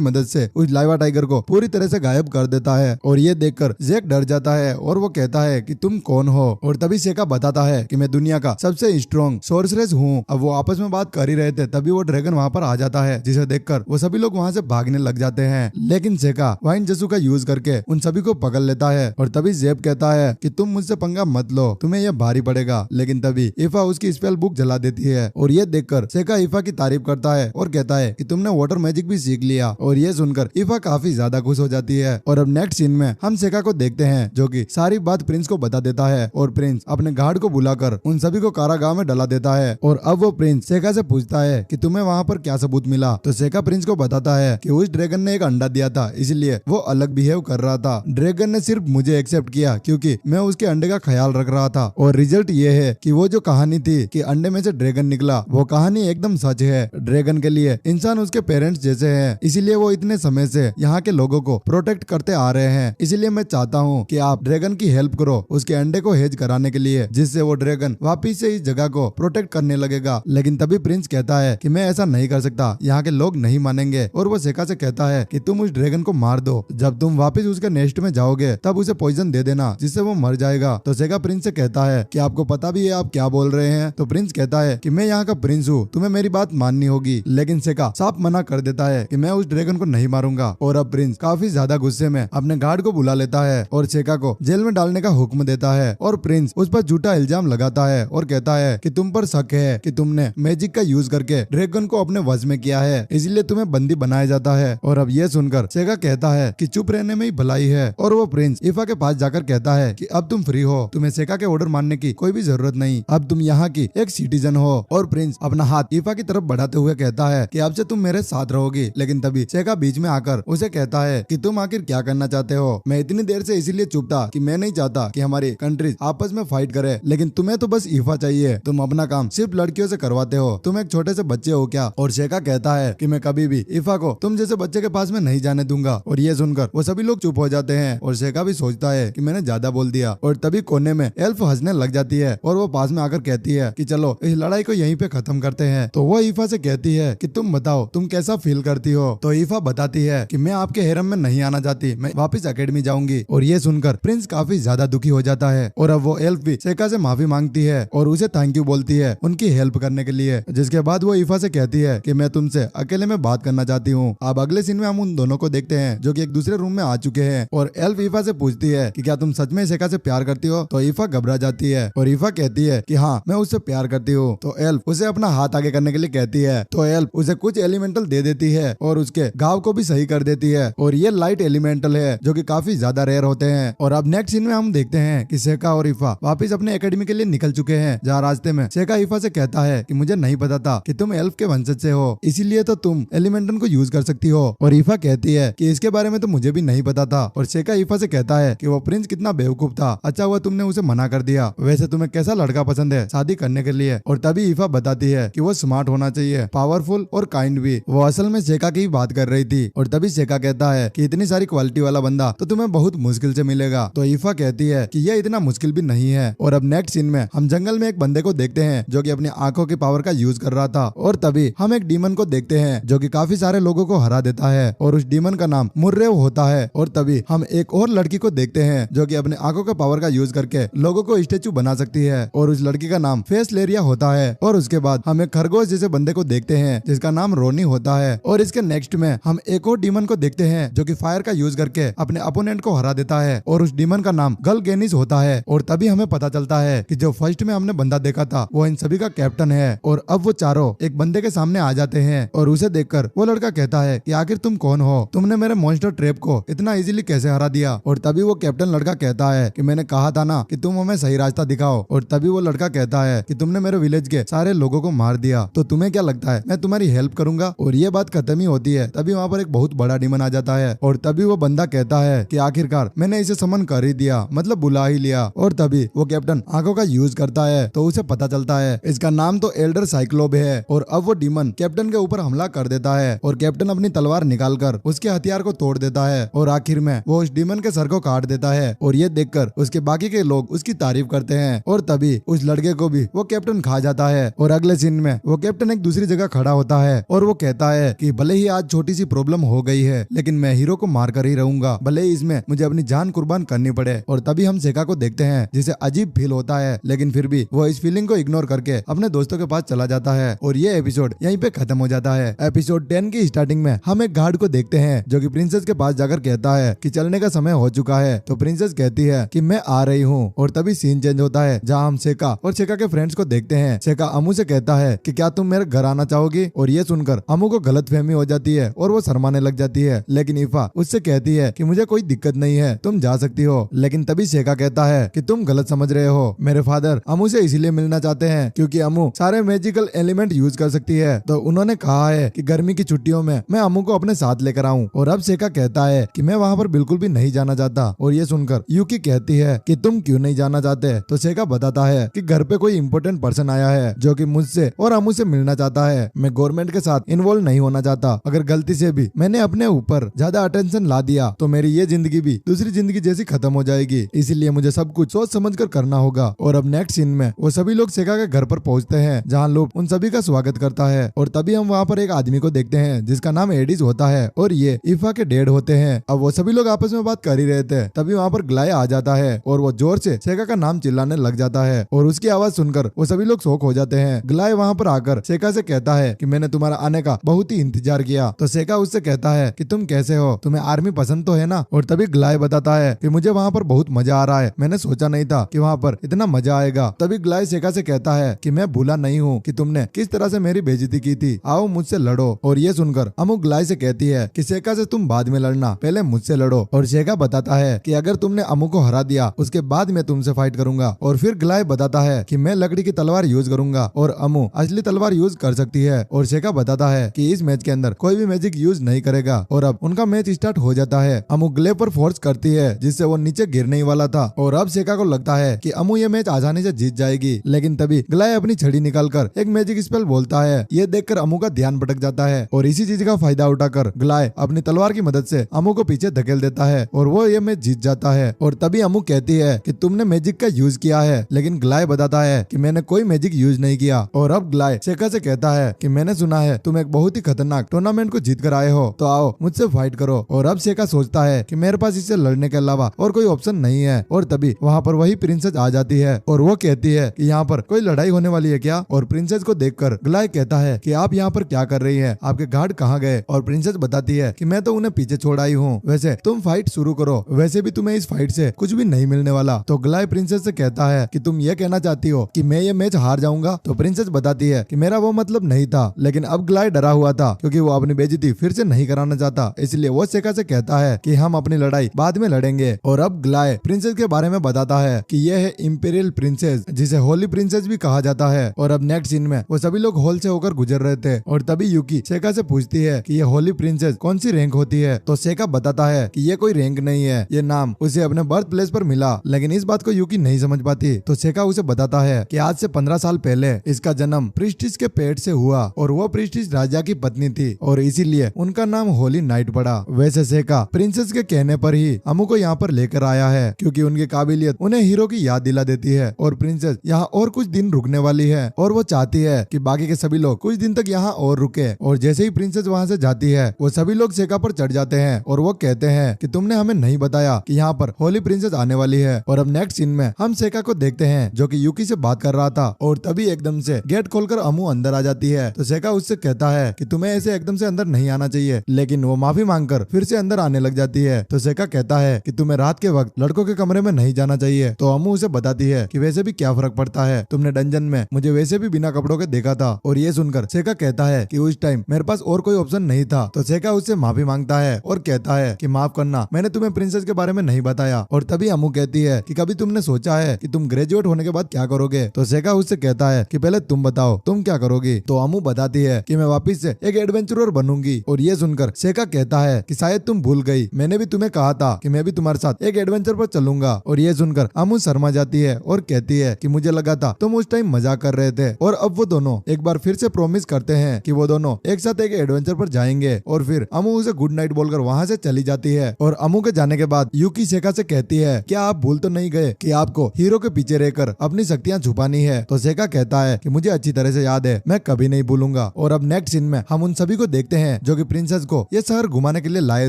मदद से उस लावा टाइगर को पूरी तरह से गायब कर देता है। और ये देखकर जैक डर जाता है और वो कहता है कि तुम कौन हो। और तभी शेखा बताता है कि मैं दुनिया का सबसे स्ट्रॉन्ग सोर्सरेस हूँ। अब वो आपस में बात कर ही रहे थे, तभी वो ड्रैगन वहाँ पर आ जाता है जिसे देखकर वो सभी लोग वहाँ से भागने लग जाते हैं। लेकिन शेखा वाइन जसू का यूज करके उन सभी को पकड़ लेता है। और तभी जेब कहता है कि तुम मुझसे पंगा मत लो, तुम्हें यह भारी पड़ेगा। लेकिन तभी ईफा उसकी स्पेल बुक जला देती है और ये देखकर शेखा ईफा की तारीफ करता है और कहता है कि तुमने वाटर मैजिक भी सीख लिया। और ये सुनकर ईफा काफी ज्यादा खुश हो जाती है। और अब नेक्स्ट सीन में हम शेखा को देखते हैं जो कि सारी बात प्रिंस को बता देता है और प्रिंस अपने गार्ड को बुलाकर उन सभी को कारागाह में डला देता है। और अब वो प्रिंस शेखा से पूछता है कि तुम्हें वहाँ पर क्या सबूत मिला। तो शेखा प्रिंस को बताता है कि उस ड्रैगन ने एक अंडा दिया था, इसलिए वो अलग बिहेव कर रहा था। ड्रैगन ने सिर्फ मुझे एक्सेप्ट किया क्योंकि मैं उसके अंडे का ख्याल रख रहा था। और रिजल्ट ये है कि वो जो कहानी थी कि अंडे में से ड्रैगन निकला, वो कहानी एकदम सच है। ड्रैगन के लिए इंसान उसके पेरेंट्स जैसे हैं, इसीलिए वो इतने समय से यहाँ के लोगों को प्रोटेक्ट करते आ रहे हैं। इसीलिए मैं चाहता हूँ कि आप ड्रैगन की हेल्प करो उसके अंडे को हेज कराने के लिए, जिससे वो ड्रैगन वापिस से इस जगह को प्रोटेक्ट करने लगेगा। लेकिन तभी प्रिंस कहता है कि मैं ऐसा नहीं कर सकता, यहाँ के लोग नहीं मानेंगे। और वो शेखा से कहता है कि तुम उस ड्रैगन को मार दो, जब तुम वापस उसके नेस्ट में जाओगे तब उसे पॉइजन दे देना जिससे वो मर जाएगा। तो शेखा प्रिंस से कहता है कि आपको पता भी है आप क्या बोल रहे हैं। तो प्रिंस कहता है कि मैं यहाँ का प्रिंस हूँ, तुम्हें मेरी बात माननी होगी। लेकिन शेखा साफ मना कर देता है कि मैं उस ड्रैगन को नहीं मारूंगा। और अब प्रिंस काफी ज्यादा गुस्से में अपने गार्ड को बुला लेता है और शेखा को जेल में डालने का हुक्म देता है। और प्रिंस उस पर झूठा इल्जाम लगाता है और कहता है कि तुम पर शक है कि तुमने मैजिक का यूज करके ड्रैगन को अपने वश में किया है, इसलिए तुम्हें बंदी बनाया जाता है। और अब ये सुनकर शेखा कहता है कि चुप रहने में ही भलाई है। और वो प्रिंस ईफा के पास जाकर कहता है कि अब तुम फ्री हो, तुम्हें शेखा के ऑर्डर मानने की कोई भी जरूरत नहीं, अब तुम यहाँ की एक सिटीजन हो। और प्रिंस अपना हाथ ईफा ईफा की तरफ बढ़ाते हुए कहता है कि अब से तुम मेरे साथ रहोगी। लेकिन तभी शेका बीच में आकर उसे कहता है कि तुम आखिर क्या करना चाहते हो। मैं इतनी देर से इसीलिए चुप था कि मैं नहीं चाहता कि हमारी कंट्रीज आपस में फाइट करे, लेकिन तुम्हें तो बस ईफा चाहिए। तुम अपना काम सिर्फ लड़कियों से करवाते हो। तुम एक छोटे से बच्चे हो क्या? और शेका कहता है कि मैं कभी भी ईफा को तुम जैसे बच्चे के पास में नहीं जाने दूंगा। और ये सुनकर वो सभी लोग चुप हो जाते हैं और शेका भी सोचता है कि मैंने ज्यादा बोल दिया। और तभी कोने में एल्फ हंसने लग जाती है और वो पास में आकर कहती है कि चलो इस लड़ाई को यहीं पे खत्म करते हैं। तो वो ईफा से कहती है कि तुम बताओ तुम कैसा फील करती हो। तो ईफा बताती है कि मैं आपके हेरम में नहीं आना चाहती, मैं वापस एकेडमी जाऊंगी। और ये सुनकर प्रिंस काफी ज्यादा दुखी हो जाता है और अब वो एल्फ भी शेका से माफी मांगती है और उसे थैंक यू बोलती है उनकी हेल्प करने के लिए। जिसके बाद वो ईफा से कहती है कि मैं तुमसे अकेले में बात करना चाहती हूँ। अब अगले सीन में हम उन दोनों को देखते हैं जो कि एक दूसरे रूम में आ चुके हैं और एल्फ ईफा से पूछती है कि क्या तुम सच में शेका से प्यार करती हो। तो ईफा घबरा जाती है और ईफा कहती है कि हाँ मैं उससे प्यार करती हूँ। तो एल्फ उसे अपना हाथ आगे करने के लिए कहती है। तो एल्फ उसे कुछ एलिमेंटल दे देती है और उसके घाव को भी सही कर देती है। और ये लाइट एलिमेंटल है जो कि काफी ज्यादा रेयर होते हैं। और अब नेक्स्ट सीन में हम देखते हैं कि शेका और ईफा वापस अपने एकेडमी के लिए निकल चुके हैं, जहाँ रास्ते में शेका ईफा से कहता है कि मुझे नहीं पता था कि तुम एल्फ के वंशज से हो, इसीलिए तो तुम एलिमेंटन को यूज कर सकती हो। और ईफा कहती है कि इसके बारे में तो मुझे भी नहीं पता था। और शेका ईफा से कहता है कि वो प्रिंस कितना बेवकूफ था, अच्छा हुआ तुमने उसे मना कर दिया। वैसे तुम्हें कैसा लड़का पसंद है शादी करने के लिए? और तभी ईफा बताती है कि वो स्मार्ट होना चाहिए, पावरफुल और काइंड भी। वो असल में शेका की बात कर रही थी। और तभी शेका कहता है कि इतनी सारी क्वालिटी वाला बंदा तो तुम्हें बहुत मुश्किल से मिलेगा। तो ईफा कहती है कि यह इतना मुश्किल भी नहीं है। और अब नेक्स्ट सीन में हम जंगल में एक बंदे को देखते हैं जो कि अपनी आंखों की पावर का यूज कर रहा था। और तभी हम एक डीमन को देखते हैं जो कि काफी सारे लोगों को हरा देता है और उस डीमन का नाम मुर्रेव होता है। और तभी हम एक और लड़की को देखते हैं जो कि अपने आंखों के पावर का यूज करके लोगों को स्टेचू बना सकती है और उस लड़की का नाम फेस लेरिया होता है। और उसके बाद हम एक खरगोश जैसे बंदे को देखते हैं जिसका नाम रोनी होता है। और इसके नेक्स्ट में हम एक और डीमन को देखते हैं जो कि फायर का यूज करके अपने अपोनेंट को हरा देता है और उस डीमन का नाम गलगेनिस होता है। और तभी हमें पता चलता है कि जो फर्स्ट में हमने बंदा देखा था वो इन सभी का कैप्टन है। और अब वो चारों एक बंदे के सामने आ जाते हैं और उसे देखकर वो लड़का कहता है कि आखिर तुम कौन हो, तुमने मेरे मॉन्स्टर ट्रैप को इतना इजीली कैसे हरा दिया। और तभी वो कैप्टन लड़का कहता है कि मैंने कहा था ना कि तुम हमें सही रास्ता दिखाओ। और तभी वो लड़का कहता है कि तुमने मेरे विलेज के सारे लोगों को मार दिया, तो तुम्हें क्या लगता है मैं तुम्हारी हेल्प करूंगा। और ये बात खत्म ही होती है तभी वहाँ पर एक बहुत बड़ा डीमन आ जाता है। और तभी वो बंदा कहता है कि आखिरकार मैंने इसे समन कर ही दिया, मतलब बुला ही लिया। और तभी वो कैप्टन आंखों का यूज करता है तो उसे पता चलता है इसका नाम तो एल्डर साइक्लोप है। और अब वो डीमन कैप्टन के ऊपर हमला कर देता है और कैप्टन अपनी तलवार निकालकर उसके हथियार को तोड़ देता है और आखिर में वो उस डीमन के सर को काट देता है। और ये देखकर उसके बाकी के लोग उसकी तारीफ करते हैं। और तभी उस लड़के को भी वो कैप्टन खा जाता है। और अगले सीन में वो कैप्टन एक दूसरी जगह खड़ा होता है और वो कहता है कि भले ही आज छोटी सी प्रॉब्लम हो गई है लेकिन मैं हीरो को मार कर ही रहूंगा, भले ही इसमें मुझे अपनी जान कुर्बान करनी पड़े। और तभी हम शेका को देखते हैं जिसे अजीब फील होता है लेकिन फिर भी वो इस फीलिंग को इग्नोर करके अपने दोस्तों के पास चला जाता है। और ये एपिसोड यहीं पे खत्म हो जाता है। एपिसोड 10 की स्टार्टिंग में हम एक गार्ड को देखते हैं जो कि प्रिंसेस के पास जाकर कहता है कि चलने का समय हो चुका है। तो प्रिंसेस कहती है कि मैं आ रही हूँ। और तभी सीन चेंज होता है जहाँ हम शेका और शेका के फ्रेंड्स को देखते हैं। शेका अमू से कहता है कि क्या तुम मेरे घर आना चाहोगी। और ये सुनकर अमू को गलतफहमी हो जाती है और वो शर्माने लग जाती है। लेकिन ईफा उससे कहती है कि मुझे कोई दिक्कत नहीं है, तुम जा सकती हो। लेकिन तभी शेका कहता है कि तुम गलत समझ रहे हो, मेरे फादर अमू से इसीलिए मिलना चाहते हैं क्योंकि अमू सारे मैजिकल एलिमेंट यूज कर सकती है। तो उन्होंने कहा है कि गर्मी की छुट्टियों में मैं अमू को अपने साथ लेकर आऊं। और अब शेका कहता है कि मैं वहाँ पर बिल्कुल भी नहीं जाना चाहता। और ये सुनकर यूकी कहती है कि तुम क्यों नहीं जाना चाहते। तो शेका बताता है कि घर पे कोई इम्पोर्टेंट पर्सन आया है जो कि मुझसे और अमू से मिलना चाहता है। मैं गवर्नमेंट के साथ इन्वॉल्व नहीं होना चाहता। अगर गलती से भी मैंने अपने ऊपर ज्यादा अटेंशन ला दिया तो मेरी ये जिंदगी भी दूसरी जिंदगी जैसी खत्म हो जाएगी, इसीलिए मुझे सब कुछ सोच समझ कर करना होगा। और अब नेक्स्ट सीन में वो सभी लोग शेका के घर पर पहुंचते हैं जहाँ लोग उन सभी का स्वागत करता है। और तभी हम वहाँ पर एक आदमी को देखते हैं जिसका नाम एडिस होता है और ये ईफा के डैड होते हैं। अब वो सभी लोग आपस में बात कर ही रहे थे तभी वहाँ पर ग्लाय आ जाता है और वो जोर से शेका का नाम चिल्लाने लग जाता है। और उसकी आवाज सुनकर वो सभी लोग शॉक हो जाते हैं। ग्लाय वहाँ पर आकर शेका से कहता है कि मैंने तुम्हारा आने का बहुत ही इंतजार किया। तो शेका उससे कहता है कि तुम कैसे हो, तुम्हें आर्मी पसंद तो है ना। और तभी ग्लाय बताता है कि मुझे वहाँ पर बहुत मजा आ रहा है, मैंने सोचा नहीं था कि वहाँ पर इतना मजा आएगा। तभी ग्लाय शेका से कहता है कि मैं भूला नहीं हूँ कि तुमने किस तरह से मेरी बेइज्जती की थी, आओ मुझसे लड़ो। और ये सुनकर अमू ग्लाय से कहती है कि शेका से तुम बाद में लड़ना, पहले मुझसे लड़ो। और शेका बताता है कि अगर तुमने अमू को हरा दिया उसके बाद मैं तुमसे फाइट करूंगा। और फिर ग्लाय बताता है कि मैं लकड़ी की तलवार यूज करूंगा और अमू असली तलवार यूज कर सकती है। और सेका बताता है कि इस मैच के अंदर कोई भी मैजिक यूज नहीं करेगा। और अब उनका मैच स्टार्ट हो जाता है। अमू ग्ले पर फोर्स करती है जिससे वो नीचे गिरने ही वाला था। और अब सेका को लगता है कि अमू ये मैच आसानी से जीत जाएगी, लेकिन तभी ग्लाय अपनी छड़ी निकालकर एक मैजिक स्पेल बोलता है। ये देखकर अमू का ध्यान भटक जाता है और इसी चीज का फायदा उठाकर ग्लाय अपनी तलवार की मदद से अमू को पीछे धकेल देता है और वो ये मैच जीत जाता है। और तभी अमू कहती है कि तुमने मैजिक का यूज किया है, लेकिन ग्लाय बताता है कि मैंने कोई मैजिक यूज नहीं किया। और अब ग्लाय सेका से कहता है कि मैंने सुना है तुम एक बहुत ही खतरनाक टूर्नामेंट को जीत कर आए हो, तो आओ मुझसे फाइट करो। और अब सेका सोचता है कि मेरे पास इससे लड़ने के अलावा और कोई ऑप्शन नहीं है। और तभी वहाँ पर वही प्रिंसेस आ जाती है और वो कहती है कि यहाँ पर कोई लड़ाई होने वाली है क्या। और प्रिंसेस को देखकर ग्लाय कहता है कि आप यहाँ पर क्या कर रही है, आपके गार्ड कहाँ गए। और प्रिंसेस बताती है कि मैं तो उन्हें पीछे छोड़ आई हूँ, वैसे तुम फाइट शुरू करो, वैसे भी तुम्हें इस फाइट से कुछ भी नहीं मिलने वाला। तो ग्लाय प्रिंसेस से कहता है कि तुम ये कहना चाहती हो कि मैं ये मैच हार जाऊंगा। तो प्रिंसेस बताती है कि मेरा वो मतलब नहीं था, लेकिन अब ग्लाय डरा हुआ था क्योंकि वो अपनी बेइज्जती फिर से नहीं कराना चाहता, इसलिए वो सेका से कहता है कि हम अपनी लड़ाई बाद में लड़ेंगे। और अब ग्लाय प्रिंसेस के बारे में बताता है कि यह है इंपीरियल प्रिंसेस, जिसे होली प्रिंसेस भी कहा जाता है। और अब नेक्स्ट सीन में वो सभी लोग हॉल से होकर गुजर रहे थे और तभी यूकी सेका से पूछती है कि ये होली प्रिंसेस कौन सी रैंक होती है। तो सेका बताता है कि ये कोई रैंक नहीं है, ये नाम उसे अपने बर्थ प्लेस पर मिला, लेकिन इस बात को यूकी नहीं समझ पाती। तो सेका उसे बताता है कि आज से 15 साल पहले इसका जन्म प्रिस्टिस के पेट से हुआ और वो प्रिस्टिस राजा की पत्नी थी और इसीलिए उनका नाम होली नाइट पड़ा। वैसे सेका प्रिंसेस के कहने पर ही अमू को यहाँ पर लेकर आया है क्योंकि उनकी काबिलियत उन्हें हीरो की याद दिला देती है। और प्रिंसेस यहाँ और कुछ दिन रुकने वाली है और वो चाहती है कि बाकी के सभी लोग कुछ दिन तक यहाँ और रुके। और जैसे ही प्रिंसेस वहाँ से जाती है वो सभी लोग सेका पर चढ़ जाते हैं और वो कहते हैं कि तुमने हमें नहीं बताया कि यहाँ पर होली प्रिंसेस आने वाली है। और अब नेक्स्ट सीन में हम सेका को देखते हैं जो कि यूकी से बात कर रहा था और तभी एकदम से गेट खोलकर अमू अंदर आ जाती है। तो सेका उससे कहता है कि तुम्हें ऐसे एकदम से अंदर नहीं आना चाहिए, लेकिन वो माफी मांगकर फिर से अंदर आने लग जाती है। तो सेका कहता है कि तुम्हें रात के वक्त लड़कों के कमरे में नहीं जाना चाहिए। तो अमू उसे बताती है कि वैसे भी क्या फर्क पड़ता है, तुमने डंजन में मुझे वैसे भी बिना कपड़ों के देखा था। और ये सुनकर सेका कहता है कि उस टाइम मेरे पास और कोई ऑप्शन नहीं था। तो सेका उससे माफी मांगता है और कहता है कि माफ करना, मैंने तुम्हें प्रिंसेस के बारे में नहीं बताया। और तभी अमू कहती है कि कभी तुमने सोचा है कि तुम ग्रेजुएट होने के बाद क्या करोगे। तो सेका उससे कहता है कि पहले तुम बताओ तुम क्या करोगी। तो अमू बताती है कि मैं वापस से एक एडवेंचरर बनूंगी। और ये सुनकर सेका कहता है कि शायद तुम भूल गई, मैंने भी तुम्हें कहा था कि मैं भी तुम्हारे साथ एक एडवेंचर पर चलूंगा। और ये सुनकर अमू शर्मा जाती है और कहती है कि मुझे लगा था तुम उस टाइम मजाक कर रहे थे। और अब वो दोनों एक बार फिर से प्रॉमिस करते हैं कि वो दोनों एक साथ एक एडवेंचर पर जाएंगे। और फिर अमू उसे गुड नाइट बोलकर वहाँ से चली जाती है। और अमू के जाने के बाद यूकी सेका से कहती है क्या आप भूल तो नहीं गए कि आपको हीरो के पीछे रहकर अपनी शक्तियाँ छुपानी है। तो सेका कहता है कि मुझे अच्छी तरह से याद है, मैं कभी नहीं भूलूंगा। और अब नेक्स्ट सीन में हम उन सभी को देखते हैं जो कि प्रिंसेस को ये शहर घुमाने के लिए लाए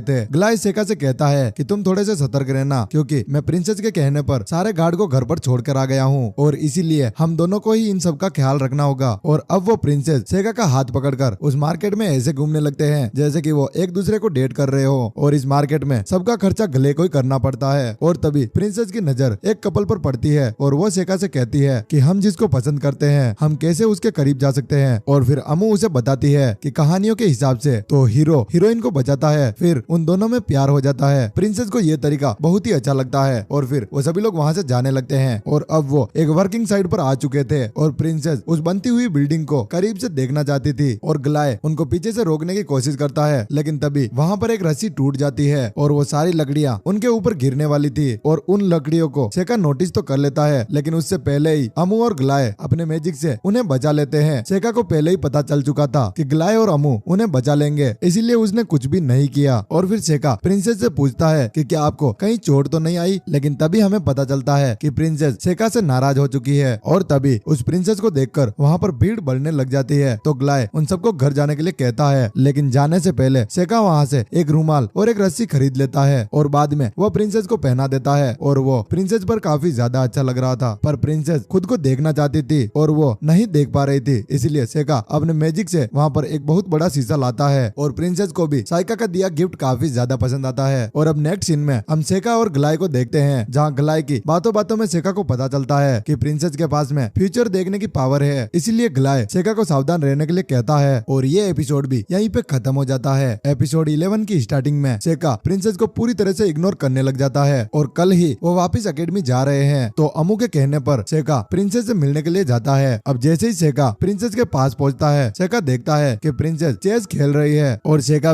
थे। ग्लाय सेका से कहता है कि तुम थोड़े से सतर्क रहना क्योंकि मैं प्रिंसेस के कहने पर सारे गार्ड को घर पर छोड़कर आ गया हूँ और इसीलिए हम दोनों को ही इन सब का ख्याल रखना होगा। और अब वो प्रिंसेस सेका का हाथ पकड़कर उस मार्केट में ऐसे घूमने लगते हैं जैसे कि वो एक दूसरे को डेट कर रहे हो। और इस मार्केट में सबका खर्चा गले को ही करना पड़ता है। और तभी प्रिंसेस की नजर एक कपल पर पड़ती है और वो सेका से कहती है कि हम जिसको पसंद करते हैं हम कैसे उसके करीब जा सकते हैं। और फिर अमू उसे बताती है कि कहानियों के हिसाब से तो हीरो हीरोइन को बचाता है, फिर उन दोनों में प्यार हो जाता है। प्रिंसेस को ये तरीका बहुत ही अच्छा लगता है और फिर वो सभी लोग वहाँ से जाने लगते हैं। और अब वो एक वर्किंग साइट पर आ चुके थे और प्रिंसेस उस बनती हुई बिल्डिंग को करीब से देखना चाहती थी और ग्लाय उनको पीछे से रोकने की कोशिश करता है, लेकिन तभी वहाँ पर एक रस्सी टूट जाती है और वो सारी लकड़ियाँ उनके ऊपर गिरने वाली थी। और उन लकड़ियों को सेका नोटिस तो कर लेता है, लेकिन उससे पहले ही अमू और ग्लाय अपने मैजिक से उन्हें बचा लेते हैं। सेका को पहले ही पता चल चुका था कि ग्लाय और अमू उन्हें बचा लेंगे, इसीलिए उसने कुछ भी नहीं किया। और फिर सेका प्रिंसेस से पूछता है कि क्या आपको कहीं चोट तो नहीं आई, लेकिन तभी हमें पता चलता है कि प्रिंसेस सेका से नाराज हो चुकी है। और तभी उस प्रिंसेस को देखकर वहाँ पर भीड़ बढ़ने लग जाती है। तो ग्लाय उन सबको घर जाने के लिए कहता है, लेकिन जाने से पहले सेका वहाँ से एक रूमाल और एक रस्सी खरीद लेता है और बाद में वो प्रिंसेस को पहना देता है। और वो प्रिंसेस पर काफी ज्यादा अच्छा लग रहा था, पर प्रिंसेस खुद को देखना चाहती थी और वो नहीं देख पा रही थी, इसलिए सेका अपने मैजिक से वहाँ पर एक बहुत बड़ा शीशा लाता है। और प्रिंसेस को भी साइका का दिया गिफ्ट काफी ज्यादा पसंद आता है। और अब नेक्स्ट सीन में हम सेका और ग्लाय को देखते हैं, जहाँ ग्लाय की बातों बातों में सेका को पता चलता है कि प्रिंसेस के पास में फ्यूचर देखने की पावर है, इसीलिए ग्लाय सेका को सावधान रहने के लिए कहता है। और ये एपिसोड भी यहीं पे खत्म हो जाता है। एपिसोड 11 की स्टार्टिंग में सेका प्रिंसेस को पूरी तरह से इग्नोर करने लग जाता है और कल ही वो वापस अकेडमी जा रहे हैं। तो अमू के कहने पर सेका प्रिंसेस से मिलने के लिए जाता है। अब जैसे ही सेका प्रिंसेस के पास पहुंचता है। शेका देखता है कि प्रिंसेस चेस खेल रही है और शेका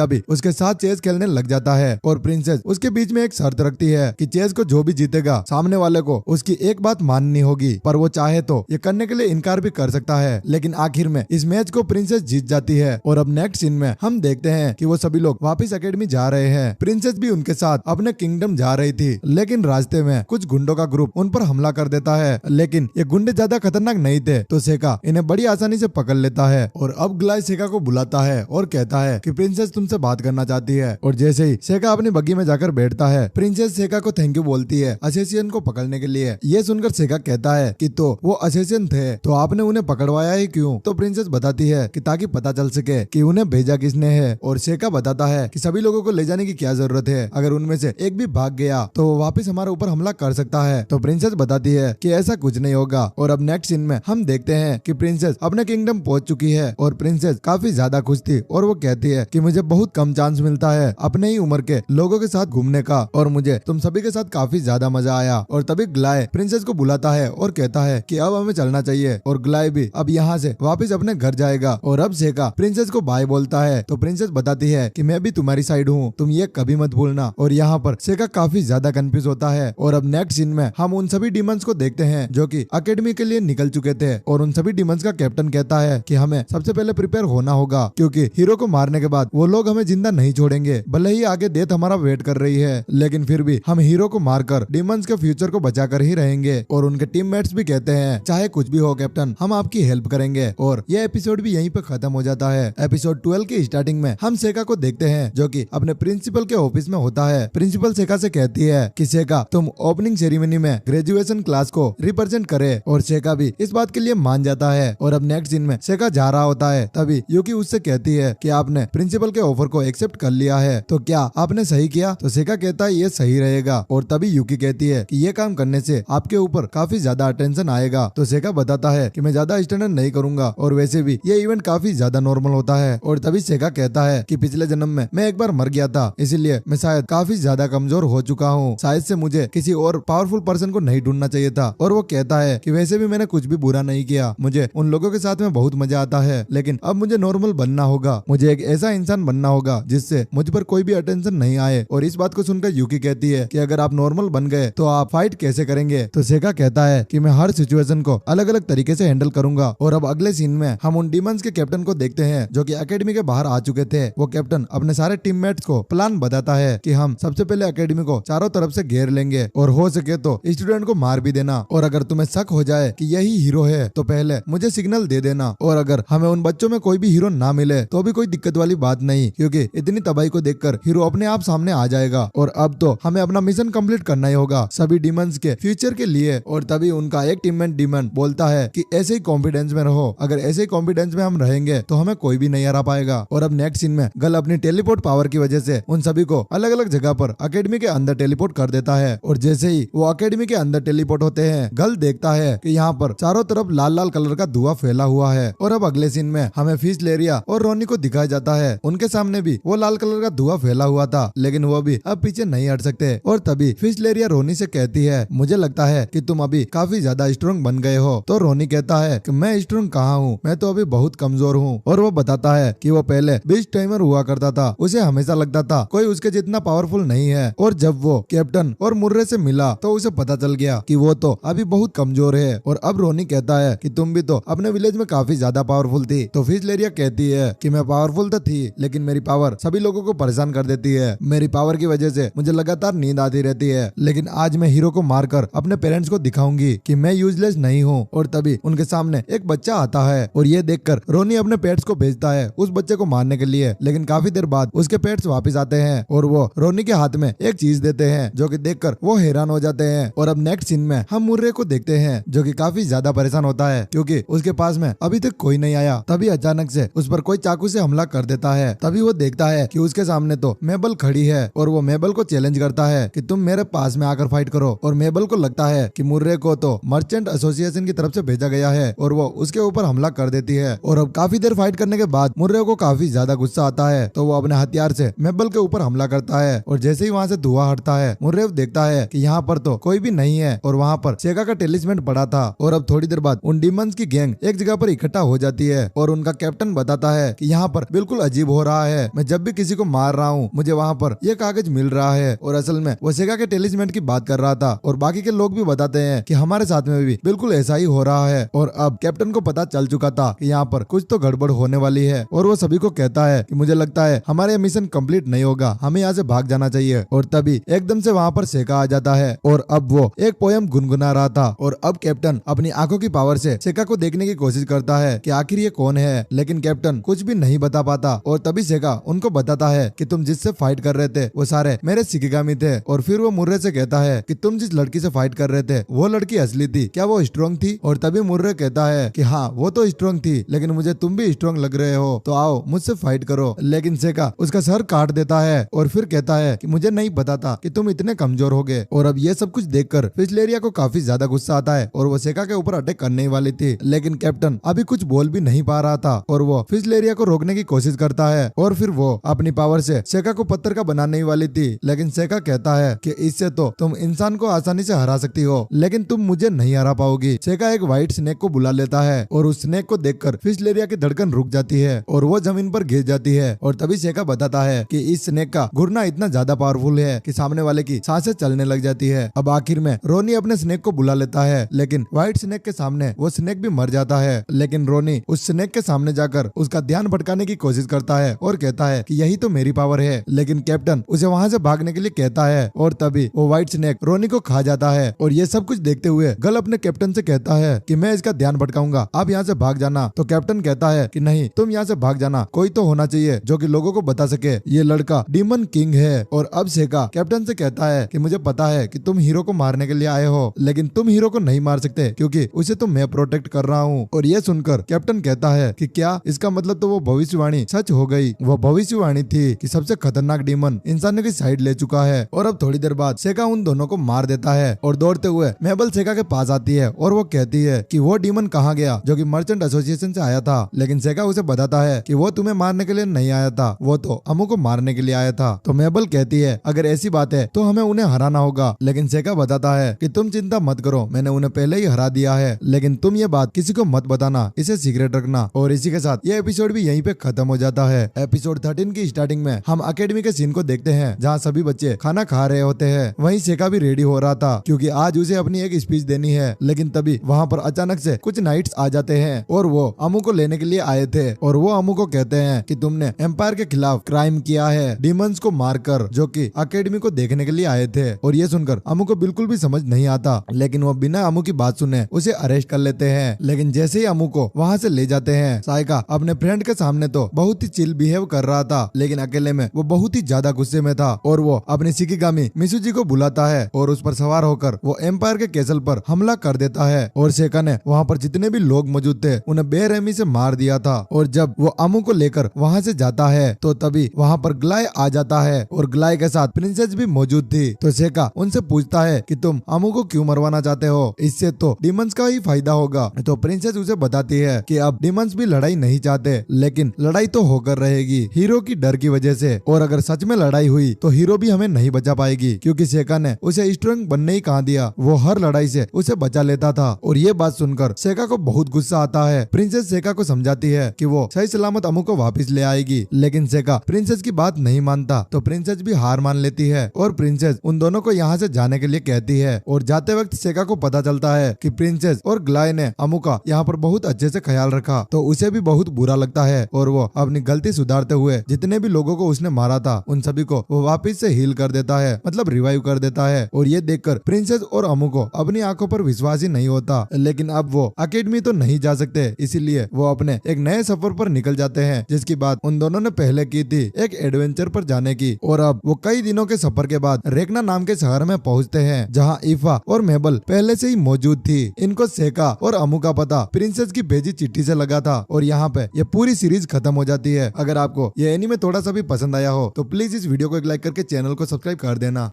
भी उसके साथ चेस खेलने लग जाता है। और प्रिंसेस उसके बीच में एक शर्त रखती है कि चेस को जो भी जीतेगा सामने वाले को उसकी एक बात माननी होगी, पर वो चाहे तो ये करने के लिए इनकार भी कर सकता है। लेकिन आखिर में इस मैच को प्रिंसेस जीत जाती है। और अब नेक्स्ट सीन में हम देखते हैं कि वो सभी लोग वापस एकेडमी जा रहे हैं। प्रिंसेस भी उनके साथ अपने किंगडम जा रही थी, लेकिन रास्ते में कुछ गुंडों का ग्रुप उन पर हमला कर देता है। लेकिन ये गुंडे ज्यादा खतरनाक नहीं थे, तो शेका इन्हें बड़ी आसानी से पकड़ लेता है। और अब ग्लाय शेका को बुलाता है और कहता है कि प्रिंसेस तुमसे बात करना चाहती है। और जैसे ही शेका अपनी बग्गी में जाकर बैठता है, प्रिंसेस शेका को थैंक यू बोलती है असेसियन को पकड़ने के लिए। ये सुनकर शेका कहता है कि तो वो असेसियन थे, तो आपने उन्हें पकड़वाया ही क्यों? तो प्रिंसेस बताती है कि ताकि पता चल सके कि उन्हें भेजा किसने है। और शेका बताता है कि सभी लोगों को ले जाने की क्या जरूरत है, अगर उनमें से एक भी भाग गया तो वो वापस हमारे ऊपर हमला कर सकता है। तो प्रिंसेस बताती है कि ऐसा कुछ नहीं होगा। और अब नेक्स्ट सीन में हम देखते हैं कि प्रिंसेस अपने किंगडम पहुंच चुकी है और प्रिंसेस काफी ज्यादा खुश थी। और वो कहती है कि मुझे बहुत कम चांस मिलता है अपने ही उम्र के लोगों के साथ घूमने का, और मुझे तुम सभी के साथ काफी ज्यादा मजा आया। और तभी ग्लाय प्रिंसेस को बुलाता है और कहता है कि अब हमें चलना चाहिए। और ग्लाय भी अब यहाँ से वापस अपने घर जाएगा। और अब शेका प्रिंसेस को बाय बोलता है, तो प्रिंसेस बताती है कि मैं भी तुम्हारी साइड हूँ, तुम ये कभी मत भूलना। और यहाँ पर शेका काफी ज्यादा कंफ्यूज होता है। और अब नेक्स्ट सीन में हम उन सभी डीमंस को देखते हैं जो कि एकेडमी के लिए निकल चुके थे। और उन सभी डीमंस का कैप्टन कहता है कि हमें सबसे पहले प्रिपेयर होना होगा, क्योंकि हीरो को मारने के बाद वो लोग हमें जिंदा नहीं छोड़ेंगे। भले ही आगे डेथ हमारा वेट कर रही है, लेकिन फिर भी हम हीरो को मारकर डीमंस के फ्यूचर को बचा कर ही रहेंगे। और उनके टीममेट्स भी कहते हैं चाहे कुछ भी हो कैप्टन, हम आपकी हेल्प करेंगे। और ये एपिसोड भी यहीं पे खत्म हो जाता है। एपिसोड 12 की स्टार्टिंग में हम शेका को देखते हैं जो कि अपने प्रिंसिपल के ऑफिस में होता है। प्रिंसिपल शेका से कहती है कि शेका तुम ओपनिंग सेरेमनी में ग्रेजुएशन क्लास को रिप्रेजेंट करे। और शेका भी इस बात के लिए मान जाता है। और अब नेक्स्ट सीन में शेका जा रहा होता है, तभी यूकी उससे कहती है कि आपने प्रिंसिपल के ऑफर को एक्सेप्ट कर लिया है, तो क्या आपने सही किया? तो शेका कहता है ये सही रहेगा। और तभी यूकी कहती है कि ये काम करने से आपके ऊपर काफी ज्यादा अटेंशन आएगा। तो शेका बताता है कि मैं ज्यादा स्टैंडर्ड नहीं करूंगा, और वैसे भी ये इवेंट काफी ज्यादा नॉर्मल होता है। और तभी शेका कहता है कि पिछले जन्म में मैं एक बार मर गया था, इसीलिए मैं शायद काफी ज्यादा कमजोर हो चुका हूँ, शायद से मुझे किसी और पावरफुल पर्सन को नहीं ढूंढना चाहिए था। और वो कहता है कि वैसे भी मैंने कुछ भी बुरा नहीं किया, मुझे उन लोगों के साथ में बहुत मजा आता है, लेकिन अब मुझे नॉर्मल बनना होगा, मुझे एक ऐसा इंसान बनना होगा जिससे मुझ पर कोई भी अटेंशन नहीं आए। और इस बात को सुनकर यूकी कहती है कि अगर आप नॉर्मल बन गए तो आप फाइट कैसे करेंगे? तो शेका कहता है कि मैं हर सिचुएशन को अलग अलग तरीके से हैंडल करूंगा। और अब अगले सीन में हम उन डीमंस के कैप्टन को देखते हैं जो कि एकेडमी के बाहर आ चुके थे। वो कैप्टन अपने सारे टीममेट्स को प्लान बताता है कि हम सबसे पहले एकेडमी को चारों तरफ से घेर लेंगे, और हो सके तो स्टूडेंट को मार भी देना, और अगर तुम्हें शक हो जाए कि यही हीरो है तो पहले मुझे सिग्नल दे देना। और अगर हमें उन बच्चों में कोई भी हीरो ना मिले तो भी कोई दिक्कत वाली बात नहीं, क्योंकि इतनी तबाही को देखकर हीरो अपने आप सामने आ जाएगा। और अब तो हमें अपना मिशन कंप्लीट करना ही होगा सभी डीमंस के फ्यूचर के लिए। और तभी उनका एक टीममेट डीमन बोलता है कि ऐसे ही कॉन्फिडेंस में रहो, अगर ऐसे ही कॉन्फिडेंस में हम रहेंगे तो हमें कोई भी नहीं हरा पाएगा। और अब नेक्स्ट सीन में गल अपनी टेलीपोर्ट पावर की वजह से उन सभी को अलग अलग जगह पर एकेडमी के अंदर टेलीपोर्ट कर देता है। और जैसे ही वो एकेडमी के अंदर टेलीपोर्ट होते हैं, गल देखता है कि यहाँ पर चारों तरफ लाल लाल कलर का धुआं फैला हुआ है। और अब अगले सीन में हमें फिश लेरिया और रोनी को दिखाया जाता है, उनके सामने भी वो लाल कलर का धुआं फैला हुआ था, लेकिन वो भी अब पीछे नहीं हट सकते। और तभी फिश लेरिया रोनी से कहती है मुझे लगता है कि तुम अभी काफी ज्यादा स्ट्रॉन्ग बन गए हो। तो रोनी कहता है कि मैं स्ट्रॉन्ग कहाँ हूँ, मैं तो अभी बहुत कमजोर हूँ। और वो बताता है कि वो पहले बीच टाइमर हुआ करता था, उसे हमेशा लगता था कोई उसके जितना पावरफुल नहीं है। और जब वो कैप्टन और मुर्रे से मिला तो उसे पता चल गया कि वो तो अभी बहुत कमजोर है। और अब रोनी कहता है कि तुम भी तो अपने विलेज में काफी ज्यादा पावरफुल थी। तो फिश लेरिया कहती है कि मैं पावरफुल तो थी, लेकिन मेरी पावर सभी लोगों को परेशान कर देती है। मेरी पावर की वजह से मुझे लगातार नींद आती रहती है, लेकिन आज मैं हीरो को मारकर अपने पेरेंट्स को दिखाऊंगी कि मैं यूजलेस नहीं हूँ। और तभी उनके सामने एक बच्चा आता है, और ये देखकर रोनी अपने पेट्स को भेजता है उस बच्चे को मारने के लिए। लेकिन काफी देर बाद उसके पेट्स वापस आते हैं और वो रोनी के हाथ में एक चीज देते हैं, जो कि देखकर वो हैरान हो जाते हैं। और अब नेक्स्ट सीन में हम मुर्रे को देखते हैं जो कि काफी ज्यादा परेशान होता है, क्योंकि उसके पास में अभी तक कोई नहीं आया। तभी अचानक से उस पर कोई चाकू से हमला कर देता है। तभी वो देखता है कि उसके सामने तो मेबल खड़ी है, और वो मेबल को चैलेंज करता है कि तुम मेरे पास में आकर फाइट करो। और मेबल को लगता है कि मुर्रे को तो मर्चेंट एसोसिएशन की तरफ से भेजा गया है, और वो उसके ऊपर हमला कर देती है। और अब काफी देर फाइट करने के बाद मुर्रे को काफी ज्यादा गुस्सा आता है, तो वो अपने हथियार से मेबल के ऊपर हमला करता है। और जैसे ही वहाँ से धुआं हटता है, मुर्रे देखता है कि यहाँ पर तो कोई भी नहीं है, और वहाँ पर शेका का टेलिस्मेंट पड़ा था। और अब थोड़ी देर बाद उन डीमंस डीमंस की गैंग एक जगह पर इकट्ठा हो जाती है और उनका कैप्टन बताता है कि यहाँ पर बिल्कुल अजीब हो रहा है। मैं जब भी किसी को मार रहा हूँ मुझे वहाँ पर यह कागज मिल रहा है। और असल में वो सेगा के टेलिस्मेंट की बात कर रहा था और बाकी के लोग भी बताते हैं कि हमारे साथ में भी बिल्कुल ऐसा ही हो रहा है। और अब कैप्टन को पता चल चुका था कि यहाँ पर कुछ तो गड़बड़ होने वाली है और वो सभी को कहता है कि मुझे लगता है हमारे मिशन कंप्लीट नहीं होगा, हमें यहाँ से भाग जाना चाहिए। और तभी एकदम से वहाँ पर सेका आ जाता है और अब वो एक पोयम गुनगुना रहा था। और अब कैप्टन अपनी आंखों की पावर से सेका को देखने की कोशिश करता है कि आखिर ये कौन है, लेकिन कैप्टन कुछ भी नहीं बता पाता। और तभी सेका उनको बताता है कि तुम जिससे फाइट कर रहे थे वो सारे मेरे शिकिगामी थे। और फिर वो मुर्रे से कहता है कि तुम जिस लड़की से फाइट कर रहे थे वो लड़की असली थी क्या, वो स्ट्रॉन्ग थी? और तभी मुर्रे कहता है कि हाँ वो तो स्ट्रॉन्ग थी, लेकिन मुझे तुम भी स्ट्रॉन्ग लग रहे हो, तो आओ मुझसे फाइट करो। लेकिन सेका उसका सर काट देता है और फिर कहता है कि मुझे नहीं पता था कि तुम इतने कमजोर होगे। और अब ये सब कुछ देखकर फिशलेरिया को काफी ज्यादा गुस्सा आता है और वो सेका के ऊपर अटैक करने ही वाली थी, लेकिन कैप्टन अभी कुछ बोल भी नहीं पा रहा था और वो फिशलेरिया को रोकने की कोशिश करता है। और फिर वो अपनी पावर से सेका को पत्थर का बनाने ही वाली थी, लेकिन सेका कहता है कि इससे तो तुम इंसान को आसानी से हरा सकती हो, लेकिन तुम मुझे नहीं हरा पाओगी। सेका एक व्हाइट स्नेक को बुला लेता है और उस स्नेक को देखकर फिशलेरिया की धड़कन रुक जाती है और वो जमीन पर गिर जाती है। और तभी सेका बताता है कि इस स्नेक का घुरना इतना ज्यादा पावरफुल है कि सामने वाले की सांसें चलने लग जाती है। अब आखिर में रोनी अपने स्नेक को बुला लेता है, लेकिन व्हाइट स्नेक के सामने वो स्नेक भी मर जाता है। लेकिन रोनी उस स्नेक के सामने जाकर उसका ध्यान भटकाने की कोशिश करता है और कहता है कि यही तो मेरी पावर है, लेकिन कैप्टन उसे वहाँ से भागने के लिए कहता है। और तभी वो व्हाइट स्नेक रोनी को खा जाता है। और ये सब कुछ देखते हुए गल अपने कैप्टन से कहता है कि मैं इसका ध्यान भटकाऊंगा, आप यहाँ से भाग जाना। तो कैप्टन कहता है कि नहीं, तुम यहाँ से भाग जाना, कोई तो होना चाहिए जो कि लोगों को बता सके ये लड़का डीमन किंग है। और अब सेका कैप्टन से कहता है कि मुझे पता है कि तुम हीरो को मारने के लिए आए हो, लेकिन तुम हीरो को नहीं मार सकते क्योंकि उसे तो मैं प्रोटेक्ट कर रहा हूँ। और ये सुनकर कैप्टन कहता है कि क्या, इसका मतलब तो वो भविष्यवाणी सच हो गई। वो भविष्यवाणी थी कि सबसे खतरनाक डीमन इंसानों की साइड ले चुका है। और अब थोड़ी देर बाद सेका उन दोनों को मार देता है और दौड़ते हुए मेबल सेका के पास आती है और वो कहती है कि वो डीमन कहाँ गया जो कि मर्चेंट एसोसिएशन से आया था। लेकिन सेका उसे बताता है कि वो तुम्हें मारने के लिए नहीं आया था, वो तो अमू को मारने के लिए आया था। तो मेबल कहती है अगर ऐसी बात है तो हमें उन्हें हराना होगा। लेकिन सेका बताता है कि तुम चिंता मत करो, मैंने उन्हें पहले ही हरा दिया है, लेकिन तुम ये बात किसी को मत बताना, इसे सीक्रेट रखना। और इसी के साथ ये एपिसोड भी यहीं पे खत्म हो जाता है। एपिसोड 13 की स्टार्टिंग में हम अकेडमी के सीन को देखते हैं जहाँ सभी बच्चे खाना खा रहे होते हैं। वहीं सेका भी रेडी हो रहा था क्योंकि आज उसे अपनी एक स्पीच देनी है। लेकिन तभी वहाँ पर अचानक से कुछ नाइट्स आ जाते हैं और वो अमू को लेने के लिए आए थे। और वो अमू को कहते हैं कि तुमने एम्पायर के खिलाफ क्राइम किया है, डीमंस को मारकर, जो कि अकेडमी को देखने के लिए आए थे। और ये सुनकर अमू को बिल्कुल भी समझ नहीं आता, लेकिन वो बिना अमू की बात सुने उसे अरेस्ट कर लेते हैं। लेकिन जैसे ही अमू को वहाँ से ले जाते हैं, साइका अपने फ्रेंड के सामने तो बहुत ही चिल बिहेव कर रहा था, लेकिन अकेले में वो बहुत ही ज्यादा गुस्से में था। और वो अपने शिकिगामी मिसुजी को बुलाता है और उस पर सवार होकर वो एम्पायर के कैसल पर हमला कर देता है। और सेका ने वहाँ पर जितने भी लोग मौजूद थे उन्हें बेरहमी से मार दिया था। और जब वो अमू को लेकर वहाँ से जाता है तो तभी वहाँ पर ग्लाय आ जाता है और ग्लाय के साथ प्रिंसेस भी मौजूद थी। तो सेका उनसे पूछता है कि तुम अमू को क्यों मरवाना चाहते हो, इससे तो डीमंस का ही फायदा होगा। तो प्रिंसेस उसे बताती है कि अब डीमंस भी लड़ाई नहीं चाहते, लेकिन लड़ाई तो होकर रहेगी हीरो की डर की वजह से। और अगर सच में लड़ाई हुई तो हीरो भी हमें नहीं बचा पाएगी, क्योंकि सेका ने उसे स्ट्रॉन्ग बनने ही कहा दिया, वो हर लड़ाई से उसे बचा लेता था। और ये बात सुनकर सेका को बहुत गुस्सा आता है। प्रिंसेस सेका को समझाती है कि वो सही सलामत अमू को वापस ले आएगी, लेकिन सेका प्रिंसेस की बात नहीं मानता। तो प्रिंसेस भी हार मान लेती है और प्रिंसेस उन दोनों को यहाँ से जाने के लिए कहती है। और जाते वक्त सेका को पता चलता है कि प्रिंसेस और ग्लाय ने अमू का यहाँ पर बहुत अच्छे से ख्याल रखा, तो उसे भी बहुत बुरा लगता है और वो अपनी गलती सुधारते हुए जितने भी लोगों को उसने मारा था उन सभी को वो वापस से हील कर देता है, मतलब रिवाइव कर देता है। और ये देखकर प्रिंसेस और अमू को अपनी आंखों पर विश्वास ही नहीं होता। लेकिन अब वो अकेडमी तो नहीं जा सकते, इसीलिए वो अपने एक नए सफर पर निकल जाते हैं, जिसकी बात उन दोनों ने पहले की थी, एक एडवेंचर पर जाने की। और अब वो कई दिनों के सफर के बाद रेकना नाम के शहर में पहुंचते हैं, जहाँ ईफा और मेबल पहले से ही मौजूद थी। इनको सेका और अमू का पता प्रिंसेस की भेजी चिट्ठी से लगा था। और यहाँ पे ये पूरी सीरीज खत्म हो जाती है। अगर आपको ये एनीमे थोड़ा सा भी पसंद आया हो तो प्लीज इस वीडियो को एक लाइक करके चैनल को सब्सक्राइब कर देना।